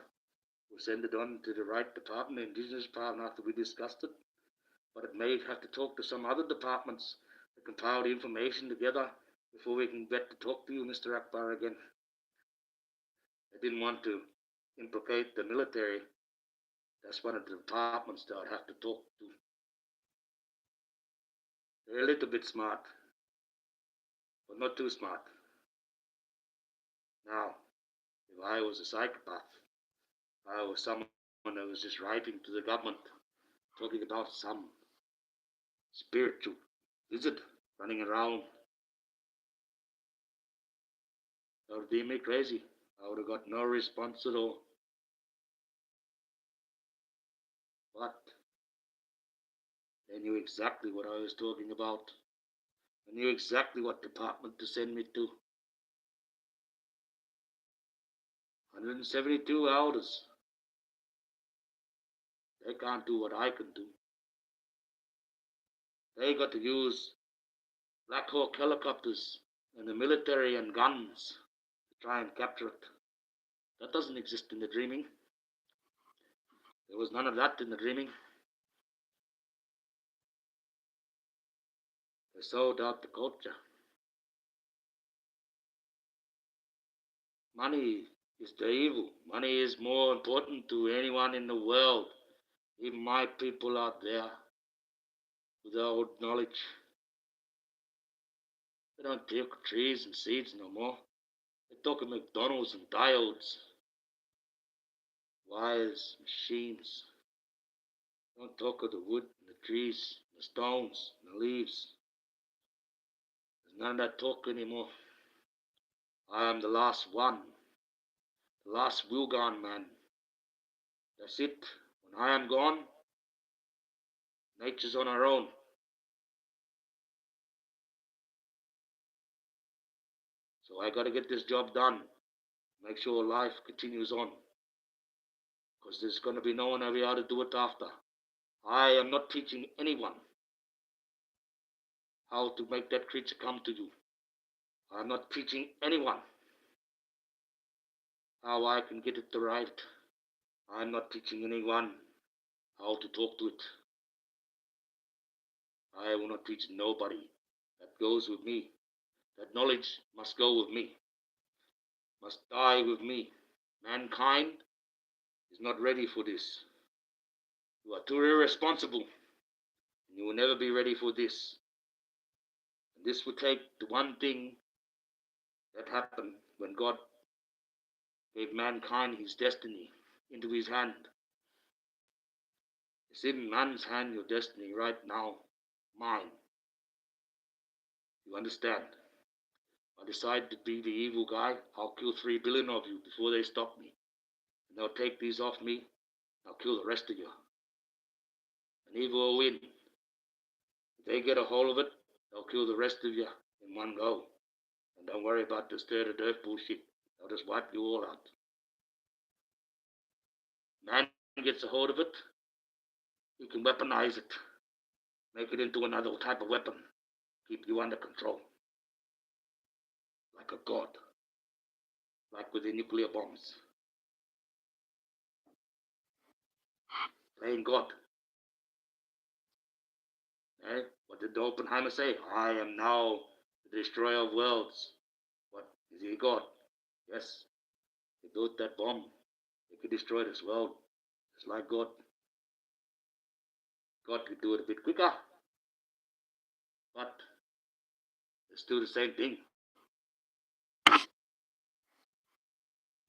We'll send it on to the right department, the Indigenous Department, after we discussed it. But it may have to talk to some other departments to compile the information together before we can get to talk to you, Mr. Akbar, again. I didn't want to implicate the military. That's one of the departments that I'd have to talk to. They're a little bit smart. but not too smart. Now, if I was a psychopath, if I was someone that was just writing to the government, talking about some spiritual wizard running around, that would be me crazy. I would have got no response at all. But they knew exactly what I was talking about. They knew exactly what department to send me to. 172 elders. They can't do what I can do. They got to use Black Hawk helicopters and the military and guns to try and capture it. That doesn't exist in the dreaming. There was none of that in the dreaming. They sold out the culture. Money is the evil. Money is more important to anyone in the world. Even my people out there without knowledge. They don't talk trees and seeds no more. They talk of McDonald's and diodes, wires, machines. They don't talk of the wood and the trees, the stones, and the leaves. There's none of that talk anymore. I am the last one, the last will gone man. That's it. When I am gone, nature's on her own. So I gotta get this job done. Make sure life continues on. Because there's gonna be no one over here to do it after. I am not teaching anyone how to make that creature come to you. I'm not teaching anyone how I can get it to right. I'm not teaching anyone how to talk to it. I will not teach nobody. That goes with me. That knowledge must go with me, must die with me. Mankind is not ready for this. You are too irresponsible, and you will never be ready for this. And this will take the one thing that happened when God gave mankind his destiny into his hand. It's in man's hand, your destiny right now, mine. You understand? I decide to be the evil guy. I'll kill 3 billion of you before they stop me. And they'll take these off me. I'll kill the rest of you. And evil will win. If they get a hold of it, they'll kill the rest of you in one go. And don't worry about this third of earth bullshit. They'll just wipe you all out. Man gets a hold of it, he can weaponize it. Make it into another type of weapon. Keep you under control. Like a god. Like with the nuclear bombs. Playing God. Eh? What did Oppenheimer say? I am now the destroyer of worlds. What? Is he God? Yes. He built that bomb. He could destroy this world. Just like God. God could do it a bit quicker. But it's still the same thing.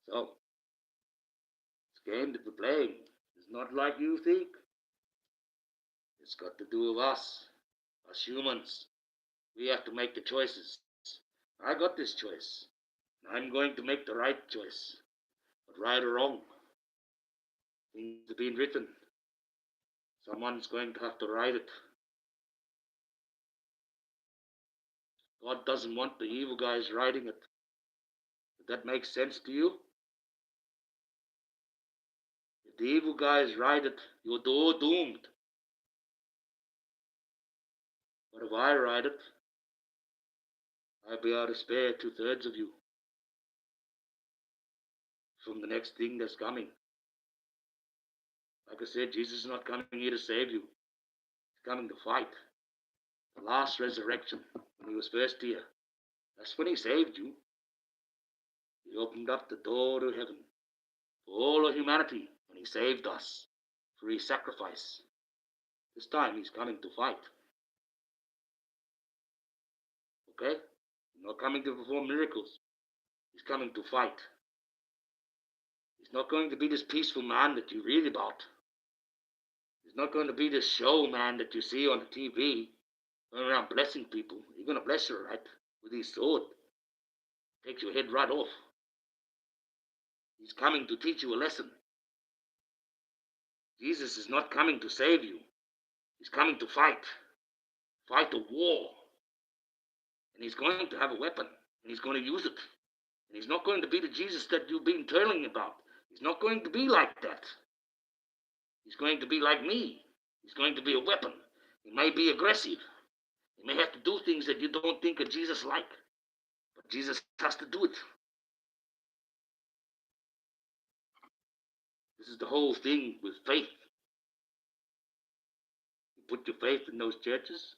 So, this game that we're playing is not like you think. It's got to do with us humans. We have to make the choices. I got this choice. I'm going to make the right choice. But right or wrong, things have been written. Someone's going to have to write it. God doesn't want the evil guys writing it. Does that make sense to you? If the evil guys write it, you're all doomed. But if I write it, I'll be able to spare 2/3 of you from the next thing that's coming. Like I said, Jesus is not coming here to save you. He's coming to fight. The last resurrection, when he was first here, that's when he saved you. He opened up the door to heaven for all of humanity when he saved us through his sacrifice. This time he's coming to fight. Okay? He's not coming to perform miracles. He's coming to fight. He's not going to be this peaceful man that you read about. He's not going to be this show man that you see on the TV going around blessing people. He's going to bless you, right? With his sword. Takes your head right off. He's coming to teach you a lesson. Jesus is not coming to save you. He's coming to fight. Fight a war. And he's going to have a weapon. And he's going to use it. And he's not going to be the Jesus that you've been telling about. He's not going to be like that. He's going to be like me. He's going to be a weapon. He may be aggressive. He may have to do things that you don't think of Jesus like. But Jesus has to do it. This is the whole thing with faith. You put your faith in those churches.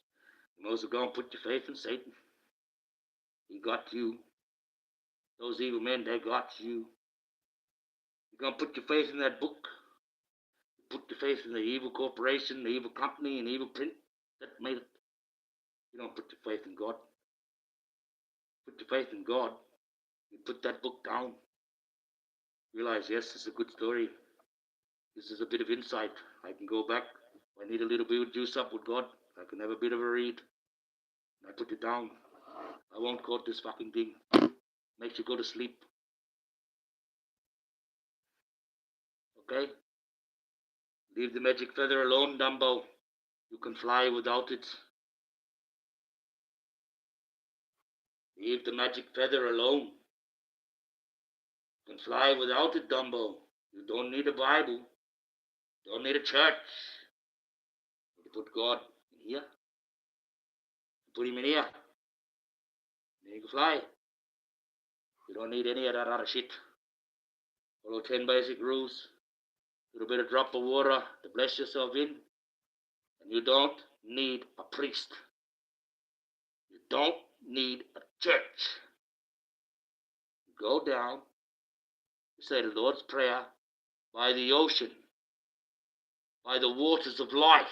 You also go and put your faith in Satan. He got you. Those evil men, they got you. You're going to put your faith in that book. You put your faith in the evil corporation, the evil company, and the evil print that made it. You don't put your faith in God. Put your faith in God. You put that book down. Realize, yes, this is a good story. This is a bit of insight. I can go back. If I need a little bit of juice up with God, I can have a bit of a read. And I put it down. I won't quote this fucking thing. Makes you go to sleep. Okay? Leave the magic feather alone, Dumbo. You can fly without it. Leave the magic feather alone. You can fly without it, Dumbo. You don't need a Bible. You don't need a church. You put God in here. You put him in here. Then you can fly. You don't need any of that other shit. Follow 10 basic rules. A little bit of drop of water to bless yourself in. And you don't need a priest. You don't need a church. You go down. You say the Lord's Prayer by the ocean. By the waters of life.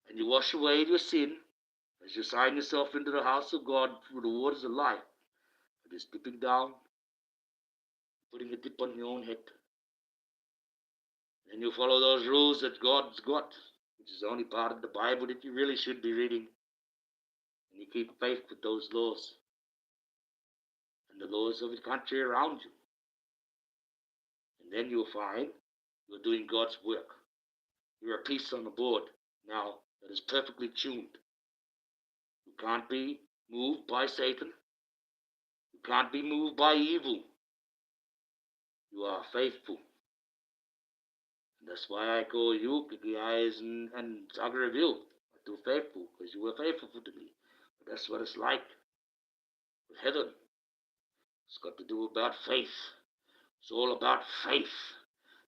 And you wash away your sin as you sign yourself into the house of God through the waters of life. And just dipping down, putting a dip on your own head. And you follow those rules that God's got, which is the only part of the Bible that you really should be reading. And you keep faith with those laws and the laws of the country around you. And then you'll find you're doing God's work. You're a piece on the board now that is perfectly tuned. You can't be moved by Satan. You can't be moved by evil. You are faithful. And that's why I call you Kiki Eyes and Akbar. Too faithful, because you were faithful to me. But that's what it's like with heaven. It's got to do about faith. It's all about faith.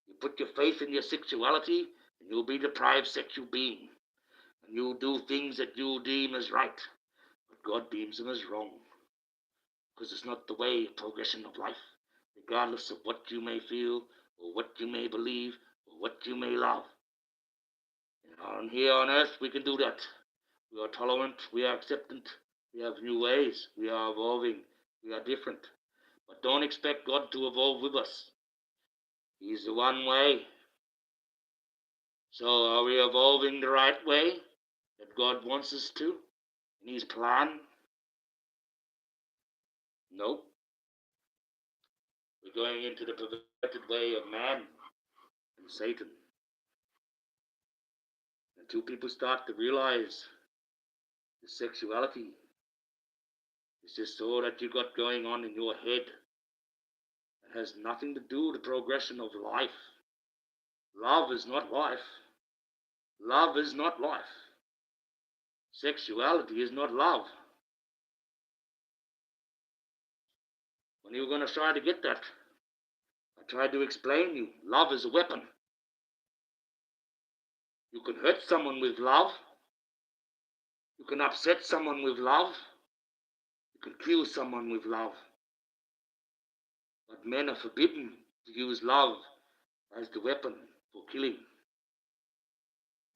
You put your faith in your sexuality, and you'll be a deprived sexual being. And you'll do things that you deem as right, but God deems them as wrong. Because it's not the way of progression of life, regardless of what you may feel, or what you may believe, or what you may love. And here on earth, we can do that. We are tolerant, we are acceptant, we have new ways, we are evolving, we are different. But don't expect God to evolve with us. He's the one way. So are we evolving the right way that God wants us to in his plan? No. We're going into the perverted way of man and Satan. Until people start to realize the sexuality is just all that you got going on in your head. It has nothing to do with the progression of life. Love is not life. Love is not life. Sexuality is not love. When you're going to try to get that, I tried to explain to you, love is a weapon. You can hurt someone with love. You can upset someone with love. You can kill someone with love. But men are forbidden to use love as the weapon for killing.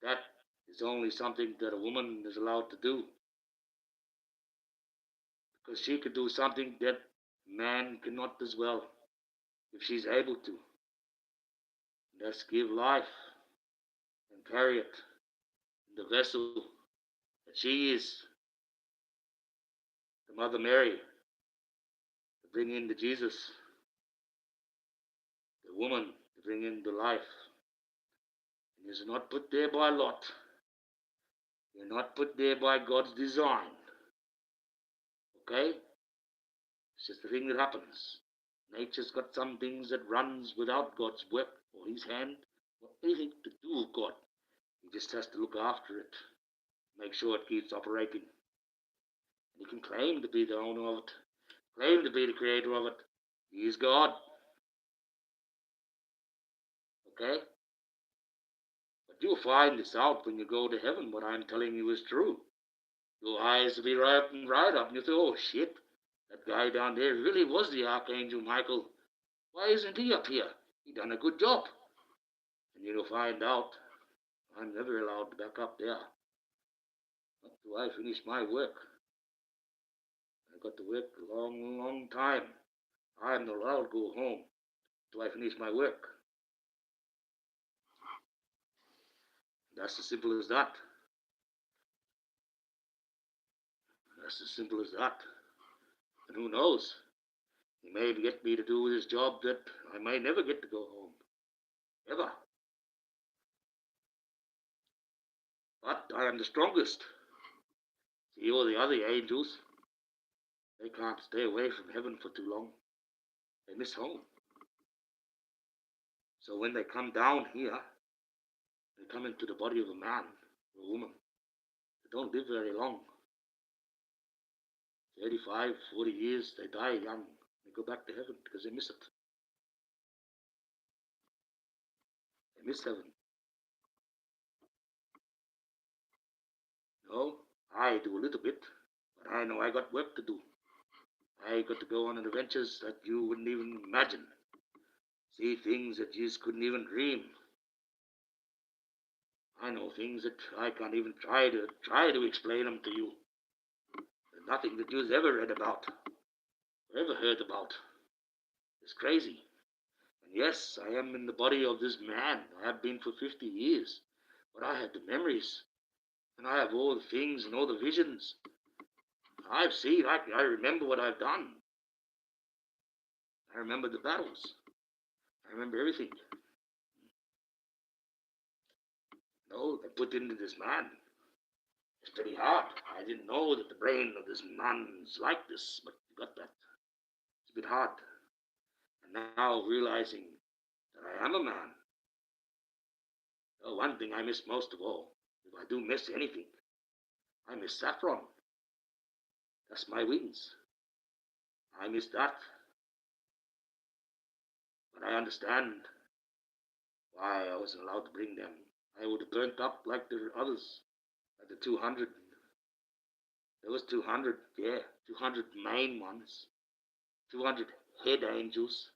That is only something that a woman is allowed to do. because she could do something that man cannot as well, if she's able to. That's give life and carry it in the vessel that she is, the Mother Mary, to bring in the Jesus, the woman to bring in the life. And is not put there by lot. You're not put there by God's design. Okay? It's just the thing that happens. Nature's got some things that runs without God's work or his hand or anything to do with God. He just has to look after it, make sure it keeps operating. And he can claim to be the owner of it, claim to be the creator of it. He is God. Okay? But you'll find this out when you go to heaven. What I'm telling you is true. Your eyes will be right up, and you'll say, oh shit, that guy down there really was the Archangel Michael. Why isn't he up here? He done a good job. And you'll find out I'm never allowed to back up there. Not till I finish my work. I got to work a long, long time. I'm not allowed to go home till I finish my work. That's as simple as that. That's as simple as that. And who knows? He may get me to do this job that I may never get to go home. Ever. But I am the strongest. See, all the other angels, they can't stay away from heaven for too long. They miss home. So when they come down here, they come into the body of a man or a woman. They don't live very long. 35, 40 years, they die young. They go back to heaven because they miss it. They miss heaven. No, I do a little bit, but I know I got work to do. I got to go on adventures that you wouldn't even imagine. See things that you just couldn't even dream. I know things that I can't even try to explain them to you. There's nothing that you've ever read about, or ever heard about. It's crazy. And yes, I am in the body of this man. I have been for 50 years. But I have the memories. And I have all the things and all the visions. I've seen, I remember what I've done. I remember the battles. I remember everything. No, they put into this man. It's pretty hard. I didn't know that the brain of this man's like this, but you got that. It's a bit hard. And now realizing that I am a man. Oh, one thing I miss most of all, if I do miss anything, I miss saffron. That's my wings. I miss that. But I understand why I wasn't allowed to bring them. I would have burnt up like the others, like the 200. There was 200, yeah, 200 main ones, 200 head angels.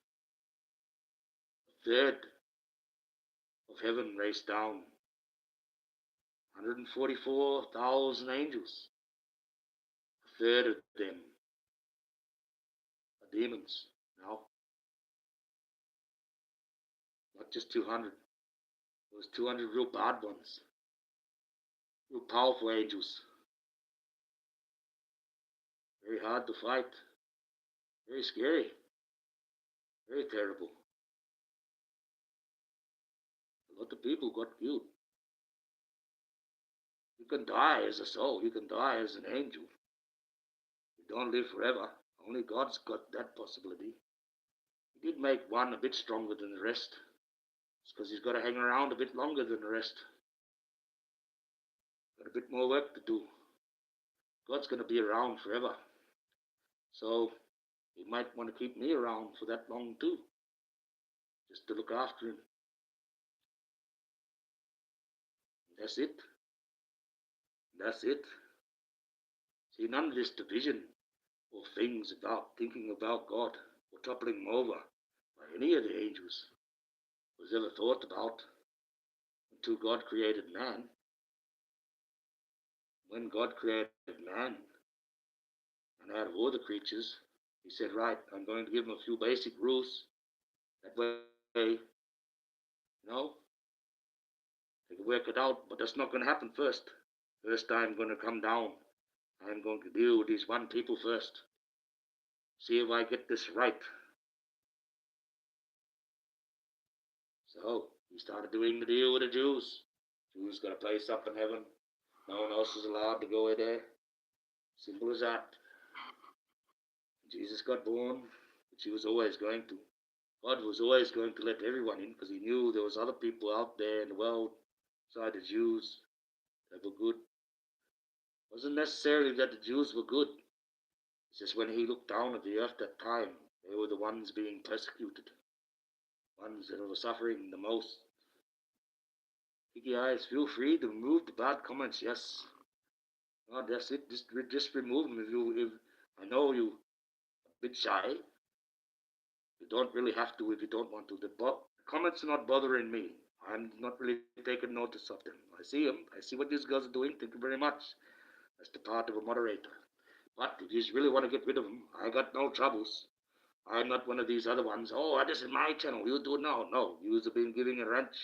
A third of heaven raced down. 144,000 angels. A third of them are demons now. Not just 200. There was 200 real bad ones. Real powerful angels. Very hard to fight. Very scary. Very terrible. A lot of people got killed. You can die as a soul. You can die as an angel. You don't live forever. Only God's got that possibility. He did make one a bit stronger than the rest. It's because he's got to hang around a bit longer than the rest. Got a bit more work to do. God's going to be around forever. So he might want to keep me around for that long too. Just to look after him. That's it. That's it. See, none of this division or things about thinking about God or toppling him over by any of the angels was ever thought about until God created man. When God created man, and out of all the creatures, he said, right, I'm going to give them a few basic rules. That way, you know, they can work it out, but that's not going to happen first. First, I'm going to come down. I'm going to deal with these one people first. See if I get this right. So he started doing the deal with the Jews. Jews got a place up in heaven. No one else is allowed to go in there. Simple as that. Jesus got born, which he was always going to. God was always going to let everyone in because he knew there was other people out there in the world, besides the Jews, that were good. It wasn't necessarily that the Jews were good. It's just when he looked down at the earth that time, they were the ones being persecuted, ones that were suffering the most. Sticky eyes, feel free to remove the bad comments. Yes, no, that's it. Just remove them. If I know you a bit shy, you don't really have to if you don't want to. The comments are not bothering me. I'm not really taking notice of them. I see them. I see what these girls are doing. Thank you very much. That's the part of a moderator. But if you really want to get rid of them, I got no troubles. I'm not one of these other ones. Oh, this is my channel. You do it now. No, you have been giving a wrench.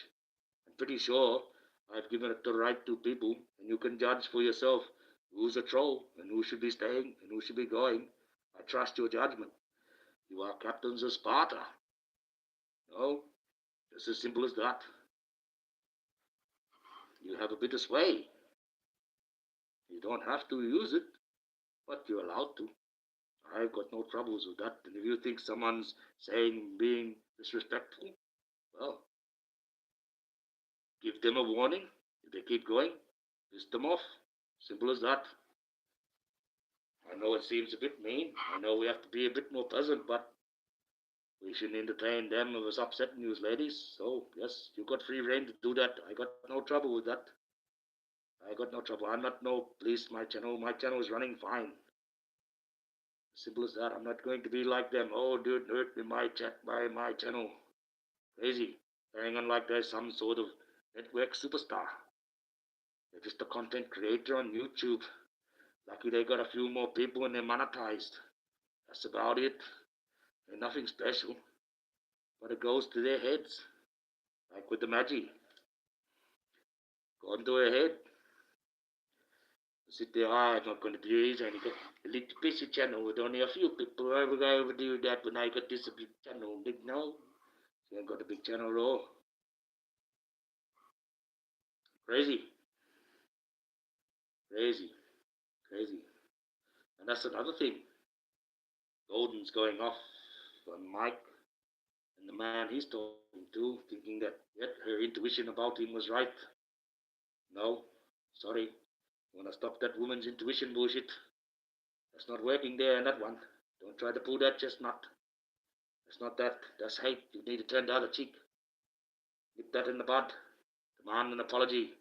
I'm pretty sure I've given it the right to people, and you can judge for yourself who's a troll and who should be staying and who should be going. I trust your judgment. You are captains of Sparta. No, it's as simple as that. You have a bit of sway. You don't have to use it, but you're allowed to. I've got no troubles with that. And if you think someone's saying being disrespectful, well, give them a warning. If they keep going, piss them off. Simple as that. I know it seems a bit mean. I know we have to be a bit more pleasant, but we shouldn't entertain them who was upsetting you ladies. So, yes, you got free reign to do that. I got no trouble with that. I got no trouble. I'm not no police, my channel. My channel is running fine. Simple as that. I'm not going to be like them. Oh, dude, hurt me, my channel. Crazy. Carrying on like they're some sort of network superstar. They're just a content creator on YouTube. Lucky they got a few more people and they're monetized. That's about it. They're nothing special. But it goes to their heads. Like with the Magi. Go into her head. Sit there, I'm not going to do this. And you got a little busy channel with only a few people. I will overdo that when I got this big channel. Big no. She ain't got a big channel at all. Crazy. Crazy. Crazy. And that's another thing. Golden's going off on Mike and the man he's talking to, thinking that yet her intuition about him was right. No, sorry. You want to stop that woman's intuition bullshit? That's not working there in that one. Don't try to pull that chestnut. That's not that. That's hate. You need to turn the other cheek. Nip that in the bud. Demand an apology.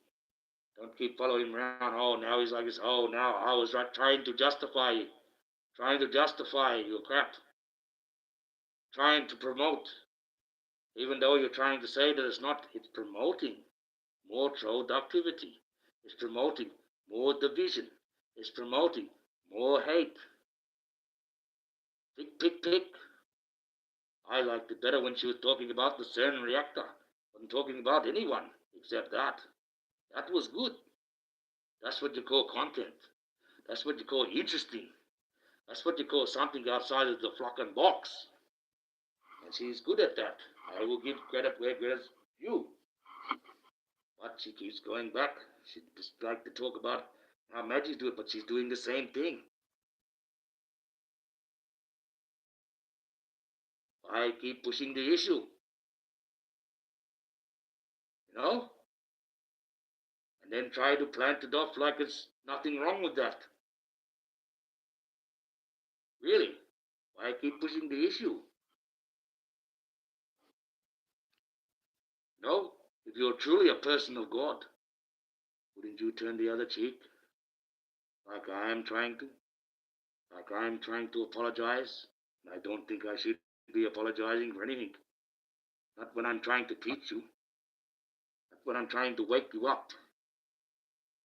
Don't keep following him around. Oh, now he's like this. Oh, now I was right trying to justify you. Trying to justify your crap. Trying to promote. Even though you're trying to say that it's not, it's promoting more productivity. It's promoting more division. It's promoting more hate. Pick. I liked it better when she was talking about the CERN reactor. Wasn't talking about anyone except that. That was good. That's what you call content. That's what you call interesting. That's what you call something outside of the fucking box. And she's good at that. I will give credit where credit's due. But she keeps going back. She just like to talk about how Maggie do it, but she's doing the same thing. I keep pushing the issue. You know? And then try to plant it off like it's nothing wrong with that. Really? Why keep pushing the issue? No? If you're truly a person of God, wouldn't you turn the other cheek? Like I am trying to? Like I'm trying to apologize? I don't think I should be apologizing for anything. Not when I'm trying to teach you. Not when I'm trying to wake you up.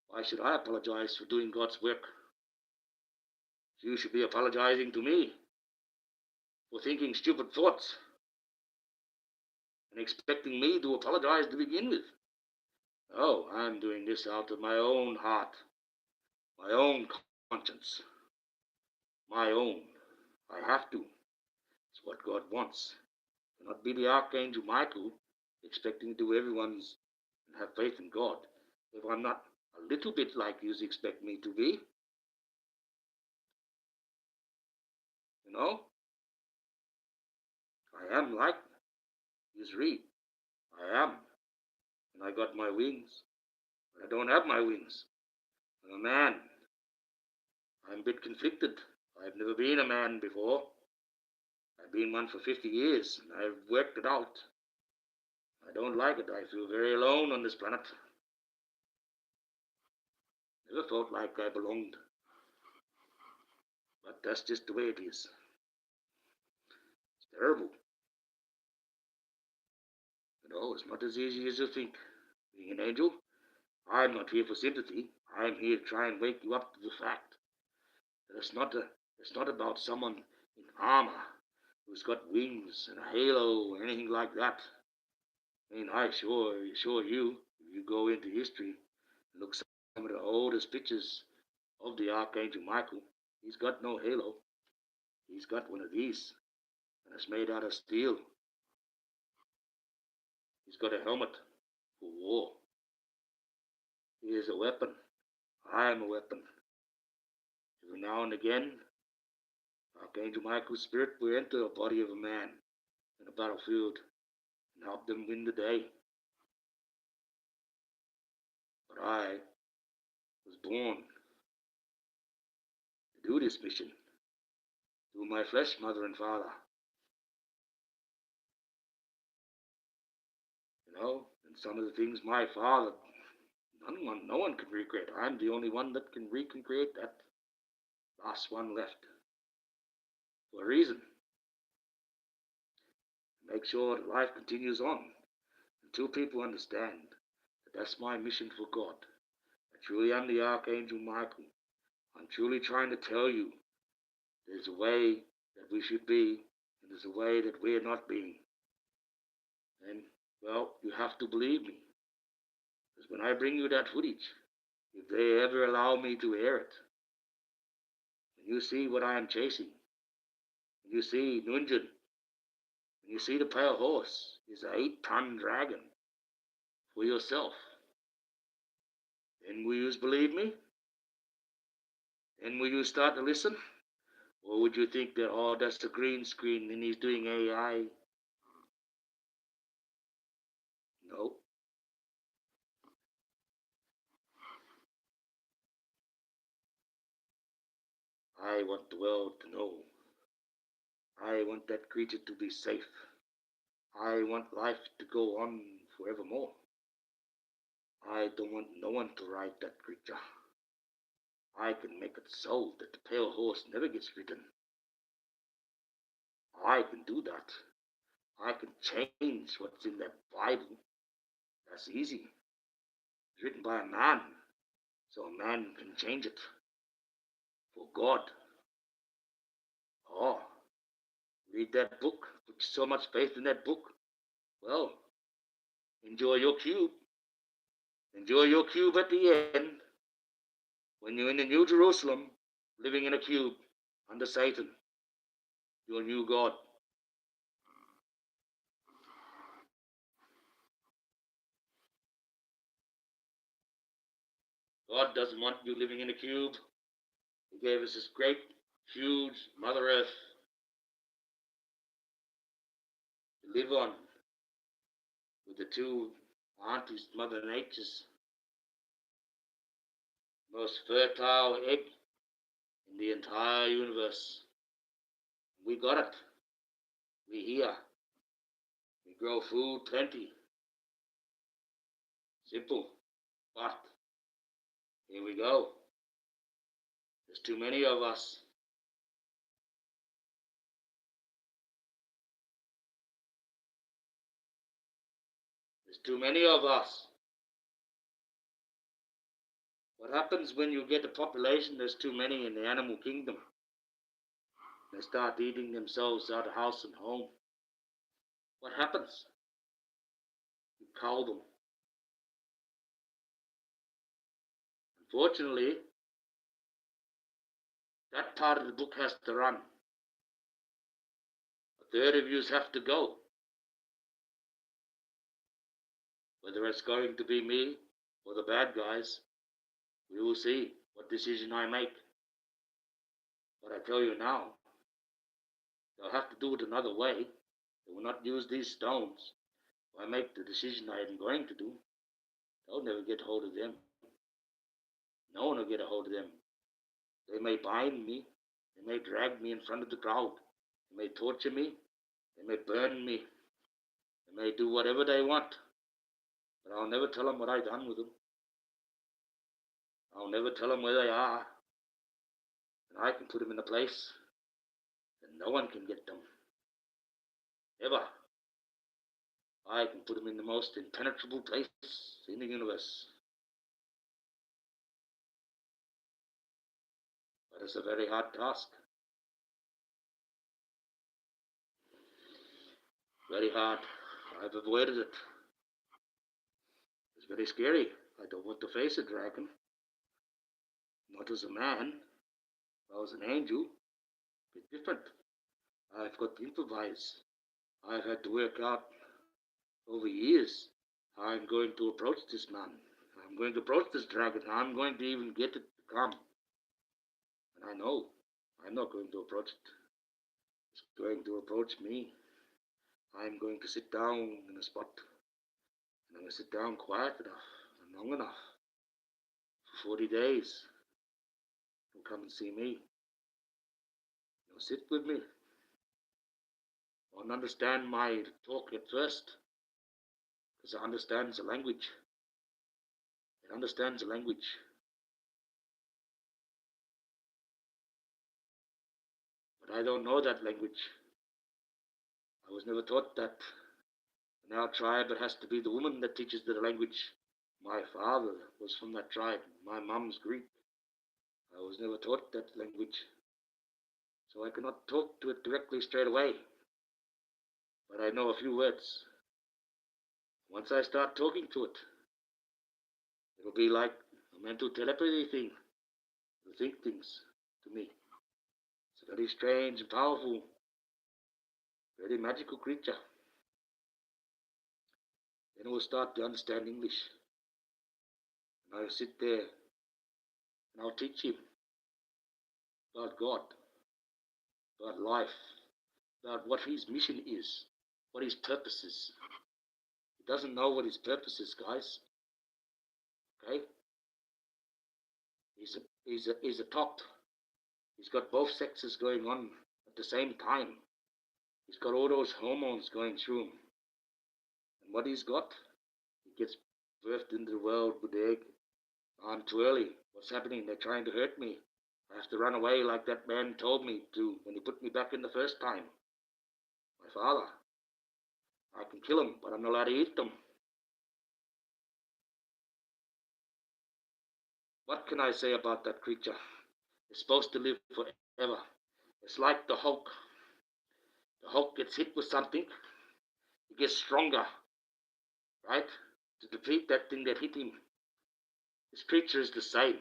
Why should I apologize for doing God's work? You should be apologizing to me for thinking stupid thoughts and expecting me to apologize to begin with. Oh, I'm doing this out of my own heart, my own conscience, my own. I have to. It's what God wants. Cannot be the Archangel Michael expecting to do everyone's and have faith in God if I'm not a little bit like you expect me to be. You know, I am like you read. I am, and I got my wings, but I don't have my wings. I'm a man. I'm a bit conflicted. I've never been a man before. I've been one for 50 years, and I've worked it out. I don't like it. I feel very alone on this planet. Never felt like I belonged. But that's just the way it is. It's terrible. You know, it's not as easy as you think. Being an angel, I'm not here for sympathy. I'm here to try and wake you up to the fact that it's not about someone in armor who's got wings and a halo or anything like that. I mean, I assure you, if you go into history and look some of the oldest pictures of the Archangel Michael, he's got no halo. He's got one of these, and it's made out of steel. He's got a helmet for war. He is a weapon. I am a weapon. Every now and again, Archangel Michael's spirit will enter the body of a man in a battlefield and help them win the day. But I was born to do this mission through my flesh mother and father. You know, and some of the things my father, no one can recreate. I'm the only one that can recreate that last one left. For a reason. Make sure that life continues on until people understand that that's my mission for God. I truly am the Archangel Michael. I'm truly trying to tell you there's a way that we should be, and there's a way that we're not being. And, well, you have to believe me. Because when I bring you that footage, if they ever allow me to air it, and you see what I am chasing, and you see Nunjan, and you see the pale horse is an 8-ton dragon for yourself, then will you believe me? Then will you start to listen? Or would you think that, oh, that's a green screen and he's doing AI? No. I want the world to know. I want that creature to be safe. I want life to go on forevermore. I don't want no one to ride that creature. I can make it so that the pale horse never gets ridden. I can do that. I can change what's in that Bible. That's easy. It's written by a man, so a man can change it. For God. Oh, read that book. Put so much faith in that book. Well, enjoy your cube. Enjoy your cube at the end. When you're in the New Jerusalem, living in a cube under Satan, your new God. God doesn't want you living in a cube. He gave us this great, huge Mother Earth to live on with the two aunties, Mother Nature's most fertile egg in the entire universe. We got it. We here. We grow food plenty. Simple. But here we go. There's too many of us. There's too many of us. What happens when you get a population, there's too many in the animal kingdom? They start eating themselves out of house and home. What happens? You cull them. Unfortunately, that part of the book has to run. A third of yous have to go. Whether it's going to be me or the bad guys, we will see what decision I make. But I tell you now, they'll have to do it another way. They will not use these stones. If I make the decision I am going to do, they'll never get hold of them. No one will get a hold of them. They may bind me. They may drag me in front of the crowd. They may torture me. They may burn me. They may do whatever they want. But I'll never tell them what I've done with them. I'll never tell them where they are. And I can put them in a place that no one can get them. Ever. I can put them in the most impenetrable place in the universe. But it's a very hard task. Very hard. I've avoided it. It's very scary. I don't want to face a dragon. Not as a man. If I was an angel, it's different. I've got to improvise. I've had to work out over years how I'm going to approach this man. I'm going to approach this dragon. I'm going to even get it to come. And I know I'm not going to approach it. It's going to approach me. I'm going to sit down in a spot. And I'm going to sit down quiet enough and long enough for 40 days. He'll come and see me. He'll sit with me. Won't understand my talk at first, because it understands the language. It understands the language. But I don't know that language. I was never taught that. In our tribe, it has to be the woman that teaches the language. My father was from that tribe. My mom's Greek. I was never taught that language. So I cannot talk to it directly straight away. But I know a few words. Once I start talking to it, it'll be like a mental telepathy thing. It'll think things to me. It's a very strange and powerful, very magical creature. Then it will start to understand English. And I'll sit there and I'll teach him about God, about life, about what his mission is, what his purpose is. He doesn't know what his purpose is, guys. Okay? He's a top. He's got both sexes going on at the same time. He's got all those hormones going through him. And what he's got, he gets birthed into the world with the egg. I'm too early. What's happening? They're trying to hurt me. I have to run away like that man told me to when he put me back in the first time. My father. I can kill him, but I'm not allowed to eat them. What can I say about that creature? It's supposed to live forever. It's like the Hulk. The Hulk gets hit with something. He gets stronger, right? To defeat that thing that hit him. This creature is the same.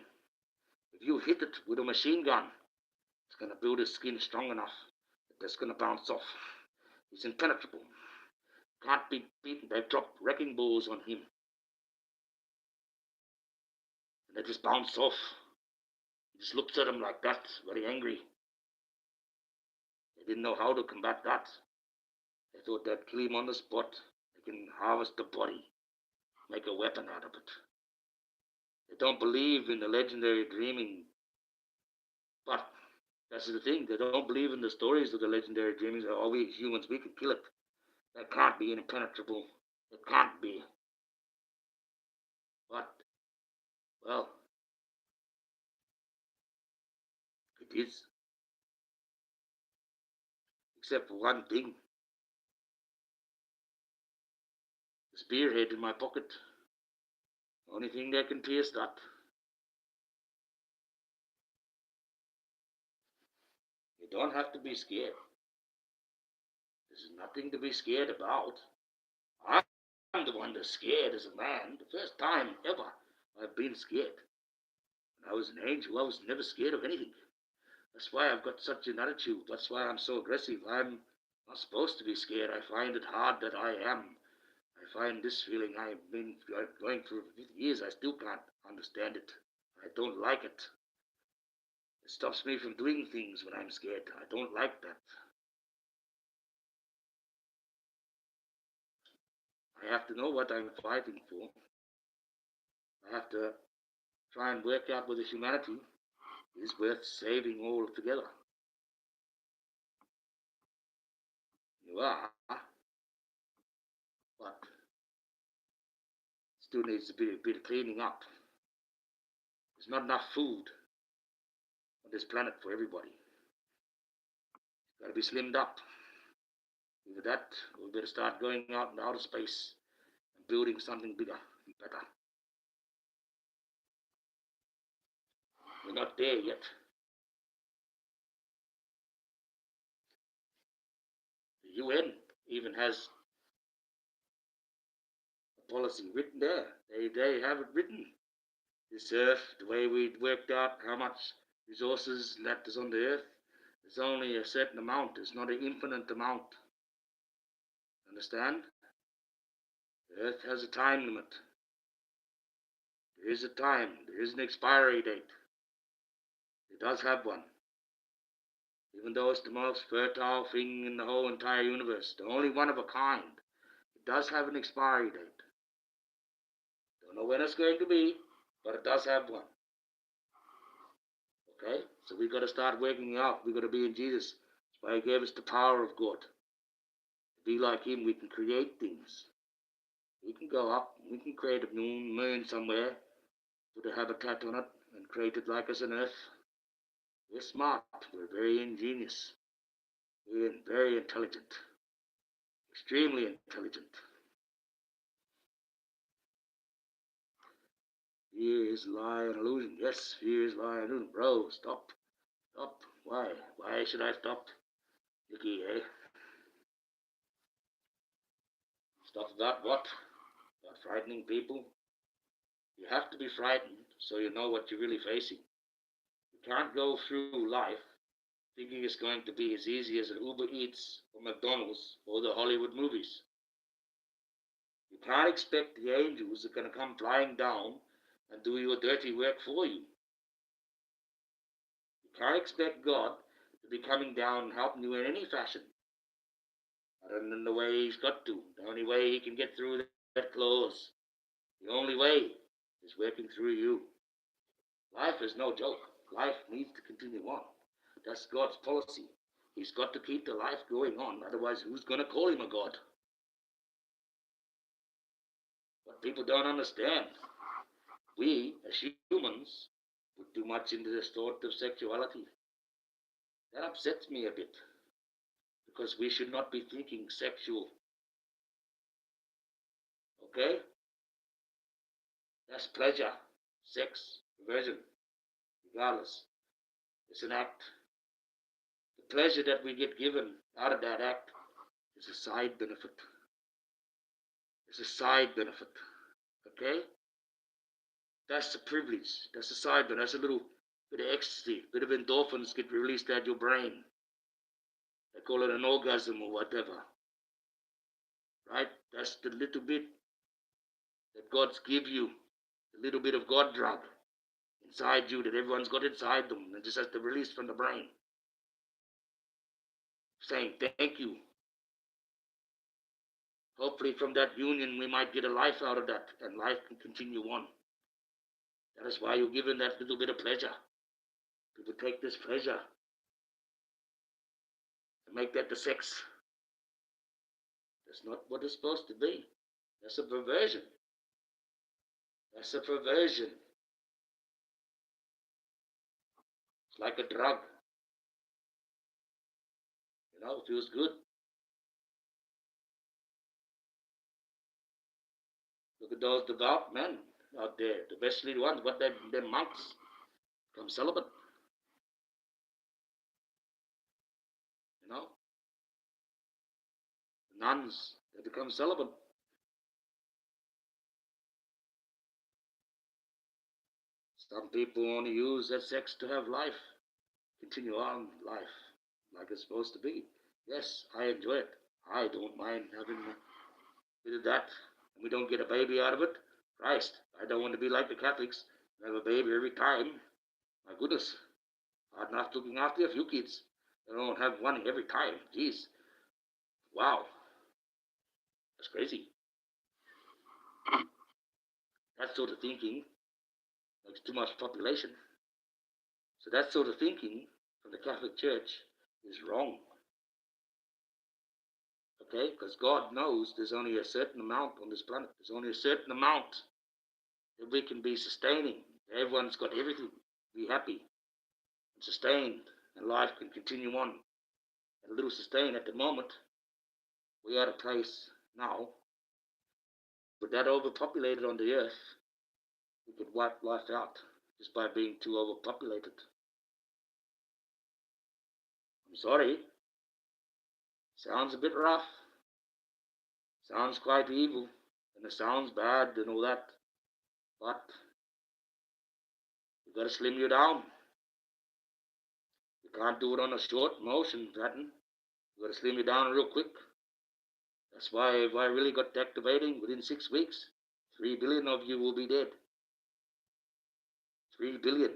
If you hit it with a machine gun, it's going to build his skin strong enough that it's going to bounce off. He's impenetrable. Can't be beaten. They've dropped wrecking balls on him. And they just bounce off. He just looks at him like that, very angry. They didn't know how to combat that. They thought they'd kill him on the spot. They can harvest the body, make a weapon out of it. They don't believe in the legendary dreaming. But that's the thing. They don't believe in the stories of the legendary dreamings. Oh, we humans, we can kill it. That can't be impenetrable. It can't be. But, well, it is. Except for one thing. The spearhead in my pocket. The only thing that can pierce that. don't have to be scared. There's nothing to be scared about. I'm the one that's scared as a man. The first time ever I've been scared. When I was an angel, I was never scared of anything. That's why I've got such an attitude. That's why I'm so aggressive. I'm not supposed to be scared. I find it hard that I am. I find this feeling I've been going through for years. I still can't understand it. I don't like it. It stops me from doing things when I'm scared. I don't like that. I have to know what I'm fighting for. I have to try and work out whether humanity is worth saving altogether. You are, but still needs a bit of cleaning up. There's not enough food on this planet for everybody. It's got to be slimmed up. Either that, or we better start going out in outer space and building something bigger and better. We're not there yet. The UN even has a policy written there. They have it written. This earth, the way we worked out how much resources that is on the earth, there's only a certain amount. It's not an infinite amount. Understand? The earth has a time limit. There is a time. There is an expiry date. It does have one. Even though it's the most fertile thing in the whole entire universe, the only one of a kind, it does have an expiry date. Don't know when it's going to be, but it does have one. Okay? So we got to start working out. We got to be in Jesus. That's why He gave us the power of God. To be like Him, we can create things. We can go up. We can create a moon somewhere, put a habitat on it, and create it like us on Earth. We're smart. We're very ingenious. We're very intelligent. Extremely intelligent. Fear is lie and illusion. Yes, fear is lie and illusion. Bro, stop. Stop. Why? Why should I stop? Yuki, eh? Stop about what? About frightening people? You have to be frightened so you know what you're really facing. You can't go through life thinking it's going to be as easy as an Uber Eats or McDonald's or the Hollywood movies. You can't expect the angels are going to come flying down and do your dirty work for you. You can't expect God to be coming down and helping you in any fashion, other than the way He's got to. The only way He can get through that clause, the only way is working through you. Life is no joke. Life needs to continue on. That's God's policy. He's got to keep the life going on, otherwise who's going to call Him a God? What people don't understand, we as humans put too much into this thought of sexuality. That upsets me a bit, because we should not be thinking sexual. Okay? That's pleasure, sex, perversion, regardless. It's an act. The pleasure that we get given out of that act is a side benefit. It's a side benefit. Okay? That's the privilege. That's the side benefit. That's a little bit of ecstasy, a bit of endorphins get released out your brain. They call it an orgasm or whatever. Right? That's the little bit that God's give you. The little bit of God drug inside you that everyone's got inside them and just has to release from the brain. Saying thank you. Hopefully from that union we might get a life out of that, and life can continue on. That is why you're given that little bit of pleasure. People take this pleasure and make that the sex. That's not what it's supposed to be. That's a perversion. That's a perversion. It's like a drug. You know, it feels good. Look at those devout men out there, especially the ones, what they're monks, become celibate. nuns, they become celibate. Some people only use their sex to have life, continue on life like it's supposed to be. Yes, I enjoy it. I don't mind having a bit of that. And we don't get a baby out of it. Christ, I don't want to be like the Catholics and have a baby every time. My goodness, hard enough looking after a few kids. They don't have one every time. Jeez. Wow. That's crazy. That sort of thinking makes too much population. So that sort of thinking from the Catholic Church is wrong. Okay? Because God knows there's only a certain amount on this planet. There's only a certain amount that we can be sustaining. Everyone's got everything. Be happy and sustained, and life can continue on. And a little sustained at the moment. We are at a place now, with that overpopulated on the earth, we could wipe life out just by being too overpopulated. I'm sorry. Sounds a bit rough. Sounds quite evil. And it sounds bad and all that. But you gotta slim you down. You can't do it on a short motion pattern. You gotta slim you down real quick. That's why if I really got activating within 6 weeks, 3 billion of you will be dead. 3 billion.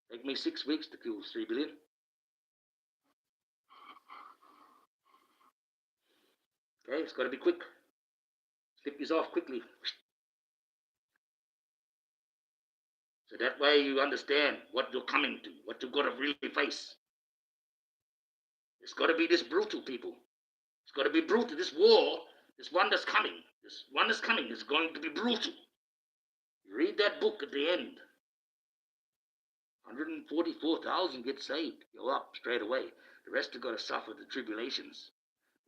Take me 6 weeks to kill 3 billion. Okay, it's got to be quick. Slip these off quickly. So that way you understand what you're coming to, what you've got to really face. It's got to be this brutal, people. It's got to be brutal. This war, this one that's coming is going to be brutal. You read that book at the end. 144,000 get saved. You're up straight away. The rest are going to suffer the tribulations.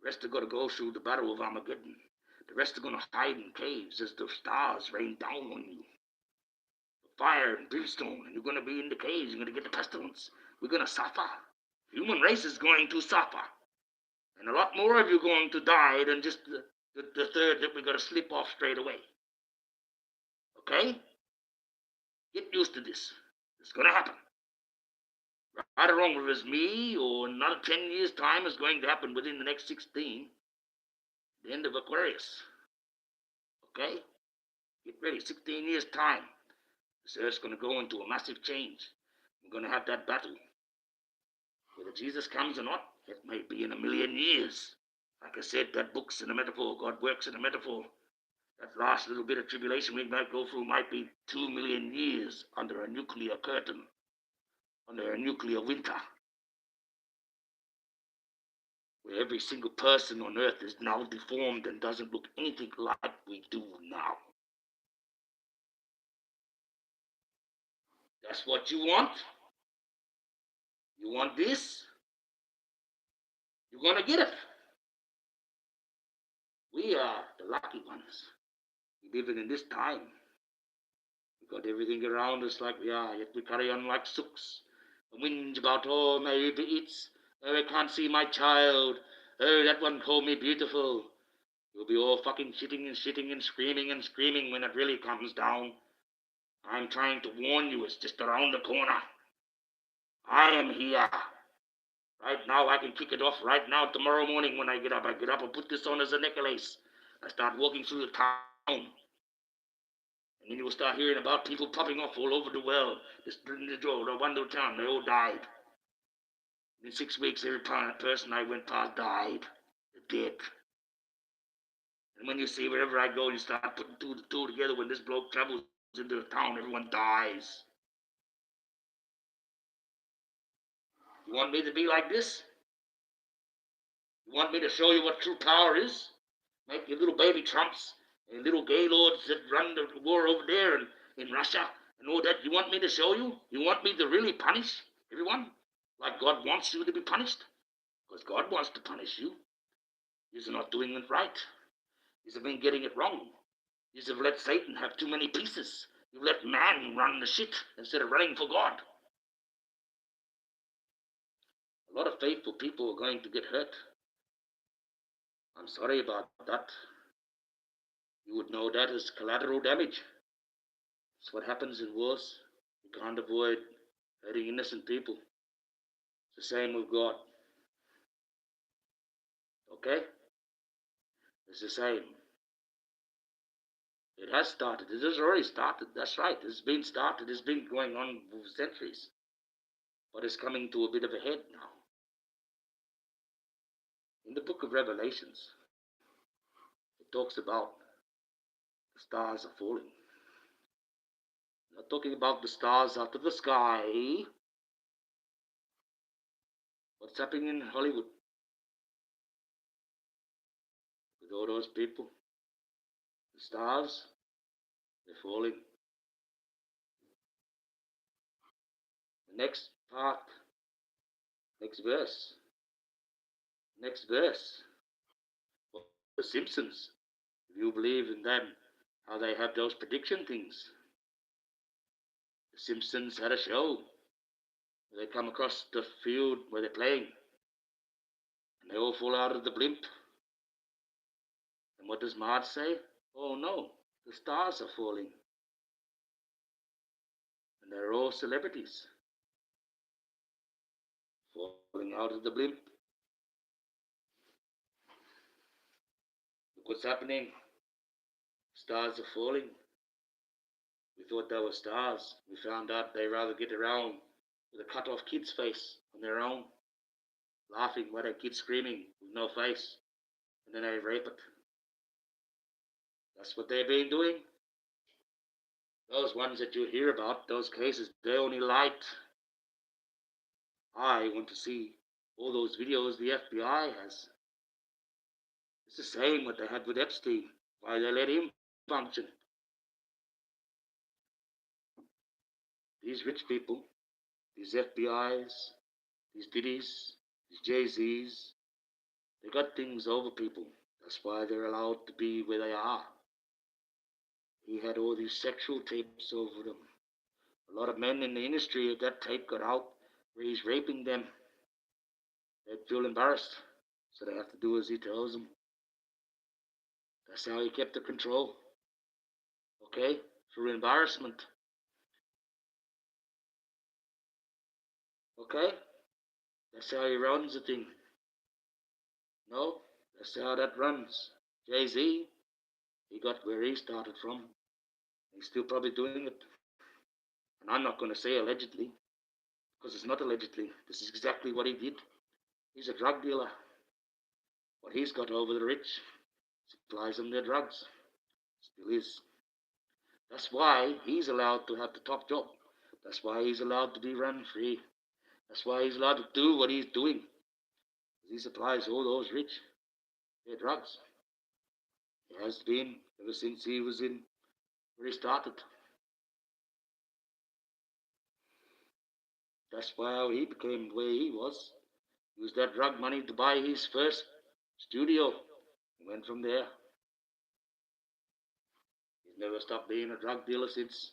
The rest are going to go through the battle of Armageddon. The rest are going to hide in caves as the stars rain down on you. Fire and brimstone, and you're going to be in the caves. You're going to get the pestilence. We're going to suffer. The human race is going to suffer. And a lot more of you are going to die than just the third that we're going to slip off straight away. Okay? Get used to this. It's going to happen. Right or wrong, whether it's me or another 10 years' time is going to happen within the next 16. The end of Aquarius. Okay? Get ready. 16 years' time. This earth's going to go into a massive change. We're going to have that battle. Whether Jesus comes or not, it may be in a million years. Like I said, that book's in a metaphor. God works in a metaphor. That last little bit of tribulation we might go through might be 2 million years under a nuclear curtain, under a nuclear winter, where every single person on earth is now deformed and doesn't look anything like we do now. That's what you want? You want this? You're going to get it. We are the lucky ones. We live in this time. We got everything around us like we are, yet we carry on like sooks. And whinge about, oh, my baby eats. Oh, I can't see my child. Oh, that one called me beautiful. You'll be all fucking shitting and screaming when it really comes down. I'm trying to warn you, it's just around the corner. I am here. Right now, I can kick it off right now. Tomorrow morning when I get up and put this on as a necklace. I start walking through the town. And then you will start hearing about people popping off all over the world. This the one little town, they all died. In 6 weeks, every person I went past died. They're dead. And when you see wherever I go, you start putting two together. When this bloke travels into the town, everyone dies. You want me to be like this? You want me to show you what true power is? Make your little baby Trumps and little gay lords that run the war over there and in Russia and all that. You want me to show you? You want me to really punish everyone like God wants you to be punished? Because God wants to punish you. You're not doing it right. You've been getting it wrong. You've let Satan have too many pieces. You've let man run the shit instead of running for God. A lot of faithful people are going to get hurt. I'm sorry about that. You would know that as collateral damage. It's what happens in wars. You can't avoid hurting innocent people. It's the same with God. Okay? It's the same. It has started. It has already started. That's right. It's been started. It's been going on for centuries. But it's coming to a bit of a head now. In the book of Revelations, it talks about the stars are falling. I'm not talking about the stars out of the sky. What's happening in Hollywood with all those people? The stars, they're falling. The next part, next verse, next verse. Well, the Simpsons, if you believe in them, how they have those prediction things. The Simpsons had a show where they come across the field where they're playing and they all fall out of the blimp. And what does Marge say? Oh no, the stars are falling. And they're all celebrities falling out of the blimp. Look what's happening. Stars are falling. We thought they were stars. We found out they rather get around with a cut off kid's face on their own, laughing while their kid's screaming with no face, and then they rape it. That's what they've been doing. Those ones that you hear about, those cases, they only light. I want to see all those videos the FBI has. It's the same what they had with Epstein, why they let him function. These rich people, these FBIs, these Diddies, these Jay-Z's, they got things over people. That's why they're allowed to be where they are. He had all these sexual tapes over them. A lot of men in the industry, if that tape got out where he's raping them, they'd feel embarrassed. So they have to do as he tells them. That's how he kept the control. Okay? Through embarrassment. Okay? That's how he runs the thing. No, that's how that runs. Jay-Z, he got where he started from. He's still probably doing it. And I'm not going to say allegedly, because it's not allegedly. This is exactly what he did. He's a drug dealer. What he's got over the rich, supplies them their drugs. Still is. That's why he's allowed to have the top job. That's why he's allowed to be run free. That's why he's allowed to do what he's doing. He supplies all those rich their drugs. He has been ever since he was in where he started. That's why he became the way he was. He used that drug money to buy his first studio. He went from there. He's never stopped being a drug dealer since.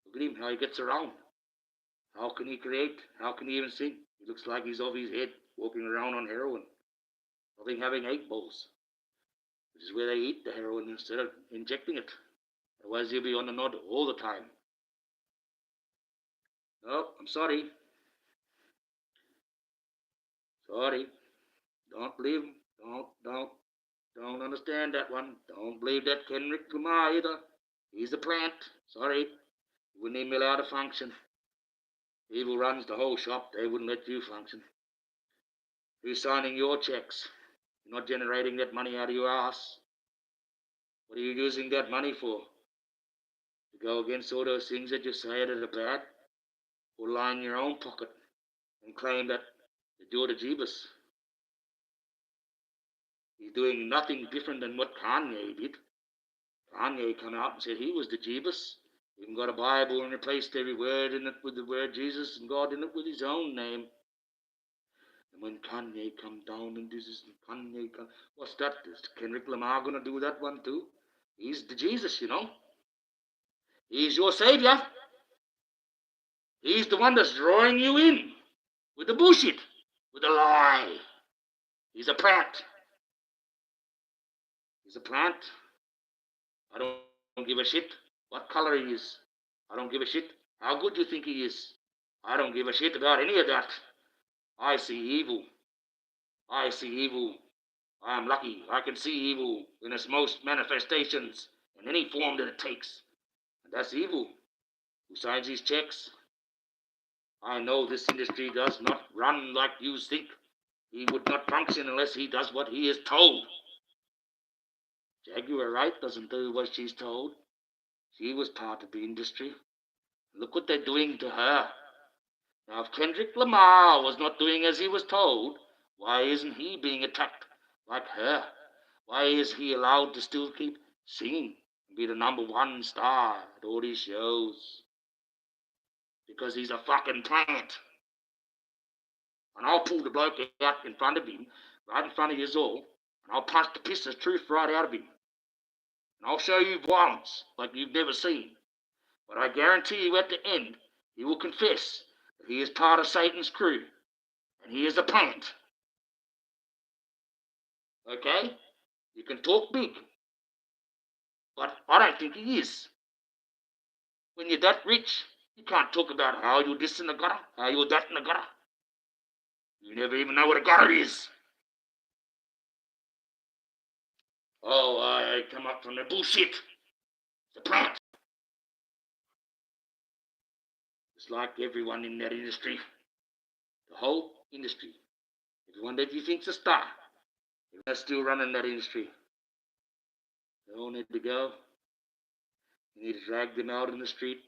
Look at him, how he gets around. How can he create? How can he even sing? He looks like he's off his head, walking around on heroin. Nothing having 8 balls, which is where they eat the heroin instead of injecting it. Otherwise, he'll be on the nod all the time. No, I'm sorry. Sorry. Don't believe him. Don't understand that one. Don't believe that Kendrick Lamar either. He's a plant. Sorry. He wouldn't even be allowed to function. Evil runs the whole shop. They wouldn't let you function. Who's signing your checks? You're not generating that money out of your ass. What are you using that money for? To go against all those things that you say that are bad? Or line your own pocket and claim that you're the Jeebus? He's doing nothing different than what Kanye did. Kanye came out and said he was the Jeebus. Even got a Bible and replaced every word in it with the word Jesus and God in it with his own name. And when Kanye come down and this is Kanye, what's that? Is Kendrick Lamar going to do that one too? He's the Jesus, you know. He's your savior. He's the one that's drawing you in with the bullshit, with the lie. He's a prat. He's a plant. I don't give a shit what color he is. I don't give a shit how good you think he is. I don't give a shit about any of that. I see evil. I see evil. I am lucky. I can see evil in its most manifestations in any form that it takes. And that's evil. Who signs these checks? I know this industry does not run like you think. He would not function unless he does what he is told. Jaguar Wright doesn't do what she's told. She was part of the industry. Look what they're doing to her. Now, if Kendrick Lamar was not doing as he was told, why isn't he being attacked like her? Why is he allowed to still keep singing and be the #1 star at all these shows? Because he's a fucking plant. And I'll pull the bloke out in front of him, right in front of you all, and I'll punch the piss of truth right out of him. And I'll show you violence like you've never seen. But I guarantee you at the end, he will confess that he is part of Satan's crew, and he is a plant. Okay? You can talk big, but I don't think he is. When you're that rich, you can't talk about how you're this in the gutter, how you're that in the gutter. You never even know what a gutter is. Oh, I come up from the bullshit. The plant. It's like everyone in that industry. The whole industry. Everyone that you think's a star. Everyone's still running that industry. They all need to go. You need to drag them out in the street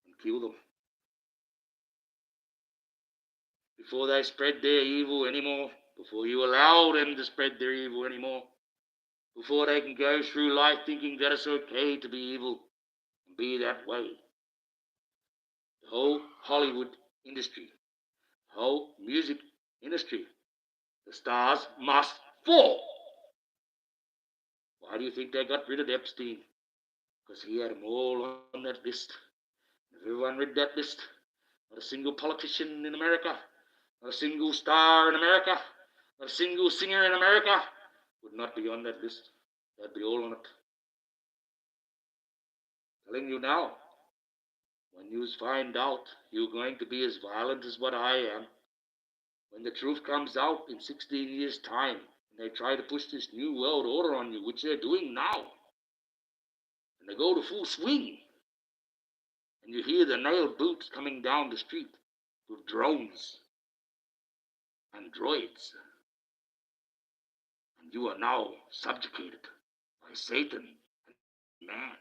and kill them. Before they spread their evil anymore. Before you allow them to spread their evil anymore. Before they can go through life thinking that it's okay to be evil and be that way. The whole Hollywood industry, the whole music industry, the stars must fall. Why do you think they got rid of Epstein? Because he had them all on that list. If everyone read that list, not a single politician in America, not a single star in America, not a single singer in America would not be on that list. They'd be all on it. Telling you now, when you find out you're going to be as violent as what I am, when the truth comes out in 16 years' time, and they try to push this new world order on you, which they're doing now, and they go to full swing, and you hear the nailed boots coming down the street with drones and droids, and you are now subjugated by Satan and man.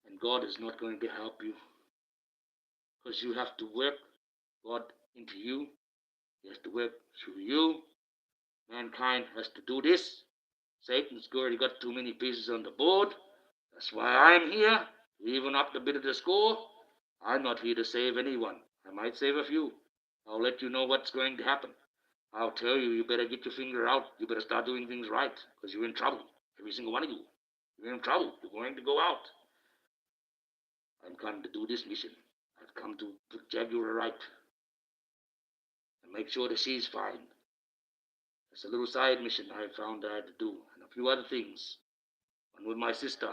And God is not going to help you, because you have to work God into you. He has to work through you. Mankind has to do this. Satan's already got too many pieces on the board. That's why I'm here, to even up the bit of the score. I'm not here to save anyone. I might save a few. I'll let you know what's going to happen. I'll tell you, you better get your finger out. You better start doing things right, because you're in trouble. Every single one of you. You're in trouble. You're going to go out. I'm come to do this mission. I've come to put Jaguar right and make sure that she's fine. It's a little side mission I found I had to do, and a few other things. One with my sister,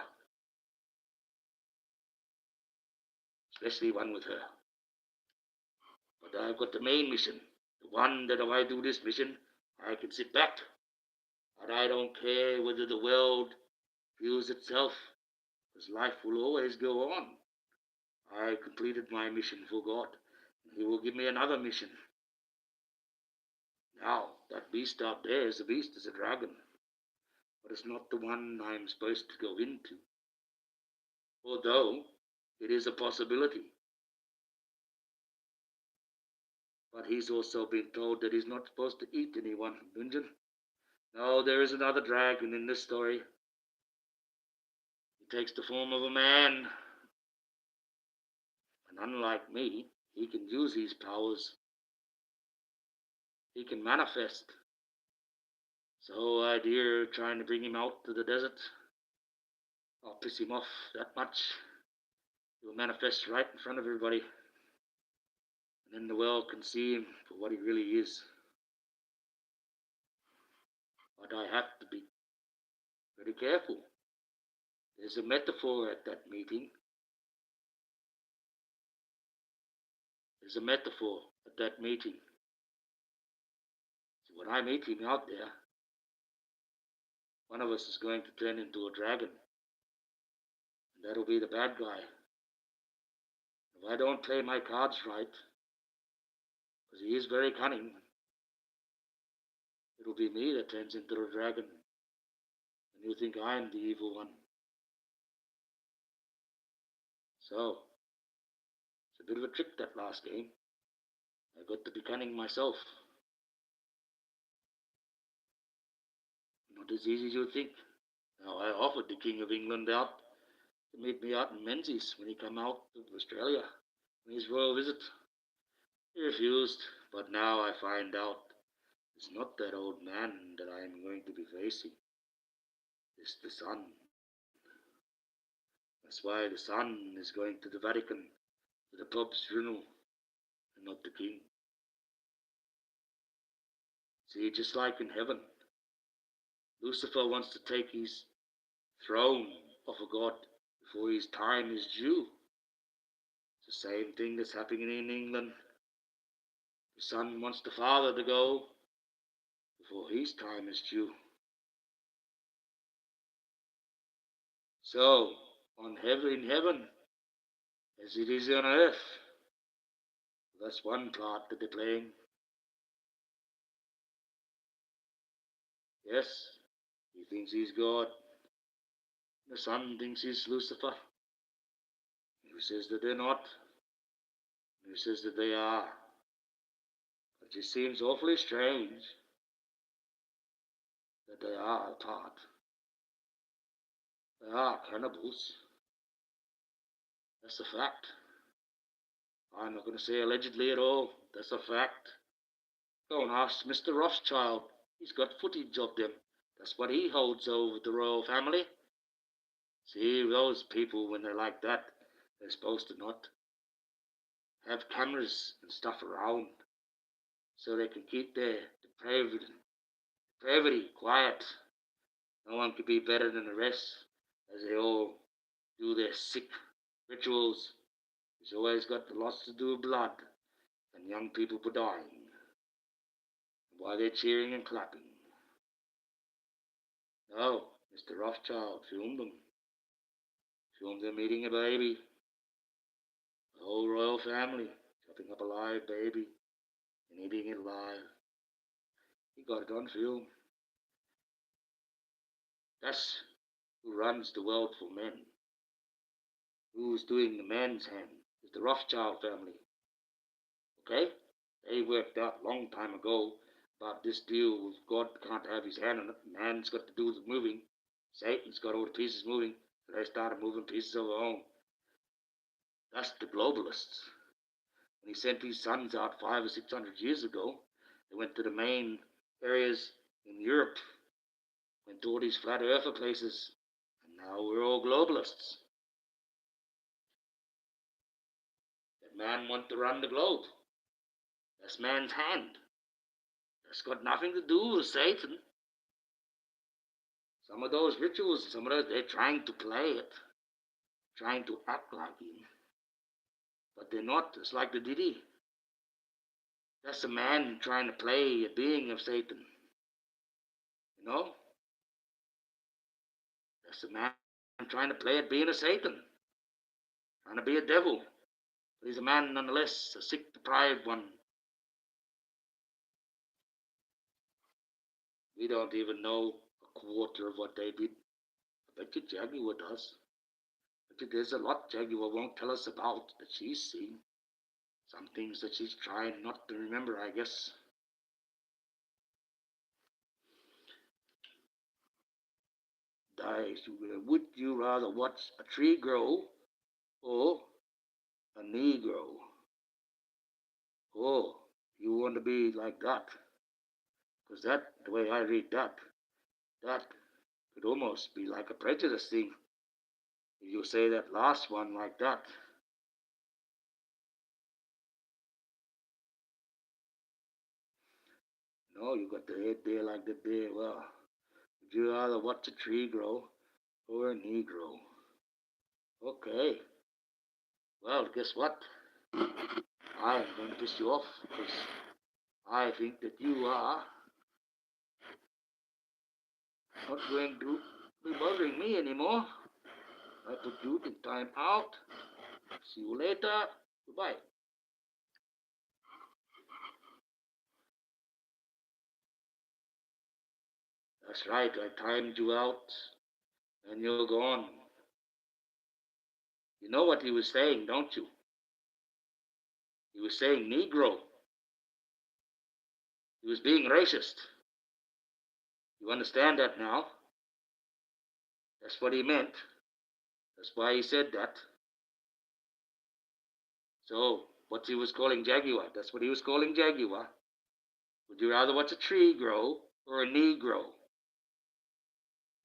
especially one with her. But I've got the main mission, the one that if I do this mission, I can sit back. And I don't care whether the world fuels itself, because life will always go on. I completed my mission for God, and He will give me another mission. Now, that beast out there is a beast, is a dragon, but it's not the one I'm supposed to go into. Although, it is a possibility. But he's also been told that he's not supposed to eat anyone, Dungeon. No, there is another dragon in this story. He takes the form of a man. And unlike me, he can use his powers. He can manifest. So the whole idea of trying to bring him out to the desert, I'll piss him off that much. He will manifest right in front of everybody. And then the world can see him for what he really is. But I have to be very careful. There's a metaphor at that meeting. There's a metaphor at that meeting. So when I meet him out there, one of us is going to turn into a dragon. And that'll be the bad guy. If I don't play my cards right, because he is very cunning, it'll be me that turns into a dragon. And you think I'm the evil one. So, it's a bit of a trick that last game. I got to be cunning myself. Not as easy as you think. Now, I offered the King of England out to meet me out in Menzies when he come out of Australia on his royal visit. He refused, but now I find out it's not that old man that I am going to be facing. It's the son. That's why the son is going to the Vatican to the Pope's funeral and not the king. See, just like in heaven, Lucifer wants to take his throne off of God before his time is due. It's the same thing that's happening in England. The son wants the father to go before his time is due. So, in heaven, as it is on earth, that's one part that they're playing. Yes, he thinks he's God. The son thinks he's Lucifer. Who says that they're not? Who says that they are? It just seems awfully strange that they are apart. They are cannibals. That's a fact. I'm not going to say allegedly at all. That's a fact. Go and ask Mr. Rothschild. He's got footage of them. That's what he holds over the royal family. See, those people, when they're like that, they're supposed to not have cameras and stuff around so they can keep their depravity quiet. No one could be better than the rest as they all do their sick rituals. It's always got lots to do with blood and young people dying while they're cheering and clapping. No, Mr. Rothschild filmed them. Filmed them eating a baby. The whole royal family chopping up a live baby and eating it live. He got it on film. That's who runs the world for men. Who's doing the man's hand is the Rothschild family. Okay? They worked out a long time ago about this deal with God can't have his hand on it. Man's got to do the moving. Satan's got all the pieces moving. So they started moving pieces of their own. That's the globalists. When he sent his sons out 500 or 600 years ago, they went to the main areas in Europe, went to all these flat earther places, and now we're all globalists. That man wants to run the globe. That's man's hand. That's got nothing to do with Satan. Some of those rituals, they're trying to play it, trying to act like him. But they're not. It's like the Diddy. That's a man trying to play a being of Satan. You know? That's a man trying to play a being of Satan. Trying to be a devil. But he's a man nonetheless, a sick, deprived one. We don't even know a quarter of what they did. I bet you Jaguar does. But there's a lot Jaguar won't tell us about that she's seen. Some things that she's trying not to remember, I guess. Would you rather watch a tree grow or a knee grow? Oh, you want to be like that. Because that, the way I read that could almost be like a prejudice thing. If you say that last one like that. No, you got the head there like that there. Well, would you rather watch a tree grow or a Negro? Okay. Well, guess what? I am going to piss you off because I think that you are not going to be bothering me anymore. I put you in time out. See you later. Goodbye. That's right, I timed you out and you're gone. You know what he was saying, don't you? He was saying Negro. He was being racist. You understand that now? That's what he meant. That's why he said that. So, what he was calling Jaguar, that's what he was calling Jaguar. Would you rather watch a tree grow or a Negro?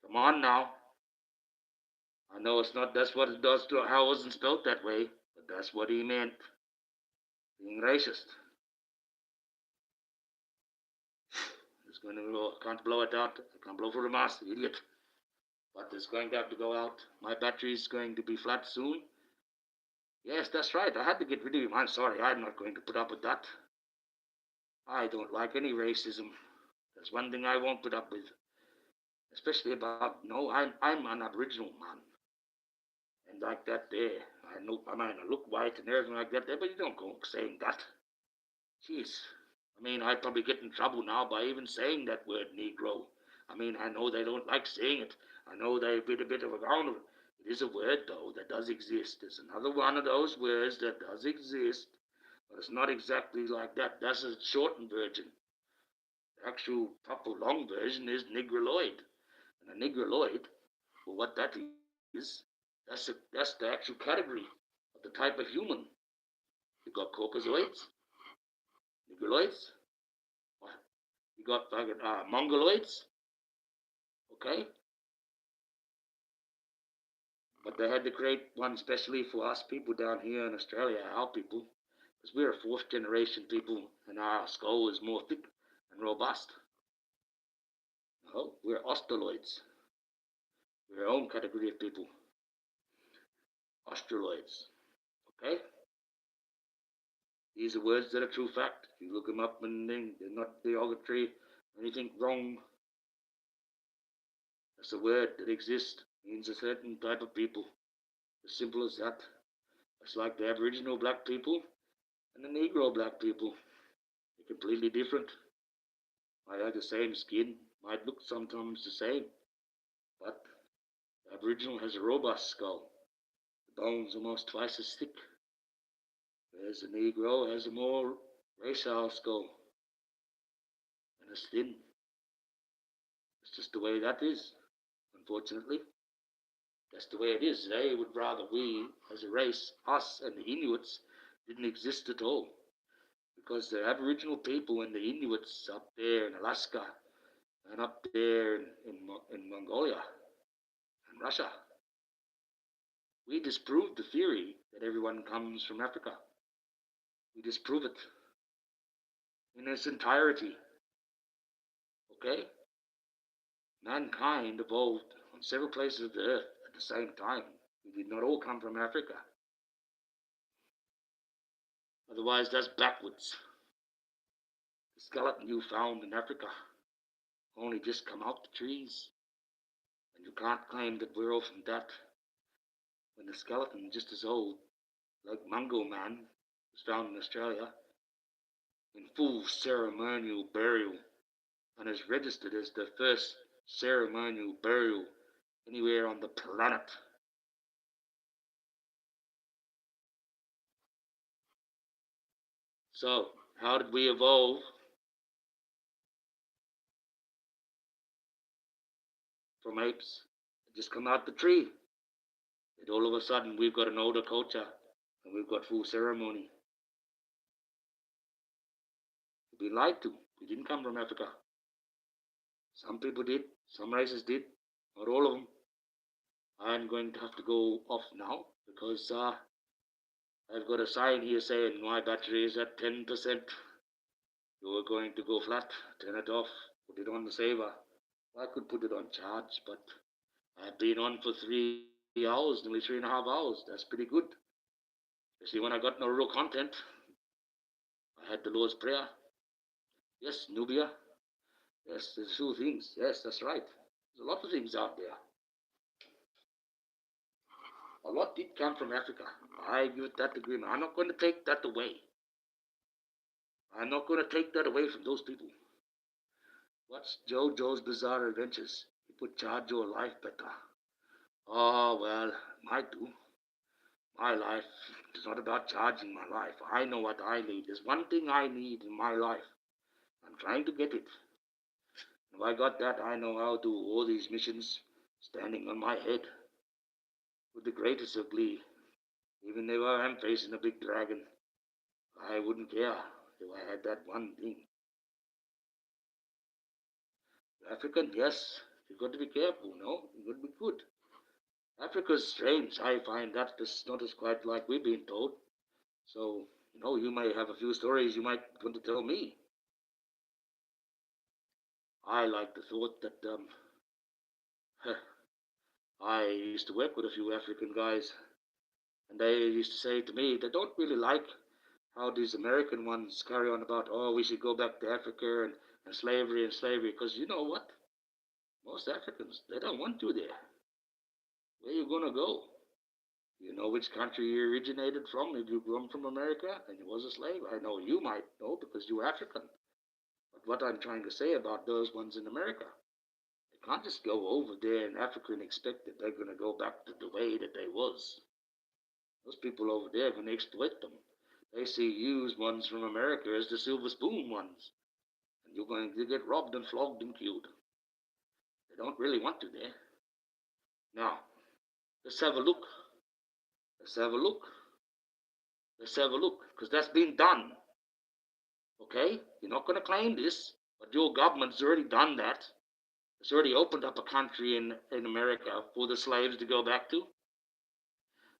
Come on now. I know it's not, that's what it does to, how it wasn't spelt that way, but that's what he meant. Being racist. It's going to go, can't blow it out. I can't blow for the master, idiot. But it's going to have to go out. My battery is going to be flat soon. Yes, that's right. I had to get rid of him. I'm sorry. I'm not going to put up with that. I don't like any racism. That's one thing I won't put up with. Especially about, no, I'm an Aboriginal man. And like that there. I know, I mean, I look white and everything like that there, but you don't go saying that. Jeez. I mean, I'd probably get in trouble now by even saying that word Negro. I mean, I know they don't like saying it. I know they've been a bit of a counter. It is a word, though, that does exist. It's another one of those words that does exist, but it's not exactly like that. That's a shortened version. The actual proper long version is Negroloid. And a Negroloid, well, what that is, that's the actual category of the type of human. You've got Caucasoids, Negroloids, you got Mongoloids, okay? But they had to create one specially for us people down here in Australia, our people, because we're a fourth generation people and our skull is more thick and robust. No, we're Australoids. We're our own category of people. Australoids, okay? These are words that are true fact. If you look them up and they're not derogatory, anything wrong. That's a word that exists, means a certain type of people. As simple as that. It's like the Aboriginal black people and the Negro black people. They're completely different. Might have the same skin, might look sometimes the same, but the Aboriginal has a robust skull. The bones almost twice as thick, whereas the Negro has a more racial skull and it's thin. It's just the way that is, unfortunately. That's the way it is. They would rather we, as a race, us and the Inuits, didn't exist at all. Because the Aboriginal people and the Inuits up there in Alaska and up there in Mongolia and Russia, we disprove the theory that everyone comes from Africa. We disprove it in its entirety. Okay? Mankind evolved on several places of the earth at the same time. We did not all come from Africa. Otherwise, that's backwards. The skeleton you found in Africa only just come out the trees. And you can't claim that we're all from that when the skeleton just as old, like Mungo Man, was found in Australia in full ceremonial burial and is registered as the first ceremonial burial anywhere on the planet. So, how did we evolve from apes? Just come out the tree. And all of a sudden, we've got an older culture and we've got full ceremony. We've been lied to. We didn't come from Africa. Some people did, some races did, not all of them. I'm going to have to go off now because I've got a sign here saying my battery is at 10%. You're going to go flat, turn it off, put it on the saver. I could put it on charge, but I've been on for 3 hours, nearly 3.5 hours. That's pretty good. You see, when I got no real content, I had the Lord's Prayer. Yes, Nubia. Yes, there's two things. Yes, that's right. There's a lot of things out there. A lot did come from Africa. I give that agreement. I'm not going to take that away. I'm not going to take that away from those people. What's JoJo's Bizarre Adventures? He put charge your life better. Oh, well, might do. My life is not about charging my life. I know what I need. There's one thing I need in my life. I'm trying to get it. If I got that, I know how to do all these missions standing on my head with the greatest of glee. Even if I am facing a big dragon, I wouldn't care if I had that one thing. African, yes, you've got to be careful, no? You've got to be good. Africa's strange. I find that it's not as quite like we've been told. So, you may have a few stories you might want to tell me. I like the thought that I used to work with a few African guys, and they used to say to me they don't really like how these American ones carry on about, oh, we should go back to Africa and slavery, because you know what? Most Africans, they don't want you there. Where you gonna go? You know which country you originated from if you come from America and you was a slave? I know you might know because you're African. But what I'm trying to say about those ones in America, they can't just go over there in Africa and expect that they're going to go back to the way that they was. Those people over there are going to exploit them. They see you ones from America as the silver spoon ones. And you're going to get robbed and flogged and killed. They don't really want you there. Now, let's have a look. Let's have a look. Let's have a look. Because that's been done. Okay? You're not going to claim this, but your government's already done that. It's already opened up a country in America for the slaves to go back to.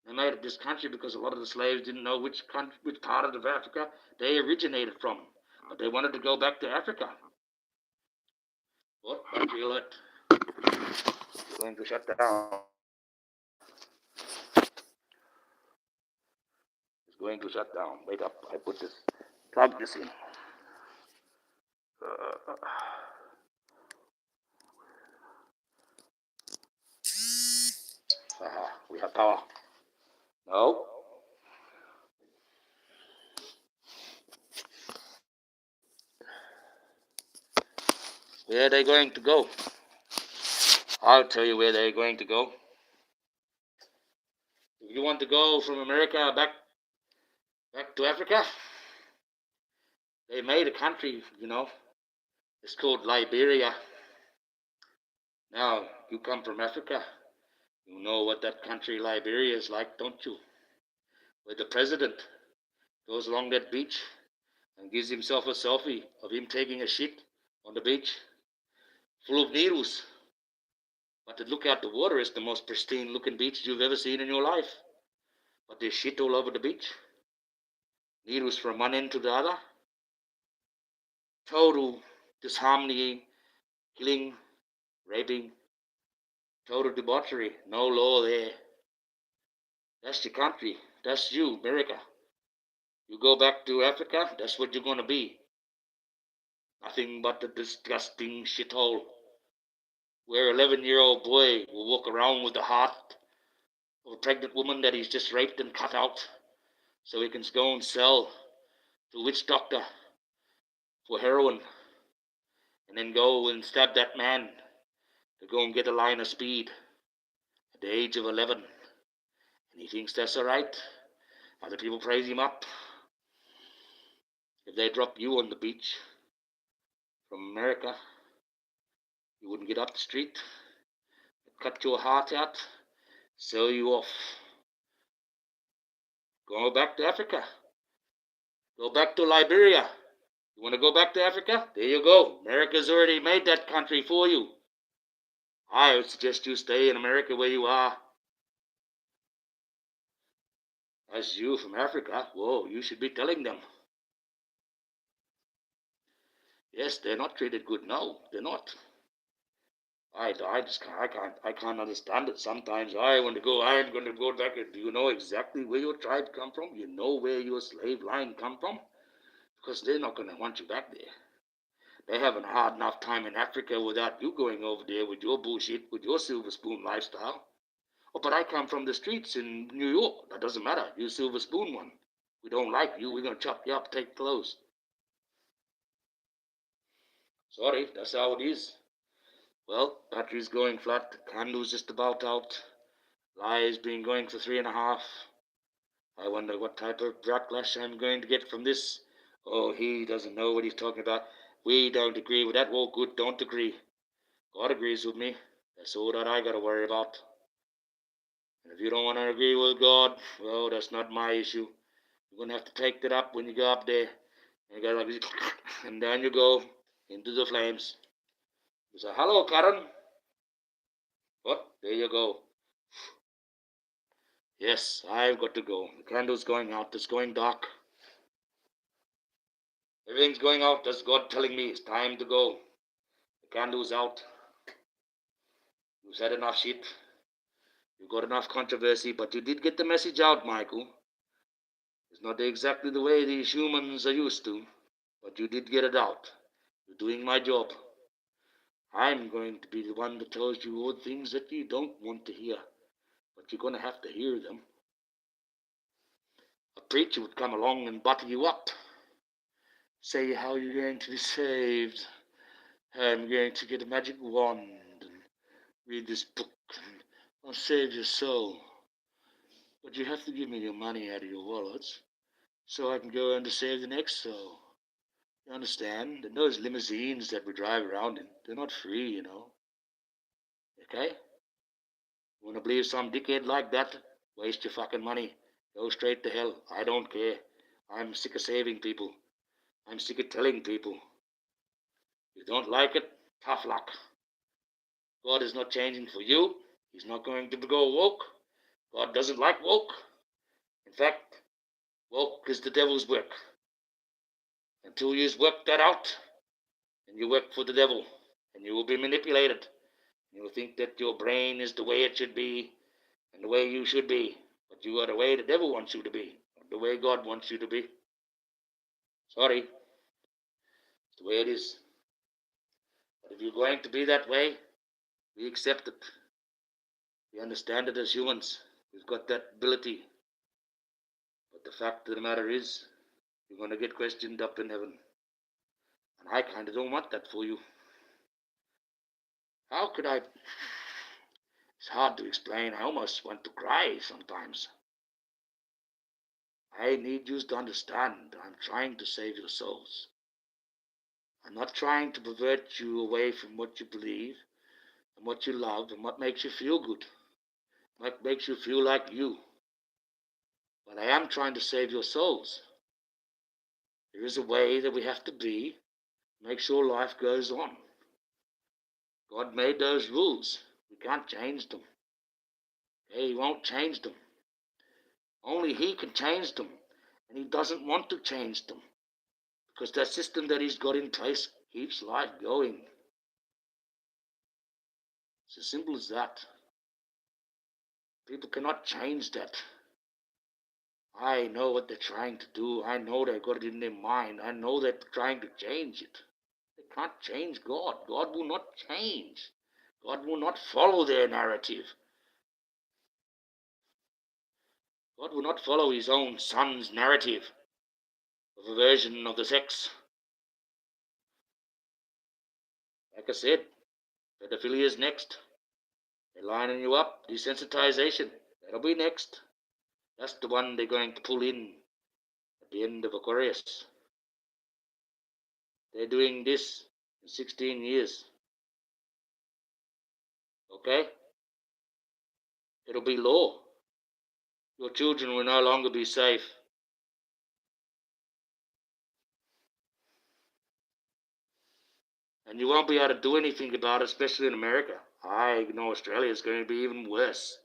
They made it this country because a lot of the slaves didn't know which part of Africa they originated from. But they wanted to go back to Africa. What? Battery alert. It's going to shut down. It's going to shut down. Wait up. I put this. Plug this in. We have power. No. Where are they going to go? I'll tell you where they're going to go. If you want to go from America back to Africa, they made a country, It's called Liberia. Now, you come from Africa. You know what that country Liberia is like, don't you? Where the president goes along that beach and gives himself a selfie of him taking a shit on the beach full of needles. But to look out the water, it's the most pristine looking beach you've ever seen in your life. But there's shit all over the beach. Needles from one end to the other. Total disharmony, killing, raping, total debauchery. No law there. That's your country. That's you, America. You go back to Africa, that's what you're going to be. Nothing but a disgusting shithole where an 11-year-old boy will walk around with the heart of a pregnant woman that he's just raped and cut out so he can go and sell to a witch doctor for heroin and then go and stab that man to go and get a line of speed at the age of 11. And he thinks that's all right. Other people praise him up. If they drop you on the beach from America, you wouldn't get up the street, cut your heart out, sell you off. Go back to Africa. Go back to Liberia. You want to go back to Africa? There you go. America's already made that country for you. I would suggest you stay in America where you are. As you from Africa, whoa, you should be telling them. Yes, they're not treated good. No, they're not. I can't understand it. Sometimes I want to go. I'm going to go back. Do you know exactly where your tribe come from? You know where your slave line come from? Because they're not going to want you back there. They haven't hard enough time in Africa without you going over there with your bullshit, with your silver spoon lifestyle. Oh, but I come from the streets in New York. That doesn't matter. You silver spoon one. We don't like you. We're going to chop you up, take clothes. Sorry, that's how it is. Well, battery's going flat. Candle's just about out. Lie's been going for 3.5. I wonder what type of backlash I'm going to get from this. Oh, he doesn't know what he's talking about. We don't agree with that. Well, good, don't agree. God agrees with me. That's all that I got to worry about. And if you don't want to agree with God, well, that's not my issue. You're going to have to take that up when you go up there. And you go like this, and down you go into the flames. You say, hello, Karen. What? There you go. Yes, I've got to go. The candle's going out. It's going dark. Everything's going out. That's God telling me it's time to go. The candle's out. You've said enough shit. You've got enough controversy, but you did get the message out, Michael. It's not exactly the way these humans are used to, but you did get it out. You're doing my job. I'm going to be the one that tells you all things that you don't want to hear, but you're going to have to hear them. A preacher would come along and butter you up, say how you're going to be saved. I'm going to get a magic wand and read this book and I'll save your soul. But you have to give me your money out of your wallets so I can go in to save the next soul. You understand? And those limousines that we drive around in, they're not free, you know. Okay? You want to believe some dickhead like that? Waste your fucking money. Go straight to hell. I don't care. I'm sick of saving people. I'm sick of telling people. You don't like it? Tough luck. God is not changing for you. He's not going to go woke. God doesn't like woke. In fact, woke is the devil's work. Until you work that out, and you work for the devil, and you will be manipulated. You will think that your brain is the way it should be, and the way you should be. But you are the way the devil wants you to be, not the way God wants you to be. Sorry, it's the way it is. But if you're going to be that way, we accept it. We understand it as humans. We've got that ability. But the fact of the matter is, you're going to get questioned up in heaven. And I kind of don't want that for you. How could I? It's hard to explain. I almost want to cry sometimes. I need you to understand I'm trying to save your souls. I'm not trying to pervert you away from what you believe and what you love and what makes you feel good, what makes you feel like you. But I am trying to save your souls. There is a way that we have to be, make sure life goes on. God made those rules. We can't change them. He won't change them. Only He can change them. And He doesn't want to change them. Because that system that He's got in place keeps life going. It's as simple as that. People cannot change that. I know what they're trying to do. I know they've got it in their mind. I know they're trying to change it. They can't change God. God will not change. God will not follow their narrative. God will not follow His own Son's narrative of a version of the sex. Like I said, pedophilia is next. They're lining you up. Desensitization. That'll be next. That's the one they're going to pull in at the end of Aquarius. They're doing this in 16 years. Okay? It'll be law. Your children will no longer be safe. And you won't be able to do anything about it, especially in America. I know Australia is going to be even worse.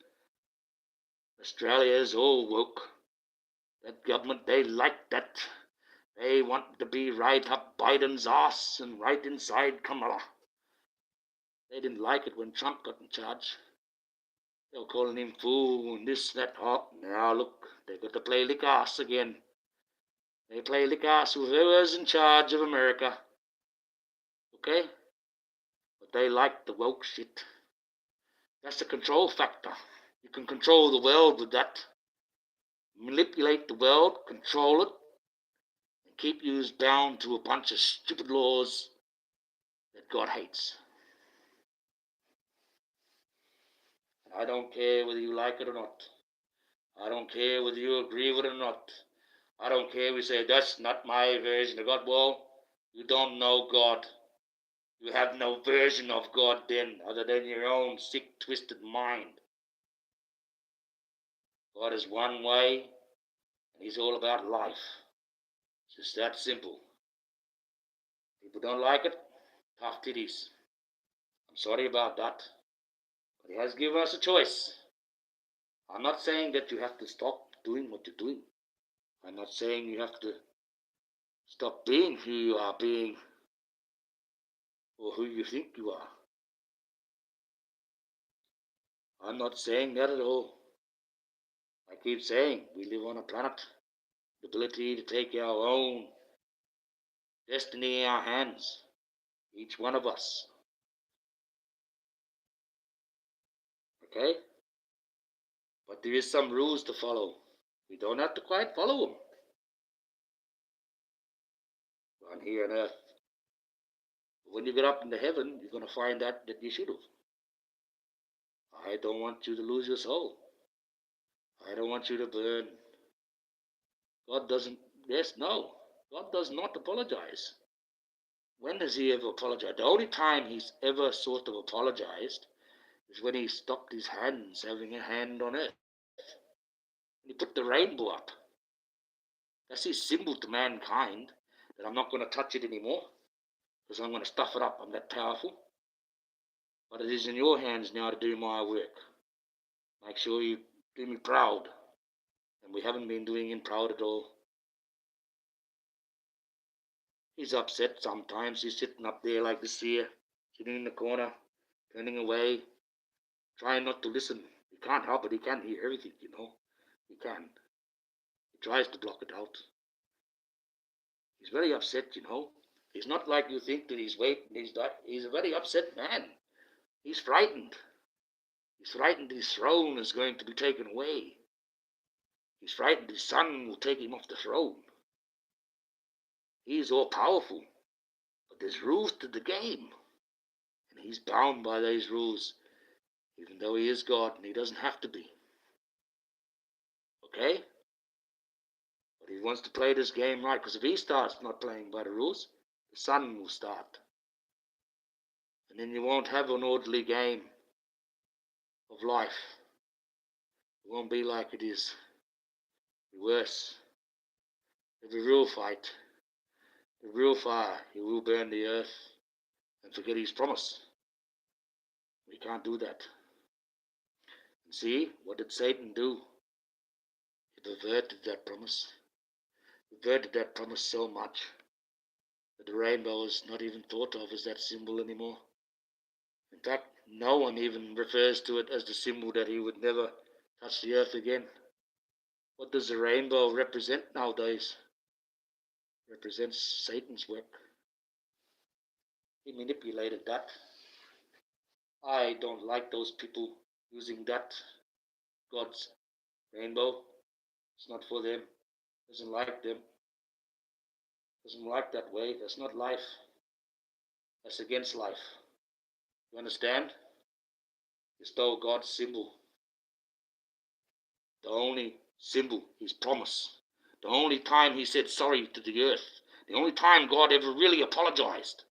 Australia is all woke. That government, they like that. They want to be right up Biden's ass and right inside Kamala. They didn't like it when Trump got in charge. They were calling him fool and this, that, hot. Now look, they've got to play lick ass again. They play lick ass with whoever's in charge of America. Okay? But they like the woke shit. That's the control factor. You can control the world with that. Manipulate the world, control it, and keep you bound to a bunch of stupid laws that God hates. I don't care whether you like it or not. I don't care whether you agree with it or not. I don't care if you say, that's not my version of God. Well, you don't know God. You have no version of God then, other than your own sick, twisted mind. God is one way, and He's all about life. It's just that simple. People don't like it, tough titties. I'm sorry about that. But He has given us a choice. I'm not saying that you have to stop doing what you're doing. I'm not saying you have to stop being who you are being or who you think you are. I'm not saying that at all. I keep saying we live on a planet, the ability to take our own destiny in our hands, each one of us. Okay? But there is some rules to follow. We don't have to quite follow them on here on earth. But when you get up into heaven, you're going to find out that you should have. I don't want you to lose your soul. I don't want you to burn. God doesn't, yes, no. God does not apologize. When has He ever apologized? The only time He's ever sort of apologized is when He stopped His hands having a hand on earth. And He put the rainbow up. That's His symbol to mankind, that I'm not going to touch it anymore because I'm going to stuff it up. I'm that powerful. But it is in your hands now to do my work. Make sure you do me proud. And we haven't been doing Him proud at all. He's upset sometimes. He's sitting up there like this here, sitting in the corner, turning away, trying not to listen. He can't help it. He can't hear everything, you know. He can't. He tries to block it out. He's very upset, you know. He's not like you think that he's waiting. He's a very upset man. He's frightened. He's frightened his throne is going to be taken away. He's frightened his son will take him off the throne. He's all powerful, but there's rules to the game. And he's bound by those rules, even though he is God and he doesn't have to be. Okay? But he wants to play this game right, because if he starts not playing by the rules, the son will start. And then you won't have an orderly game of life. It won't be like it is. It'll be worse. It'll be real fight. The real fire. He will burn the earth and forget His promise. We can't do that. And see, what did Satan do? He perverted that promise. He perverted that promise so much that the rainbow is not even thought of as that symbol anymore. In fact, no one even refers to it as the symbol that He would never touch the earth again. What does the rainbow represent nowadays? It represents Satan's work. He manipulated that. I don't like those people using that God's rainbow. It's not for them. Doesn't like them. Doesn't like that way. That's not life. That's against life. You understand? You stole God's symbol. The only symbol, His promise. The only time He said sorry to the earth. The only time God ever really apologized.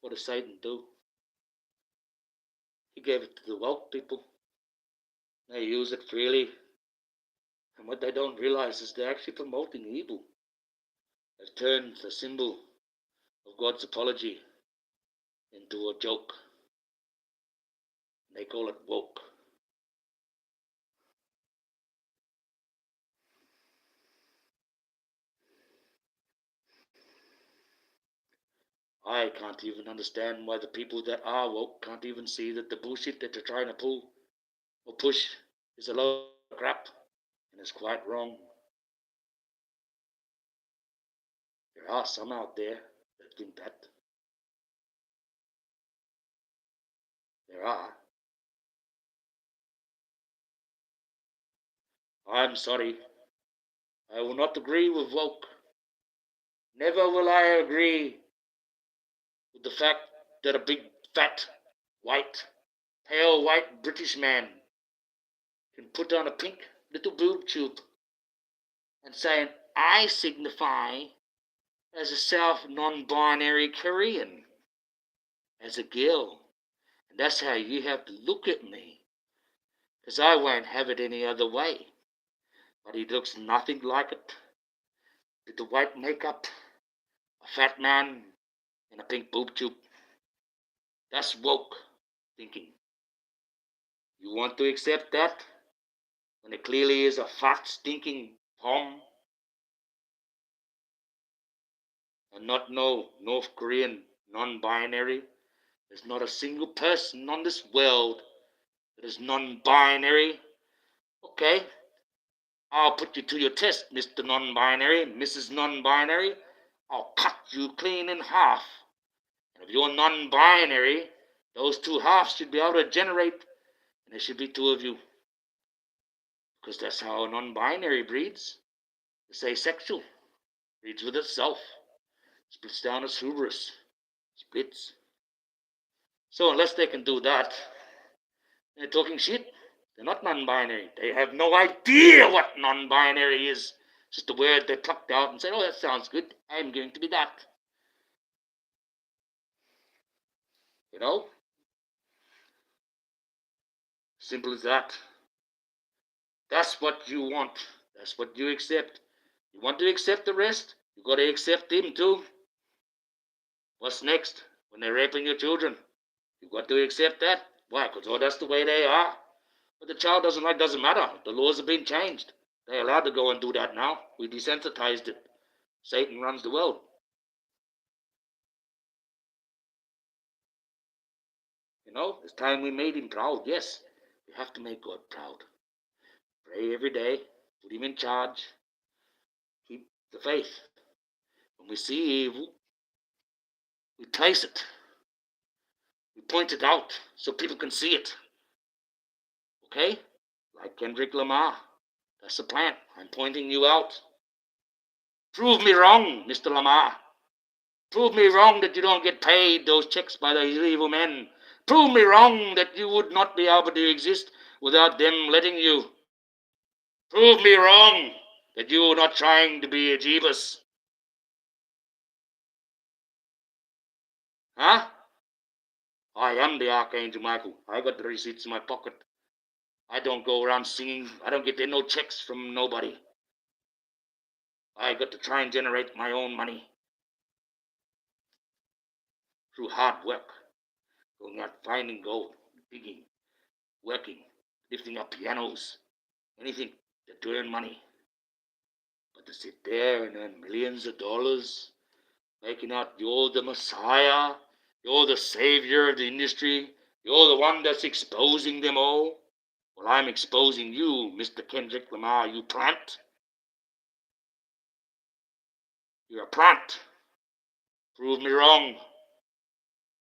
What does Satan do? He gave it to the woke people. They use it freely. And what they don't realize is they're actually promoting evil. They've turned the symbol of God's apology into a joke. They call it woke. I can't even understand why the people that are woke can't even see that the bullshit that they're trying to pull or push is a load of crap and it's quite wrong. There are some out there that think that. There are. I'm sorry. I will not agree with woke. Never will I agree with the fact that a big, fat, white, pale white British man can put on a pink little boob tube and say, I signify as a self non-binary Korean, as a girl. And that's how you have to look at me, because I won't have it any other way. But he looks nothing like it. With the white makeup, a fat man, and a pink boob tube. That's woke thinking. You want to accept that? When it clearly is a fat, stinking Tom, and not no North Korean non-binary. There's not a single person on this world that is non-binary. Okay, I'll put you to your test, Mr. Non-binary, Mrs. Non-binary. I'll cut you clean in half. And if you're non-binary, those two halves should be able to generate, and there should be two of you. Because that's how non-binary breeds. It's asexual. Breeds with itself. Splits down its hubris. Splits. So unless they can do that, they're talking shit. They're not non-binary. They have no idea what non-binary is. It's just a word they plucked out and said, oh, that sounds good. I'm going to be that. You know? Simple as that. That's what you want. That's what you accept. You want to accept the rest? You got to accept him too. What's next? When they're raping your children, you got to accept that. Why? Because that's the way they are. But the child doesn't matter. The laws have been changed. They're allowed to go and do that now. We desensitized it. Satan runs the world. You know, it's time we made him proud. Yes, we have to make God proud. Pray every day. Put him in charge. Keep the faith. When we see evil, we place it. We point it out so people can see it. Okay? Like Kendrick Lamar. That's the plan. I'm pointing you out. Prove me wrong, Mr. Lamar. Prove me wrong that you don't get paid those checks by those evil men. Prove me wrong that you would not be able to exist without them letting you. Prove me wrong that you are not trying to be a Jeebus. Huh? I am the Archangel Michael. I got the receipts in my pocket. I don't go around singing. I don't get no checks from nobody. I got to try and generate my own money through hard work, going out finding gold, digging, working, lifting up pianos, anything to earn money. But to sit there and earn millions of dollars, making out you're the Messiah, you're the savior of the industry, you're the one that's exposing them all. Well, I'm exposing you, Mr. Kendrick Lamar, you plant. You're a plant. Prove me wrong.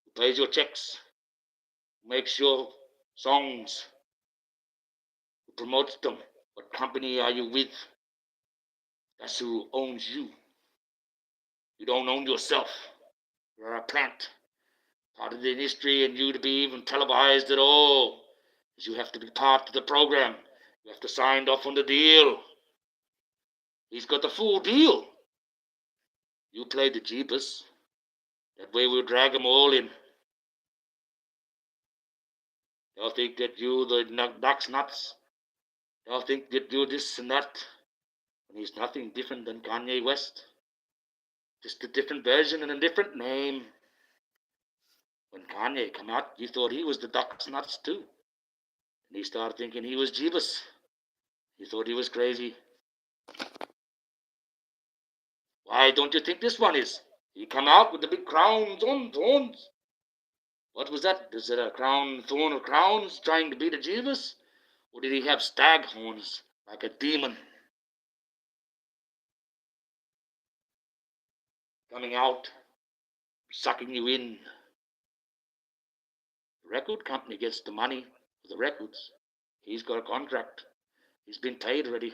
Who pays your checks? Who makes your songs? Who promotes them? What company are you with? That's who owns you. You don't own yourself. You're a plant. Part of the industry, and you to be even televised at all. Because you have to be part of the program. You have to sign off on the deal. He's got the full deal. You play the Jeebus. That way we'll drag them all in. They'll think that you the ducks nuts. They'll think that you this and that. And he's nothing different than Kanye West. Just a different version and a different name. When Kanye came out, you thought he was the ducks nuts too. And he started thinking he was Jeebus. You thought he was crazy. Why don't you think this one is? He come out with the big crowns on thorns. What was that? Is it a thorn of crowns trying to be the Jesus? Or did he have stag horns like a demon coming out, sucking you in? The record company gets the money for the records. He's got a contract. He's been paid already.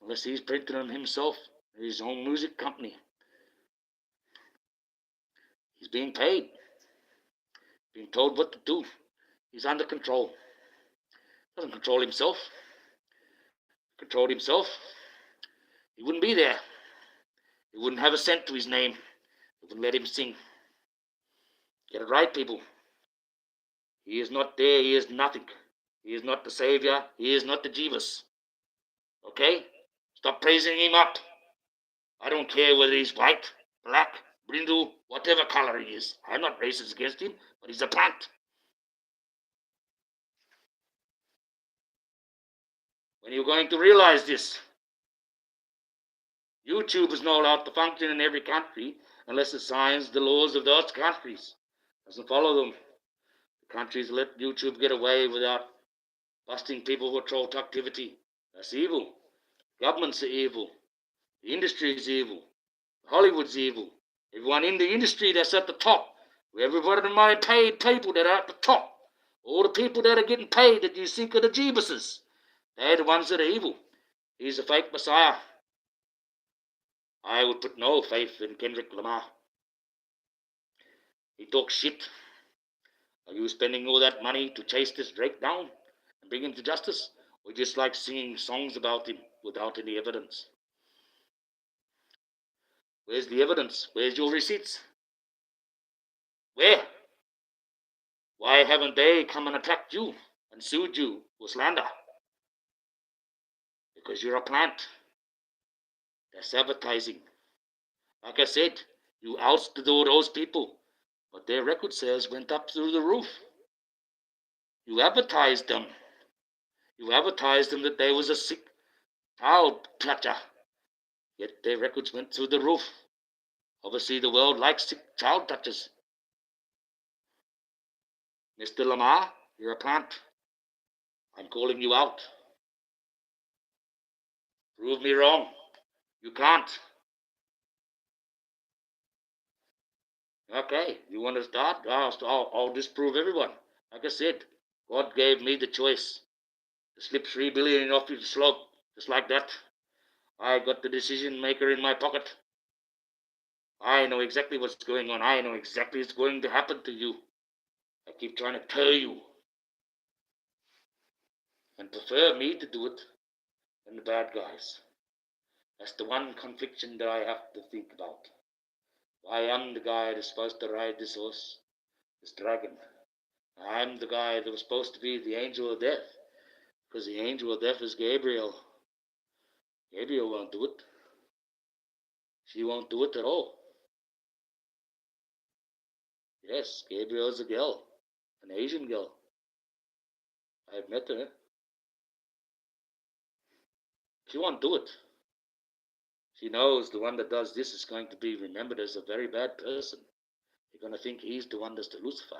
Unless he's printing them himself, his own music company. He's being paid, being told what to do. He's under control. Doesn't control himself. Controlled himself, he wouldn't be there. He wouldn't have a cent to his name. He wouldn't let him sing. Get it right, people. He is not there. He is nothing. He is not the Savior. He is not the Jesus. Okay? Stop praising him up. I don't care whether he's white, black, brindle, whatever color he is. I'm not racist against him, but he's a plant. When are you going to realize this? YouTube is not allowed to function in every country unless it signs the laws of those countries. Doesn't follow them. The countries let YouTube get away without busting people for troll activity. That's evil. Governments are evil. The industry is evil. Hollywood's evil. Everyone in the industry that's at the top, everybody of my paid people that are at the top, all the people that are getting paid that you think are the Jebuses, they're the ones that are evil. He's a fake Messiah. I would put no faith in Kendrick Lamar. He talks shit. Are you spending all that money to chase this Drake down and bring him to justice? Or just like singing songs about him without any evidence? Where's the evidence? Where's your receipts? Where? Why haven't they come and attacked you and sued you for slander? Because you're a plant. That's advertising. Like I said, you ousted all those people, but their record sales went up through the roof. You advertised them. You advertised them that they was a sick child toucher, yet their records went through the roof. Obviously, the world likes sick child touchers. Mr. Lamar, you're a plant. I'm calling you out. Prove me wrong. You can't. Okay, you want to start? I'll disprove everyone. Like I said, God gave me the choice to slip $3 billion off your slope, just like that. I got the decision maker in my pocket. I know exactly what's going on. I know exactly what's going to happen to you. I keep trying to tell you. And prefer me to do it than the bad guys. That's the one confliction that I have to think about. I am the guy that's supposed to ride this horse, this dragon. I'm the guy that was supposed to be the angel of death, because the angel of death is Gabriel. Gabriel won't do it. She won't do it at all. Yes, Gabriel is a girl, an Asian girl. I've met her. She won't do it. She knows the one that does this is going to be remembered as a very bad person. You're going to think he's the one that's the Lucifer.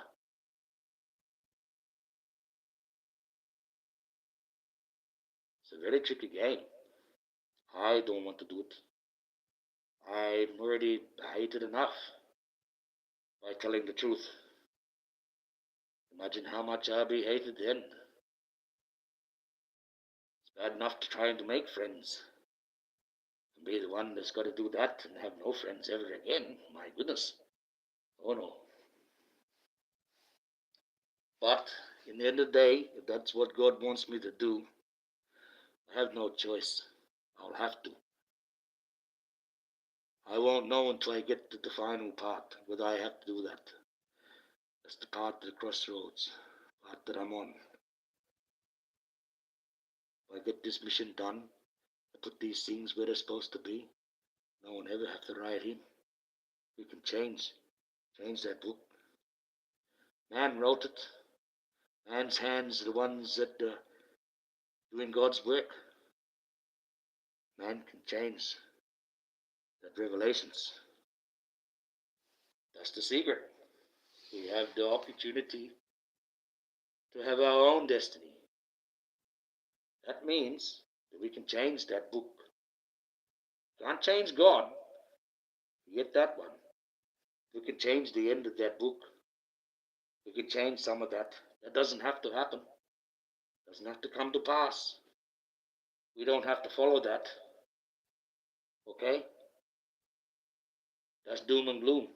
It's a very tricky game. I don't want to do it. I'm already hated enough by telling the truth. Imagine how much I'll be hated then. It's bad enough to trying to make friends. And be the one that's got to do that and have no friends ever again. My goodness. Oh no. But in the end of the day, if that's what God wants me to do, I have no choice. I'll have to. I won't know until I get to the final part whether I have to do that. That's the part of the crossroads, part that I'm on. If I get this mission done, I put these things where they're supposed to be, no one ever have to write in. We can change that book. Man wrote it. Man's hands are the ones that are doing God's work. Man can change that revelations. That's the secret. We have the opportunity to have our own destiny. That means that we can change that book. Can't change God. Forget that one. We can change the end of that book. We can change some of that. That doesn't have to happen. Doesn't have to come to pass. We don't have to follow that. Okay? That's doom and gloom.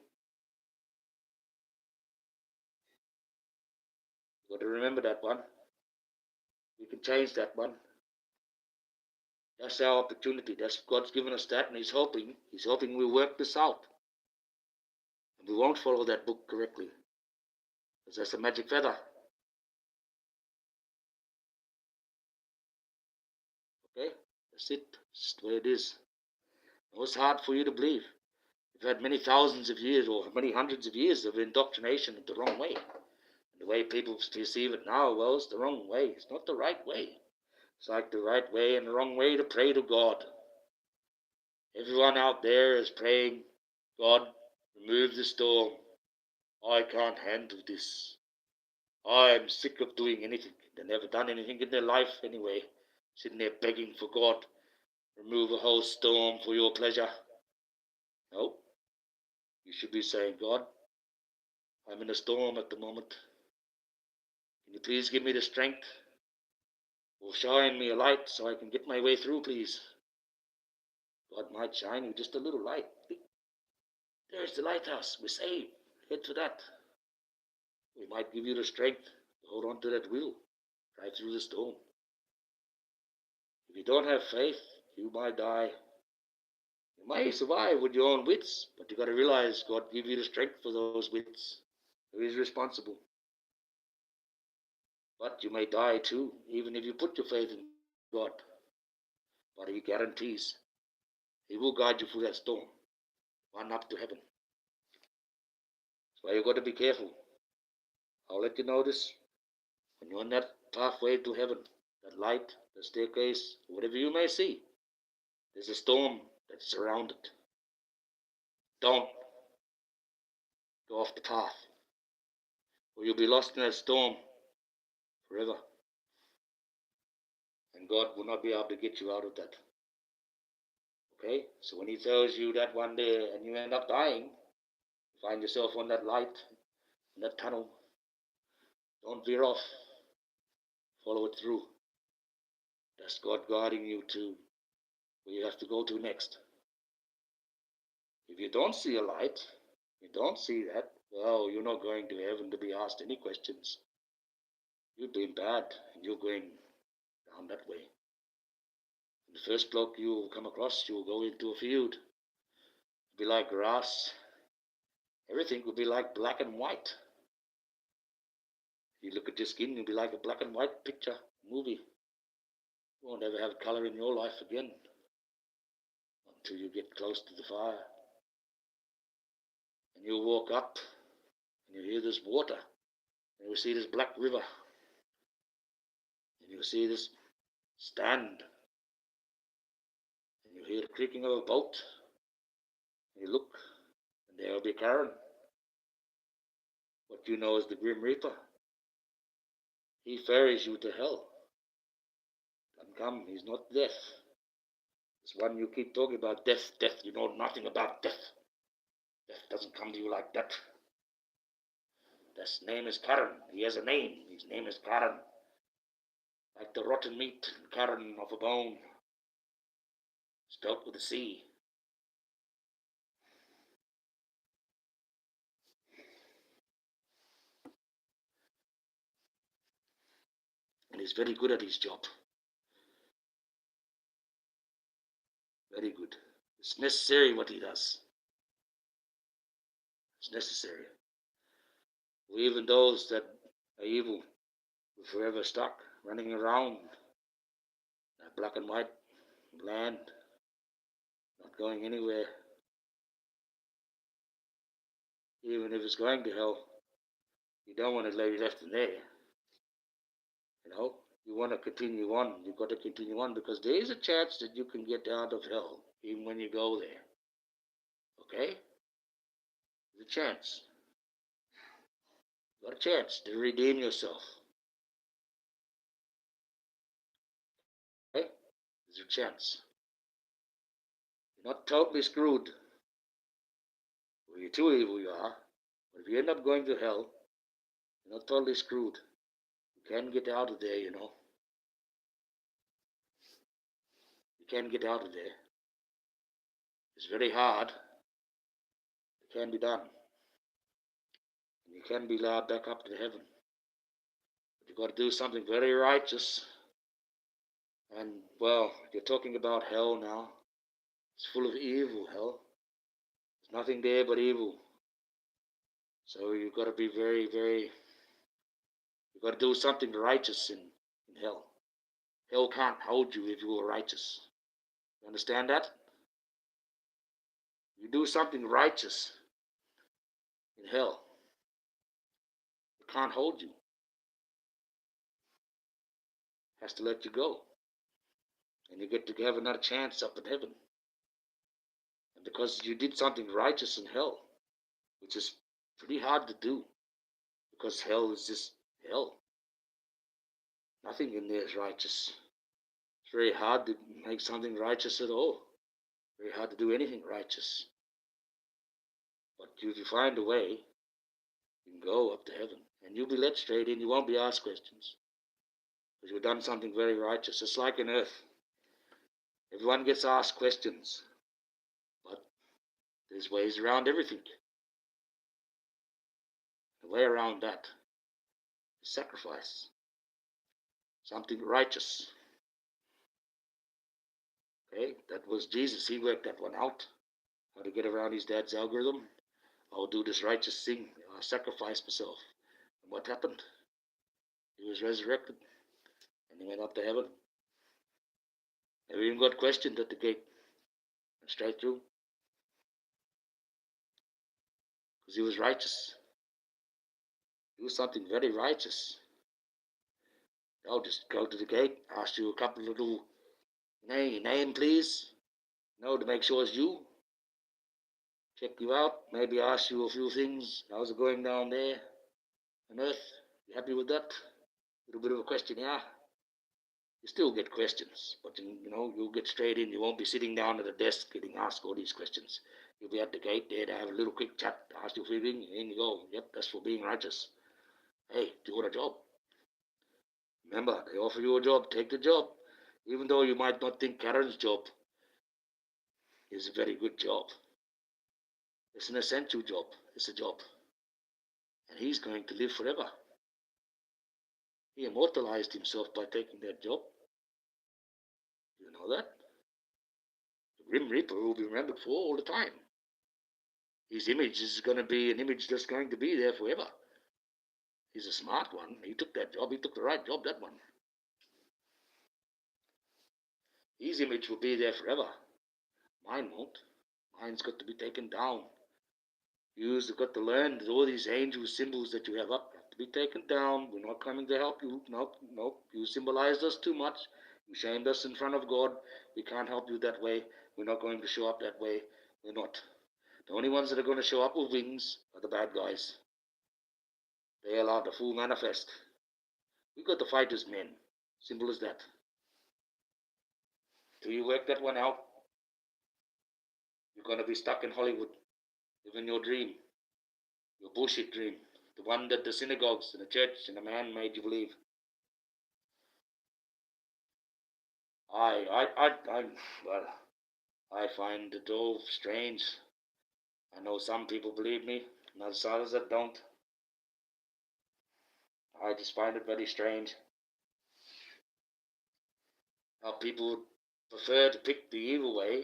You got to remember that one. We can change that one. That's our opportunity. That's God's given us that, and He's hoping we work this out. And we won't follow that book correctly. Because that's a magic feather. Okay? That's it. That's the way it is. No, it's hard for you to believe. You've had many thousands of years or many hundreds of years of indoctrination in the wrong way. And the way people perceive it now, well, it's the wrong way. It's not the right way. It's like the right way and the wrong way to pray to God. Everyone out there is praying, God, remove the storm. I can't handle this. I am sick of doing anything. They've never done anything in their life anyway. Sitting there begging for God, remove a whole storm for your pleasure. No. You should be saying, God, I'm in a storm at the moment. Can you please give me the strength? Or shine me a light so I can get my way through, please. God might shine you just a little light. There's the lighthouse. We're saved. Head for that. We might give you the strength to hold on to that wheel. Drive through the storm. If you don't have faith, you might die. You might survive with your own wits, but you got to realize God give you the strength for those wits. He is responsible. But you may die too, even if you put your faith in God. But He guarantees He will guide you through that storm, one up to heaven. That's why you got to be careful. I'll let you know this when you're on that pathway to heaven, that light, the staircase, whatever you may see. There's a storm that's around it. Don't go off the path, or you'll be lost in that storm forever. And God will not be able to get you out of that. Okay? So when He tells you that one day and you end up dying, you find yourself on that light, in that tunnel, don't veer off. Follow it through. That's God guiding you to where you have to go to next. If you don't see a light, you don't see that, well, you're not going to heaven to be asked any questions. You're doing bad, and you're going down that way. And the first bloke you will come across, you will go into a field. It'll be like grass. Everything will be like black and white. You look at your skin, you'll be like a black and white picture, movie. You won't ever have color in your life again until you get close to the fire. And you'll walk up and you'll hear this water. And you'll see this black river. And you'll see this stand. And you'll hear the creaking of a boat. And you look, and there will be Karen. What you know is the Grim Reaper. He ferries you to hell. Come, he's not death. This one you keep talking about, death, you know nothing about death. Death doesn't come to you like that. His name is Karen. He has a name. His name is Karen. Like the rotten meat, Karen of a bone. Spelt with a C. And he's very good at his job. Very good. It's necessary what he does. It's necessary. Even those that are evil will forever stuck, running around, that black and white land, not going anywhere. Even if it's going to hell, you don't want to be left in there. You know, you want to continue on. You've got to continue on because there is a chance that you can get out of hell even when you go there. Okay? There's a chance. You got a chance to redeem yourself. Okay? There's a chance. You're not totally screwed. Well, you're too evil, you are. But if you end up going to hell, you're not totally screwed. You can get out of there, you know. You can get out of there. It's very hard. It can be done. And you can be allowed back up to heaven. But you've got to do something very righteous. And, well, you're talking about hell now. It's full of evil, hell. There's nothing there but evil. So you've got to be you've got to do something righteous in hell. Hell can't hold you if you are righteous. You understand that? You do something righteous in hell, it can't hold you. It has to let you go. And you get to have another chance up in heaven. And because you did something righteous in hell, which is pretty hard to do, because hell is just hell. Nothing in there is righteous. It's very hard to make something righteous at all. Very hard to do anything righteous. But if you find a way, you can go up to heaven. And you'll be let straight in. You won't be asked questions. Because you've done something very righteous. It's like in earth. Everyone gets asked questions. But there's ways around everything. The way around that is sacrifice. Something righteous. Okay, that was Jesus. He worked that one out. How to get around his dad's algorithm. I'll do this righteous thing. I'll sacrifice myself. And what happened? He was resurrected. And he went up to heaven. Never even got questioned at the gate. Went straight through. Because he was righteous. He was something very righteous. I'll just go to the gate, ask you a couple of little name, please. To make sure it's you. Check you out. Maybe ask you a few things. How's it going down there on earth? You happy with that? A little bit of a questionnaire. You still get questions, but you'll get straight in. You won't be sitting down at a desk getting asked all these questions. You'll be at the gate there to have a little quick chat, ask you a few things, and in you go. Yep, that's for being righteous. Hey, do you want a job? Remember, they offer you a job, take the job. Even though you might not think Karen's job is a very good job. It's an essential job. It's a job. And he's going to live forever. He immortalized himself by taking that job. You know that? The Grim Reaper will be remembered for all the time. His image is going to be an image that's going to be there forever. He's a smart one. He took that job. He took the right job, that one. His image will be there forever. Mine won't. Mine's got to be taken down. You've got to learn that all these angel symbols that you have up have to be taken down. We're not coming to help you. Nope. You symbolized us too much. You shamed us in front of God. We can't help you that way. We're not going to show up that way. We're not. The only ones that are going to show up with wings are the bad guys. They allow the full manifest. We got to fight as men. Simple as that. Till you work that one out, you're going to be stuck in Hollywood, living your dream, your bullshit dream, the one that the synagogues and the church and the man made you believe. I find it all strange. I know some people believe me, and there's others that don't. I just find it very strange how people prefer to pick the evil way.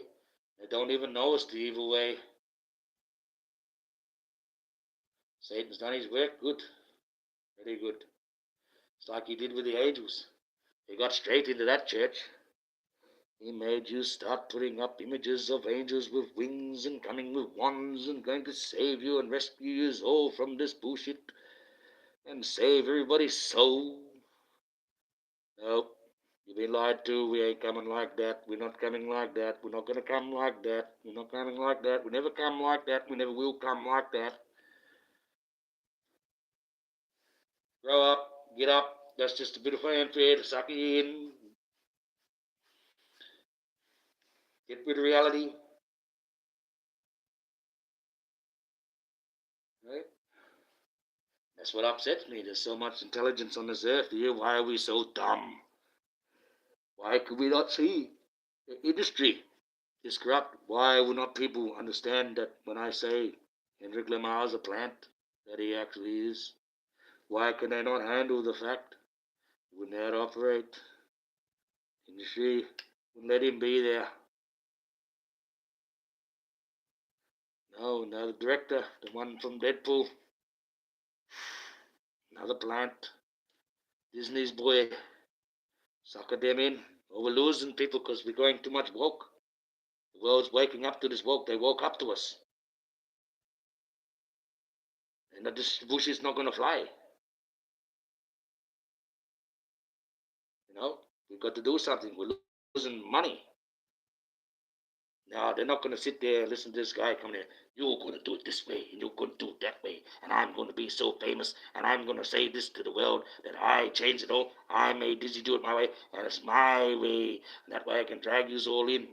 They don't even know it's the evil way. Satan's done his work good, very good. It's like he did with the angels. He got straight into that church. He made you start putting up images of angels with wings and coming with wands and going to save you and rescue you all from this bullshit and save everybody's soul. Nope. You've been lied to. We ain't coming like that. We're not coming like that. We're not going to come like that. We're not coming like that. We never come like that. We never will come like that. Grow up, get up. That's just a bit of fanfare to suck you in. Get with reality. Right? That's what upsets me. There's so much intelligence on this earth here. Why are we so dumb? Why could we not see? The industry is corrupt. Why would not people understand that when I say Henrik Lamar is a plant, that he actually is? Why can they not handle the fact? Would not operate. Industry wouldn't let him be there. No, now the director, the one from Deadpool, another plant. Disney's boy, sucker them in. Well, we're losing people because we're going too much woke. The world's waking up to this woke. They woke up to us. And this bush is not going to fly. You know, we've got to do something. We're losing money. No, they're not going to sit there and listen to this guy coming in. You're going to do it this way, and you're going to do it that way, and I'm going to be so famous, and I'm going to say this to the world that I changed it all. I made Disney do it my way, and it's my way. And that way I can drag you all in.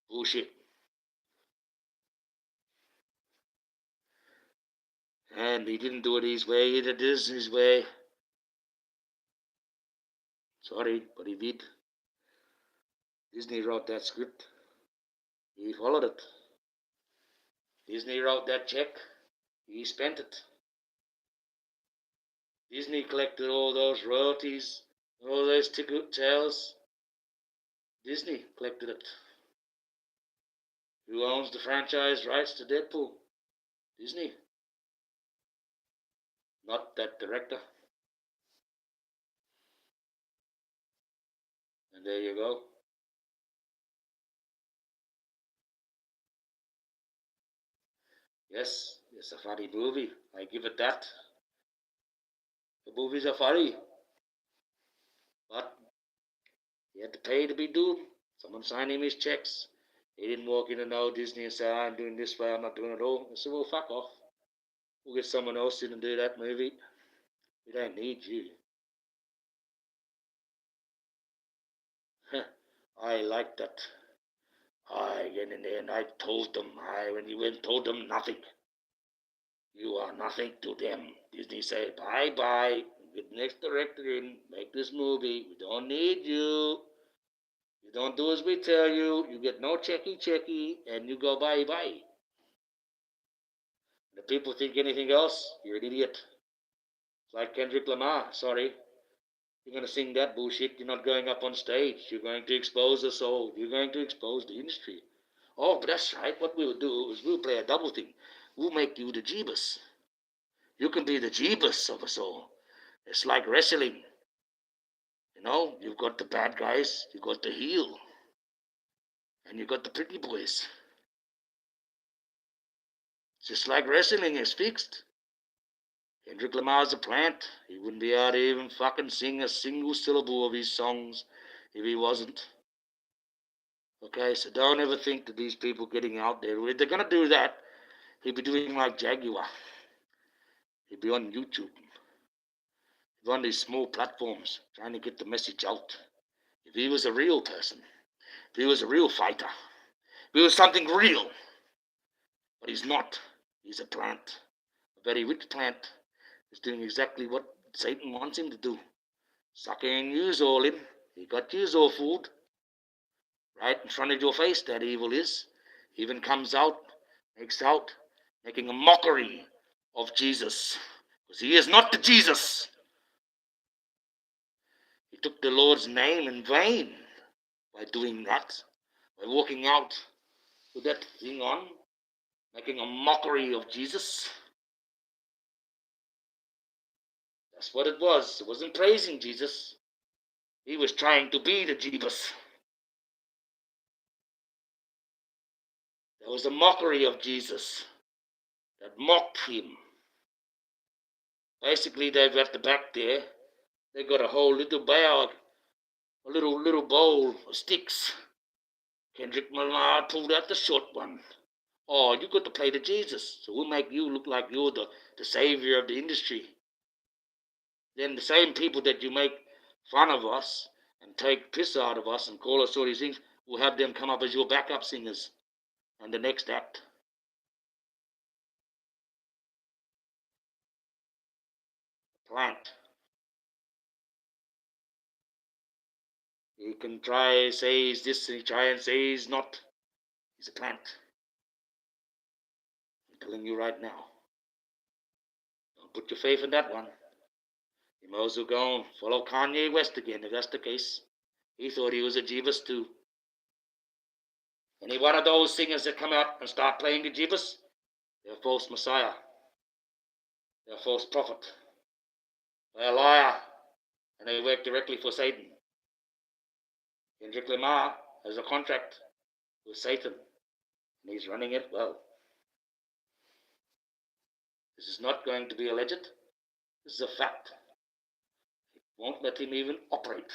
Bullshit. And he didn't do it his way, he did this his way. Sorry, but he did. Disney wrote that script. He followed it. Disney wrote that check. He spent it. Disney collected all those royalties, all those ticket sales. Disney collected it. Who owns the franchise rights to Deadpool? Disney. Not that director. And there you go. Yes, it's a funny movie. I give it that. The movies are funny. But he had to pay to be doomed. Someone signed him his checks. He didn't walk in and know Disney and say, I'm doing this way, I'm not doing it all. I said, well, fuck off. We'll get someone else in and do that movie. We don't need you. I like that. I get in there and I told them, when you went, told them nothing. You are nothing to them. Disney said, bye-bye. Get the next director in, make this movie. We don't need you. You don't do as we tell you. You get no checky, and you go bye-bye. If people think anything else, you're an idiot. It's like Kendrick Lamar, sorry. You're going to sing that bullshit. You're not going up on stage. You're going to expose us all. You're going to expose the industry. Oh, but that's right. What we'll do is we'll play a double thing. We'll make you the Jeebus. You can be the Jeebus of us all. It's like wrestling. You know, you've got the bad guys, you've got the heel, and you've got the pretty boys. Just like wrestling is fixed. Kendrick Lamar's a plant. He wouldn't be able to even fucking sing a single syllable of his songs if he wasn't. Okay, so don't ever think that these people getting out there, if they're going to do that, he'd be doing like Jaguar. He'd be on YouTube. He'd be on these small platforms trying to get the message out. If he was a real person, if he was a real fighter, if he was something real, but he's not. He's a plant, a very rich plant. He's doing exactly what Satan wants him to do. Sucking yous all in. He got yous all fooled. Right in front of your face, that evil is. He even comes out, makes out, making a mockery of Jesus. Because he is not the Jesus. He took the Lord's name in vain by doing that. By walking out with that thing on, making a mockery of Jesus. That's what it was. It wasn't praising Jesus. He was trying to be the Jeebus. There was a mockery of Jesus that mocked him. Basically, they've at the back there, they've got a whole little bag, a little bowl of sticks. Kendrick Lamar pulled out the short one. Oh, you got to play the Jesus, so we'll make you look like you're the savior of the industry. then the same people that you make fun of us and take piss out of us and call us all these things will have them come up as your backup singers and the next act. Plant. He can try say he's this and he try and say he's not. He's a plant. I'm telling you right now. Don't put your faith in that one. You might as well go and follow Kanye West again if that's the case. He thought he was a Jeebus too. Any one of those singers that come out and start playing the Jeebus, they're a false Messiah. They're a false prophet. They're a liar. And they work directly for Satan. Kendrick Lamar has a contract with Satan. And he's running it well. This is not going to be alleged. This is a fact. It won't let him even operate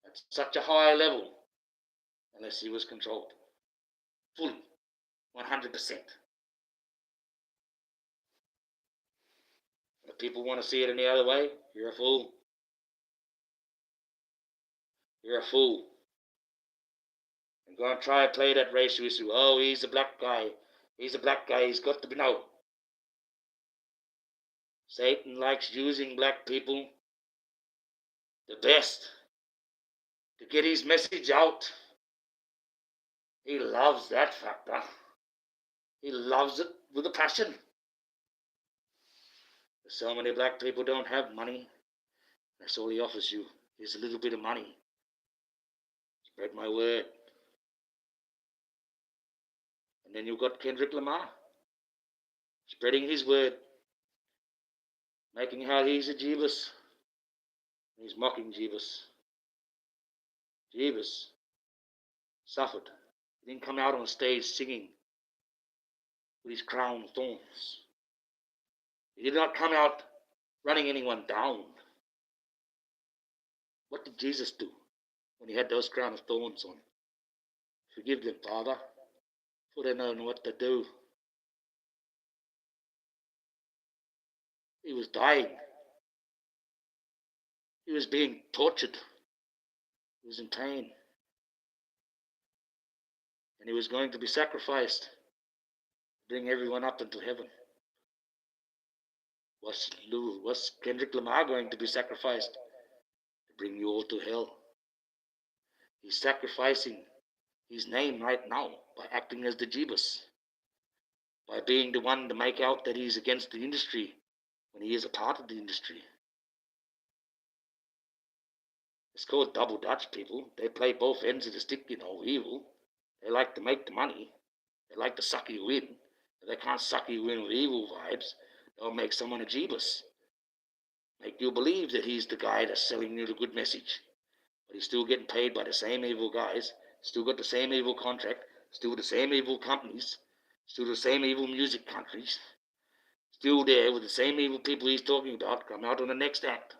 at such a high level unless he was controlled. Fully. 100%. If people want to see it any other way, you're a fool. You're a fool. And go and try and play that racial issue. Oh, he's a black guy. He's a black guy. He's got to be. No. Satan likes using black people the best to get his message out. He loves that factor. He loves it with a passion. So many black people don't have money. That's all he offers you is a little bit of money. Spread my word. And then you've got Kendrick Lamar spreading his word, making how he's a Jeebus. He's mocking Jeebus. Jeebus suffered. He didn't come out on stage singing with his crown of thorns. He did not come out running anyone down. What did Jesus do when he had those crown of thorns on? Forgive them, Father, for they don't know what to do. He was dying. He was being tortured. He was in pain. And he was going to be sacrificed to bring everyone up into heaven. Was Kendrick Lamar going to be sacrificed to bring you all to hell? He's sacrificing his name right now by acting as the Jeebus, by being the one to make out that he's against the industry when he is a part of the industry. It's called double Dutch, people. They play both ends of the stick, evil. They like to make the money. They like to suck you in. If they can't suck you in with evil vibes, they'll make someone a Jeebus. Make you believe that he's the guy that's selling you the good message. But he's still getting paid by the same evil guys, still got the same evil contract, still the same evil companies, still the same evil music countries, still there with the same evil people he's talking about, come out on the next act.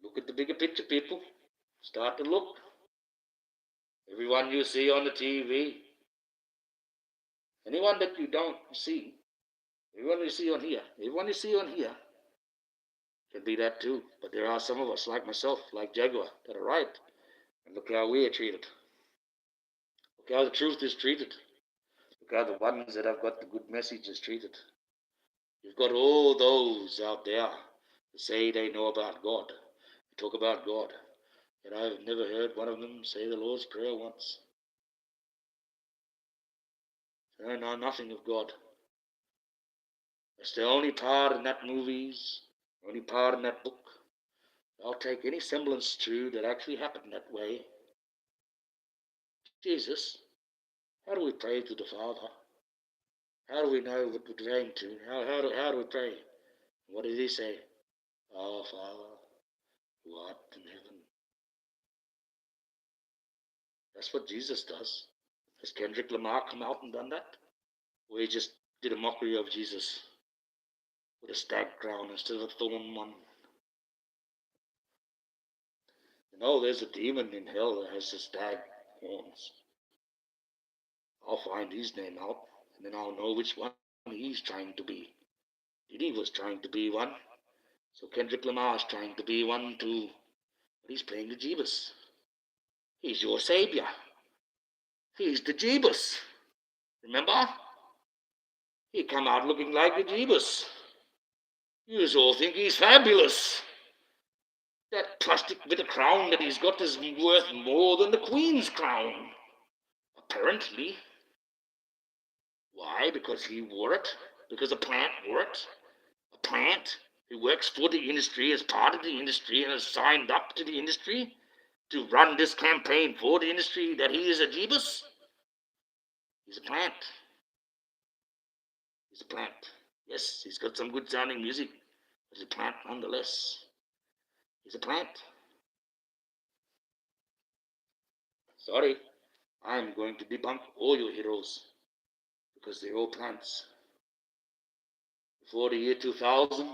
Look at the bigger picture, people. Start to look. Everyone you see on the TV, anyone that you don't see, everyone you see on here can be that too. But there are some of us, like myself, like Jaguar, that are right. And look how we are treated. Look how the truth is treated. Look how the ones that have got the good message is treated. You've got all those out there that say they know about God, talk about God. And I've never heard one of them say the Lord's Prayer once. They know nothing of God. That's the only part in that movies, the only part in that book. I'll take any semblance to that actually happened that way. Jesus, how do we pray to the Father? How do we know what we're praying to? How do we pray? What did he say? Our Father, who art in heaven. That's what Jesus does. Has Kendrick Lamar come out and done that? Or he just did a mockery of Jesus with a stag crown instead of a thorn one? There's a demon in hell that has a stag horns. I'll find his name out, and then I'll know which one he's trying to be. Diddy was trying to be one, so Kendrick Lamar's trying to be one too. But he's playing the Jeebus. He's your savior. He's the Jeebus. Remember? He come out looking like the Jeebus. You all think he's fabulous. That plastic bit of crown that he's got is worth more than the Queen's crown. Apparently. Why? Because he wore it? Because a plant wore it? A plant who works for the industry, as part of the industry, and has signed up to the industry to run this campaign for the industry, that he is a Jeebus? He's a plant. He's a plant. Yes, he's got some good sounding music, but he's a plant nonetheless. He's a plant. Sorry, I'm going to debunk all your heroes, because they're all plants. Before the year 2000,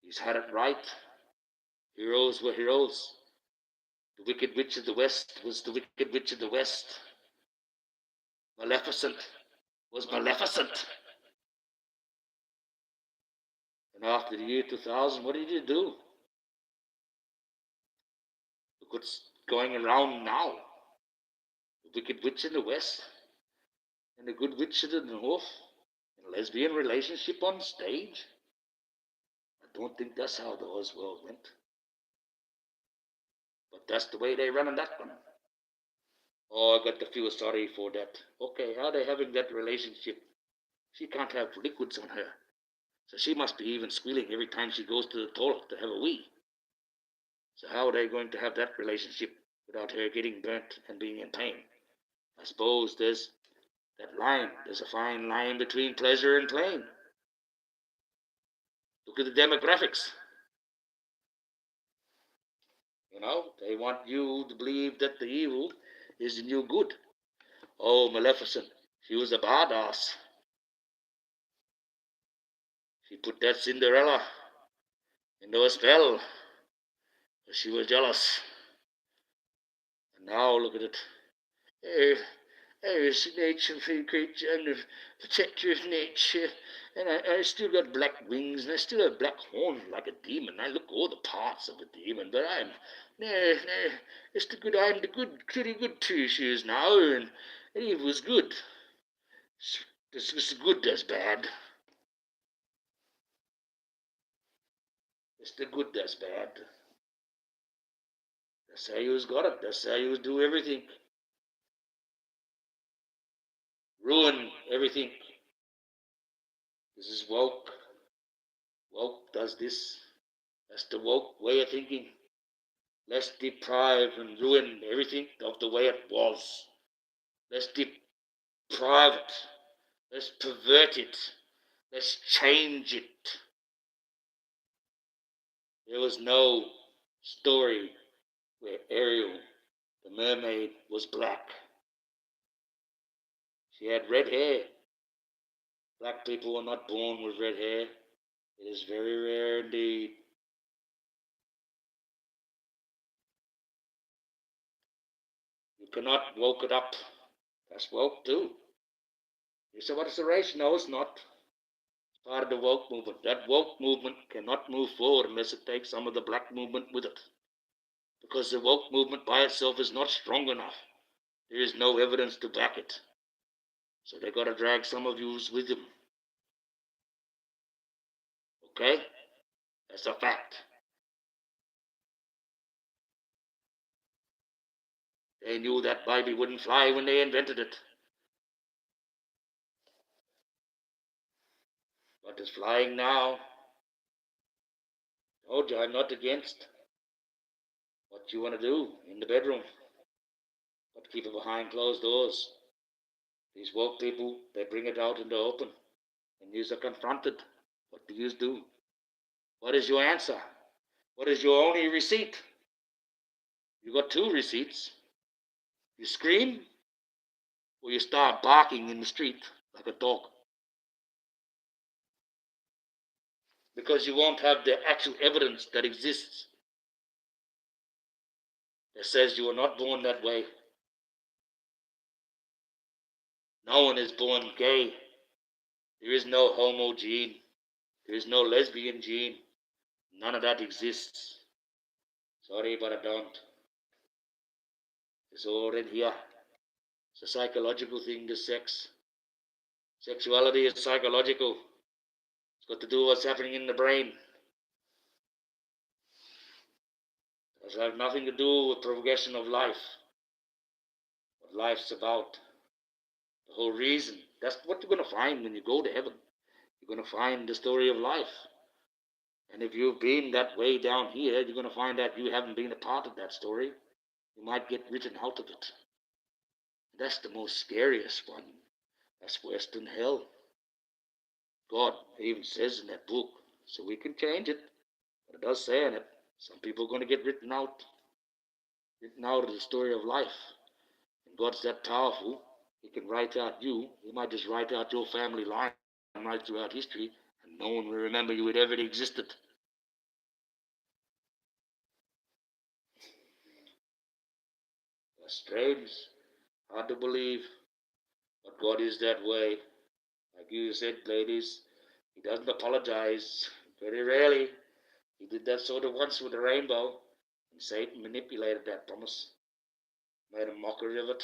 he's had it right. Heroes were heroes. The Wicked Witch of the West was the Wicked Witch of the West. Maleficent was Maleficent. And after the year 2000, what did you do? Look what's going around now. The Wicked Witch in the West and the Good Witch in the North. A lesbian relationship on stage? I don't think that's how the Oz world went. But that's the way they run on that one. Oh, I got to feel sorry for that. Okay, how are they having that relationship? She can't have liquids on her. So she must be even squealing every time she goes to the toilet to have a wee. So how are they going to have that relationship without her getting burnt and being in pain? I suppose there's that line. There's a fine line between pleasure and pain. Look at the demographics. You know, they want you to believe that the evil is the new good. Oh, Maleficent, she was a badass. She put that Cinderella into a spell. She was jealous. And now look at it. I was a nature creature and a protector of nature, and I still got black wings, and I still have black horns like a demon. I look all the parts of a demon, but no, it's the good, I'm the good, pretty good too, she is now, and Eve was good. It's good that's bad. It's the good that's bad. That's how you got it. That's how you do everything. Ruin everything. This is woke. Woke does this. That's the woke way of thinking. Let's deprive and ruin everything of the way it was. Let's deprive it. Let's pervert it. Let's change it. There was no story where Ariel, the mermaid, was black. She had red hair. Black people are not born with red hair. It is very rare indeed. You cannot woke it up. That's woke too. You say, what is the race? No, it's not. It's part of the woke movement. That woke movement cannot move forward unless it takes some of the black movement with it. Because the woke movement by itself is not strong enough. There is no evidence to back it. So they got to drag some of you with them. Okay? That's a fact. They knew that baby wouldn't fly when they invented it. But it's flying now. Told you I'm not against what you want to do in the bedroom. But keep it behind closed doors. These woke people, they bring it out in the open. And you are confronted. What do you do? What is your answer? What is your only receipt? You got two receipts. You scream, or you start barking in the street like a dog. Because you won't have the actual evidence that exists that says you were not born that way. No one is born gay. There is no homo gene. There is no lesbian gene. None of that exists. Sorry, but I don't. It's all in here. It's a psychological thing, the sex. Sexuality is psychological. It's got to do with what's happening in the brain. It has nothing to do with progression of life. What life's about. The whole reason. That's what you're going to find when you go to heaven. You're going to find the story of life. And if you've been that way down here, you're going to find that you haven't been a part of that story. You might get written out of it. That's the most scariest one. That's worse than hell. God even says in that book, so we can change it. But it does say in it, some people are going to get written out of the story of life. And God's that powerful, He can write out you. He might just write out your family line right throughout history, and no one will remember you had ever existed. That's strange, hard to believe, but God is that way. Like you said, ladies, He doesn't apologize. Very rarely. He did that sort of once with the rainbow, and Satan manipulated that promise, made a mockery of it.